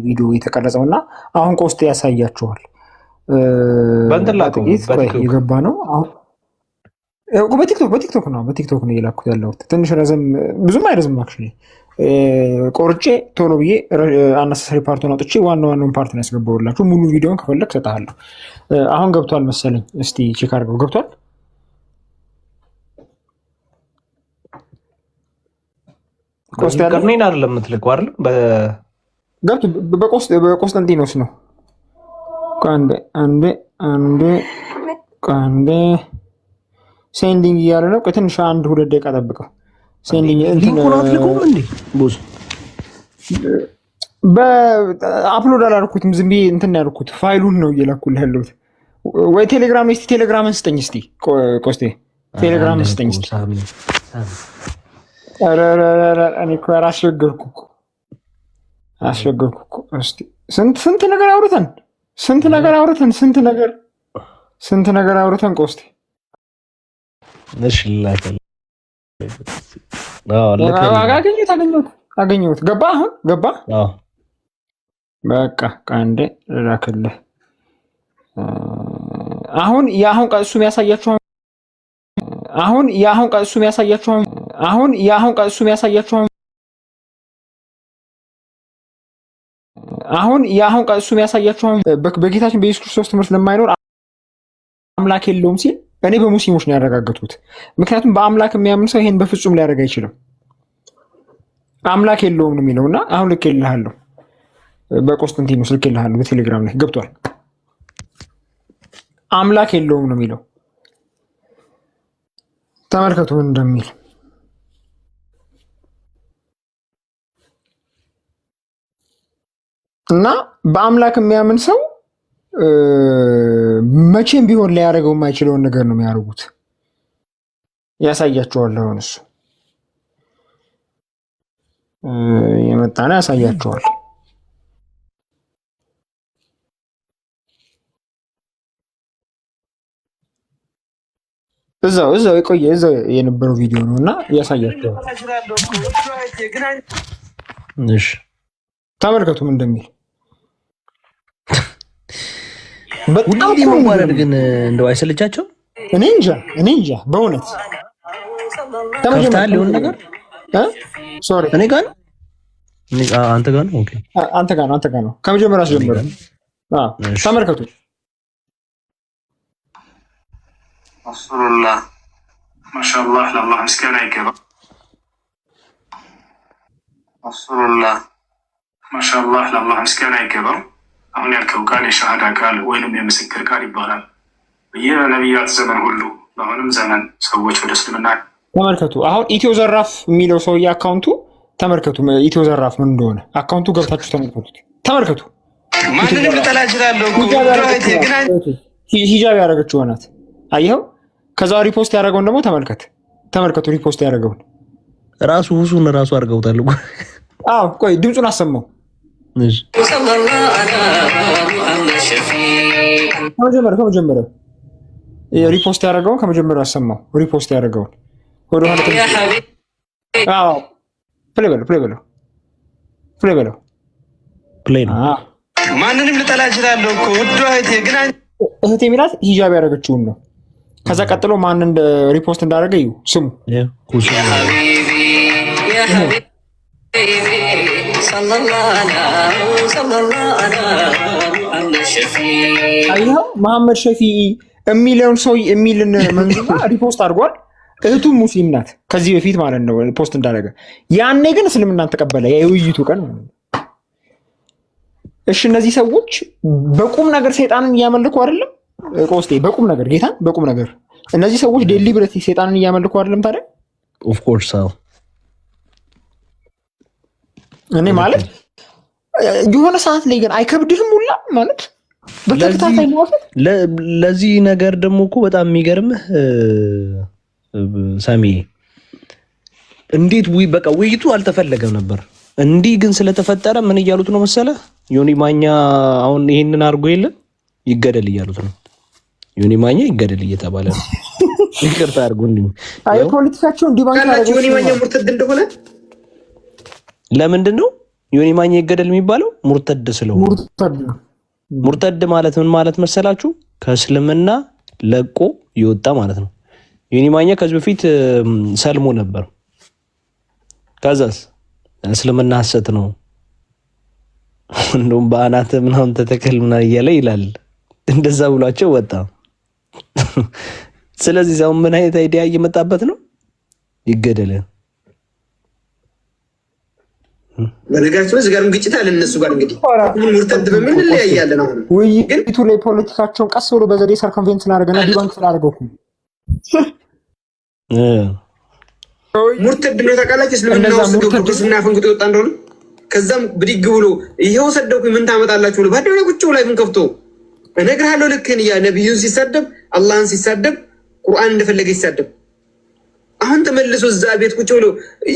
ቪዲዮ የተቀረጸው እና አሁን ቆስጤ ያሳያችኋል። የገባ ነው በቲክቶክ ነው እየላኩት ያለሁት። ትንሽ ረዘም ብዙም አይረዝም አክቹዋሊ ቆርጬ ቶሎ ብዬ አነሳሳሪ ፓርቱን አውጥቼ ዋናውን ፓርት ነው ያስገባሁላችሁ። ሙሉ ቪዲዮን ከፈለግ ሰጥሃለሁ። አሁን ገብቷል መሰለኝ። እስቲ ቼክ አድርገው። ገብቷል? ቆስጠንጢኖስ አይደለም የምትልከው አይደል? በቆስጠንጢኖስ ነው። አንዴ ሴንዲንግ እያለ ነው። ትንሽ 1-2 ደቂቃ ጠብቀው። ሊንኩን አትልኩም እንዴ? ቦስ በአፕሎድ አላደረኩትም። ዝም ብዬ እንትን ያልኩት ፋይሉን ነው እየላኩልህ ያለሁት። ወይ ቴሌግራም እስቲ ቴሌግራምን ስጠኝ እስቲ ቆስቴ ቴሌግራምን ስጠኝ እስቲ። እኔ እኮ አስቸገርኩ እስቲ። ስንት ነገር አውርተን ስንት ነገር አውርተን ቆስቴ እሺ ላከኝ። አገኘሁት። ገባ አሁን ገባ። በቃ አንዴ ላክልህ። አሁን ቀሱ የሚያሳያችሁ በጌታችን በኢየሱስ ክርስቶስ ትምህርት ለማይኖር አምላክ የለውም ሲል እኔ በሙስሊሞች ነው ያረጋገጥኩት። ምክንያቱም በአምላክ የሚያምን ሰው ይሄን በፍጹም ሊያደርግ አይችልም። አምላክ የለውም ነው የሚለው እና አሁን ልኬልሃለሁ፣ በቆስጠንጢኖስ ልኬልሃለሁ በቴሌግራም ላይ ገብቷል። አምላክ የለውም ነው የሚለው። ተመልከቱ ምን እንደሚል። እና በአምላክ የሚያምን ሰው መቼም ቢሆን ሊያደርገው የማይችለውን ነገር ነው የሚያደርጉት። ያሳያቸዋል። አሁን እሱ የመጣና ያሳያቸዋል። እዛው የቆየ እዛው የነበረው ቪዲዮ ነው እና ያሳያቸዋል። እሺ ተመልከቱ ምን እንደሚል። በጣም መዋረድ ግን እንደው አይሰለቻቸው? እኔ እንጃ በእውነት ከፍታል ሊሆን ነገር ሶሪ እኔ ጋር ነው አንተ ጋር ነው። ኦኬ አንተ ጋር ነው ከመጀመሪያ ጀምሮ ተመልከቱ። ረሱሉላህ ማሻአላህ ለአላህ ምስጋና ይገባ። ረሱሉላህ ማሻአላህ ለአላህ ምስጋና ይገባው። አሁን ያልከው ቃል የሸሃዳ ቃል ወይንም የምስክር ቃል ይባላል። በየነቢያት ዘመን ሁሉ በአሁንም ዘመን ሰዎች ወደ እስልምና ተመልከቱ። አሁን ኢትዮ ዘራፍ የሚለው ሰውዬ አካውንቱ ተመልከቱ። ኢትዮ ዘራፍ ምን እንደሆነ አካውንቱ ገብታችሁ ተመልከቱ። ማንንም ልጠላ እችላለሁ። ሂጃብ ያደረገችው ናት። አየኸው? ከዛ ሪፖስት ያደረገውን ደግሞ ተመልከቱ። ሪፖስት ያደረገውን ራሱ ሁሱን ራሱ አድርገውታል። አዎ ቆይ ድምፁን አሰማው። ከመጀመሪያው ሪፖስት ያደረገውን ከመጀመሪያው አሰማው። ሪፖስት ያደረገውን ወደኋላ ፕሌይ ነው። ማንንም ልጠላ እችላለሁ እኮ ውድ እህቴ፣ ግን እህቴ የሚላት ሂጃብ ያደረገችውን ነው። ከዛ ቀጥሎ ማን ሪፖስት እንዳደረገ እዩ ስሙ። አይኸው መሐመድ ሸፊኢ የሚለውን ሰው የሚልን መንዙማ ሪፖስት አድርጓል። እህቱ ሙስሊም ናት ከዚህ በፊት ማለት ነው ፖስት እንዳደረገ። ያኔ ግን እስልምናን ተቀበለ። የውይይቱ ቀን ማለት ነው። እሺ እነዚህ ሰዎች በቁም ነገር ሰይጣንን እያመልኩ አይደለም ቆስጤ? በቁም ነገር ጌታን በቁም ነገር እነዚህ ሰዎች ዴሊብሬትሊ ሰይጣንን እያመልኩ አይደለም ታዲያ? ኦፍ ኮርስ አዎ። እኔ ማለት የሆነ ሰዓት ላይ ግን አይከብድህም ሁላ ማለት በተከታታይ መዋፈት። ለዚህ ነገር ደግሞ እኮ በጣም የሚገርምህ ሳሚ እንዴት በቃ ውይይቱ አልተፈለገም ነበር። እንዲህ ግን ስለተፈጠረ ምን እያሉት ነው መሰለ? ዮኒ ማኛ አሁን ይሄንን አድርጎ የለ ይገደል እያሉት ነው። ዮኒ ማኛ ይገደል እየተባለ ነው። ይቅርታ አድርጉልኝ። አይ ፖለቲካቸው እንዲባንክ አድርጎ ዮኒ ማኛ ሙርተድ እንደሆነ ለምንድን ነው ዮኒ ማኛ ይገደል የሚባለው? ሙርተድ ስለሆነ። ሙርተድ ማለት ምን ማለት መሰላችሁ? ከእስልምና ለቆ ይወጣ ማለት ነው። ዮኒ ማኛ ከዚህ በፊት ሰልሞ ነበር። ከዛስ እስልምና ሐሰት ነው እንደውም በአናተ ምናምን ተተከል ምናምን እያለ ይላል። እንደዛ ብሏቸው ወጣ። ስለዚህ ዛው ምን አይነት አይዲያ እየመጣበት ነው? ይገደል። በነገራችን እዚህ ጋርም ግጭት አለ እነሱ ጋር እንግዲህ ምን ሙርተድ በምን እንለያያለን። አሁን ውይይቱ ላይ ፖለቲካቸውን ቀስ ብሎ በዘዴ ሰርከምቬንት ስላደረገና ዲባንክ ስላደረገው ሙርተድ ነው ታውቃላችሁ። እስልምና ውስጥ ቅዱስና ፈንግጦ ወጣ እንደሆነ ከዛም ብድግ ብሎ ይሄው ሰደኩኝ ምን ታመጣላችሁ ብሎ ባደረ ቁጭ ብሎ ላይ ምን ከፍቶ እነግርሃለሁ። ልክን ያ ነብዩን ሲሳደብ አላህን ሲሳደብ ቁርአን እንደፈለገ ይሳደብ። አሁን ተመልሶ እዛ ቤት ቁጭ ብሎ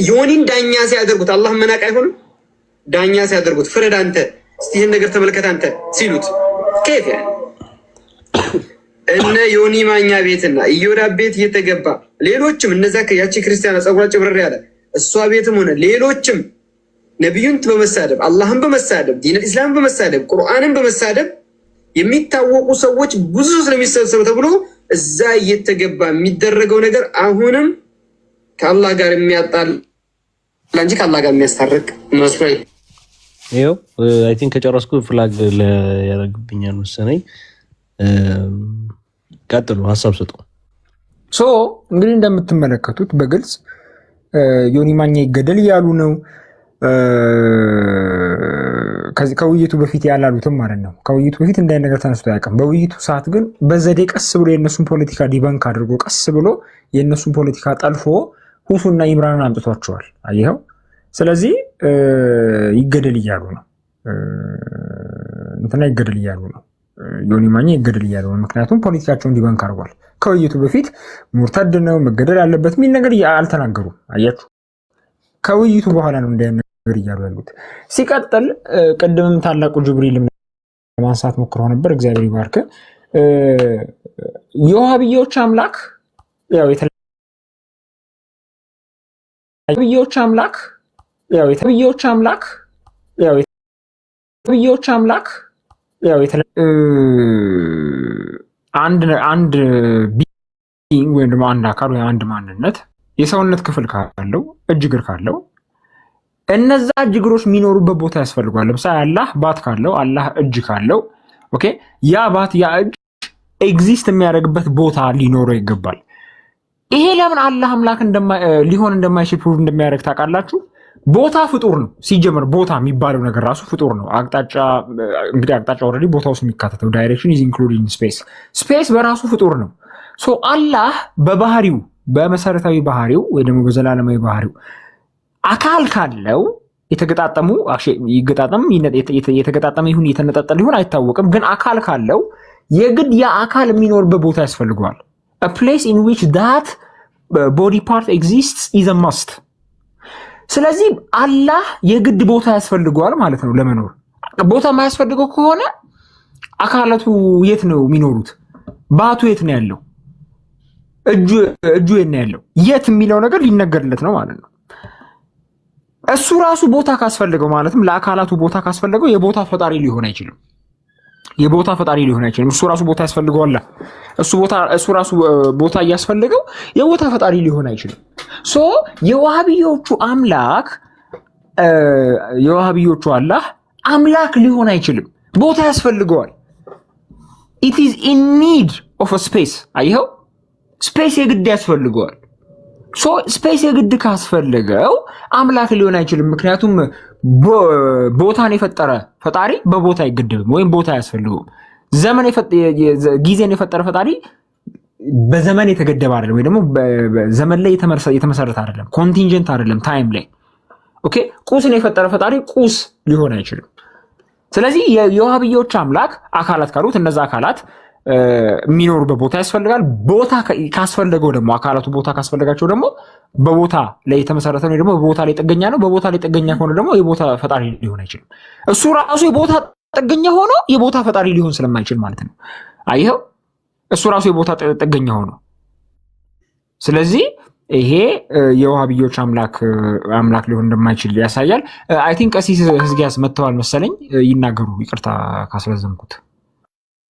ዮኒን ዳኛ ሲያደርጉት አላህ መናቅ አይሆንም? ዳኛ ሲያደርጉት ፍረድ አንተ እስቲ ይሄን ነገር ተመልከት አንተ ሲሉት ከየት ያ እነ ዮኒ ማኛ ቤትና ኢዮዳ ቤት እየተገባ ሌሎችም እነዛ ያቺ ክርስቲያና ጸጉራቸው ብረር ያለ እሷ ቤትም ሆነ ሌሎችም ነብዩን በመሳደብ አላህን በመሳደብ ዲን ኢስላምን በመሳደብ ቁርአንን በመሳደብ የሚታወቁ ሰዎች ብዙ ስለሚሰበሰቡ ተብሎ እዛ እየተገባ የሚደረገው ነገር አሁንም ከአላህ ጋር የሚያጣል እንጂ ከአላህ ጋር የሚያስታርቅ መስሎኝ ይኸው አይ ቲንክ ከጨረስኩ ፍላግ ያደርግብኛል መሰለኝ። ቀጥሉ፣ ሀሳብ ስጡ። ሶ እንግዲህ እንደምትመለከቱት በግልጽ ዮኒ ማኛ ይገደል እያሉ ነው። ከውይይቱ በፊት ያላሉትም ማለት ነው። ከውይይቱ በፊት እንዳይ ነገር ተነስቶ አያውቅም። በውይይቱ ሰዓት ግን በዘዴ ቀስ ብሎ የእነሱን ፖለቲካ ዲባንክ አድርጎ ቀስ ብሎ የእነሱን ፖለቲካ ጠልፎ ሁሱና ኢምራንን አምጥቷቸዋል። አየኸው። ስለዚህ ይገደል እያሉ ነው። እንትና ይገደል እያሉ ነው። ዮኒ ማኛ ይገደል እያሉ ነው። ምክንያቱም ፖለቲካቸውን ዲባንክ አድርጓል። ከውይይቱ በፊት ሙርተድ ነው መገደል አለበት የሚል ነገር አልተናገሩም። አያችሁ። ከውይይቱ በኋላ ነው እንደ ነገር እያሉ ያሉት። ሲቀጥል ቅድምም ታላቁ ጅብሪል ለማንሳት ሞክረው ነበር። እግዚአብሔር ይባርክ። የዋሃብዮች አምላክ ያው የተብዮች አምላክ አንድ ቢንግ ወይም ደግሞ አንድ አካል ወይ አንድ ማንነት የሰውነት ክፍል ካለው እጅ እግር ካለው እነዛ እጅ እግሮች የሚኖሩበት ቦታ ያስፈልጓል። ለምሳሌ አላህ ባት ካለው አላህ እጅ ካለው ኦኬ፣ ያ ባት ያ እጅ ኤግዚስት የሚያደርግበት ቦታ ሊኖረው ይገባል። ይሄ ለምን አላህ አምላክ ሊሆን እንደማይችል ፕሩቭ እንደሚያደርግ ታውቃላችሁ? ቦታ ፍጡር ነው ሲጀመር። ቦታ የሚባለው ነገር ራሱ ፍጡር ነው። አቅጣጫ እንግዲህ አቅጣጫ ኦልሬዲ ቦታ ውስጥ የሚካተተው ዳይሬክሽን ኢዝ ኢንክሉዲንግ ስፔስ በራሱ ፍጡር ነው። ሶ አላህ በባህሪው በመሰረታዊ ባህሪው ወይ ደግሞ በዘላለማዊ ባህሪው አካል ካለው የተገጣጠሙ የተገጣጠመ ይሁን የተነጣጠለ ይሁን አይታወቅም፣ ግን አካል ካለው የግድ ያ አካል የሚኖርበት ቦታ ያስፈልገዋል። a place in which that body part exists is a must። ስለዚህ አላህ የግድ ቦታ ያስፈልገዋል ማለት ነው ለመኖር። ቦታ የማያስፈልገው ከሆነ አካላቱ የት ነው የሚኖሩት? ባቱ የት ነው ያለው? እጁ የት ነው ያለው? የት የሚለው ነገር ሊነገርለት ነው ማለት ነው። እሱ ራሱ ቦታ ካስፈልገው ማለትም ለአካላቱ ቦታ ካስፈልገው የቦታ ፈጣሪ ሊሆን አይችልም። እሱ ራሱ ቦታ ያስፈልገዋል። እሱ ራሱ ቦታ እያስፈልገው የቦታ ፈጣሪ ሊሆን አይችልም። ሶ የዋሃብዮቹ አላህ አምላክ ሊሆን አይችልም፣ ቦታ ያስፈልገዋል። it is in need of a space። አይኸው ስፔስ የግድ ያስፈልገዋል። ሶ ስፔስ የግድ ካስፈልገው አምላክ ሊሆን አይችልም። ምክንያቱም ቦታን የፈጠረ ፈጣሪ በቦታ አይገደብም ወይም ቦታ አያስፈልገውም። ጊዜን የፈጠረ ፈጣሪ በዘመን የተገደበ አይደለም፣ ወይ ደግሞ በዘመን ላይ የተመሰረተ አይደለም፣ ኮንቲንጀንት አይደለም ታይም ላይ። ኦኬ ቁስን የፈጠረ ፈጣሪ ቁስ ሊሆን አይችልም። ስለዚህ የዋሃብዮች አምላክ አካላት ካሉት እነዛ አካላት የሚኖሩበት ቦታ ያስፈልጋል። ቦታ ካስፈለገው ደግሞ አካላቱ ቦታ ካስፈለጋቸው ደግሞ በቦታ ላይ የተመሰረተ ነው፣ ደግሞ በቦታ ላይ ጥገኛ ነው። በቦታ ላይ ጥገኛ ከሆነ ደግሞ የቦታ ፈጣሪ ሊሆን አይችልም። እሱ ራሱ የቦታ ጥገኛ ሆኖ የቦታ ፈጣሪ ሊሆን ስለማይችል ማለት ነው። አይኸው እሱ ራሱ የቦታ ጥገኛ ሆኖ፣ ስለዚህ ይሄ የውሃብዮች አምላክ ሊሆን እንደማይችል ያሳያል። አይ ቲንክ ቀሲስ ሕዝቅያስ መጥተዋል መሰለኝ፣ ይናገሩ። ይቅርታ ካስረዘምኩት።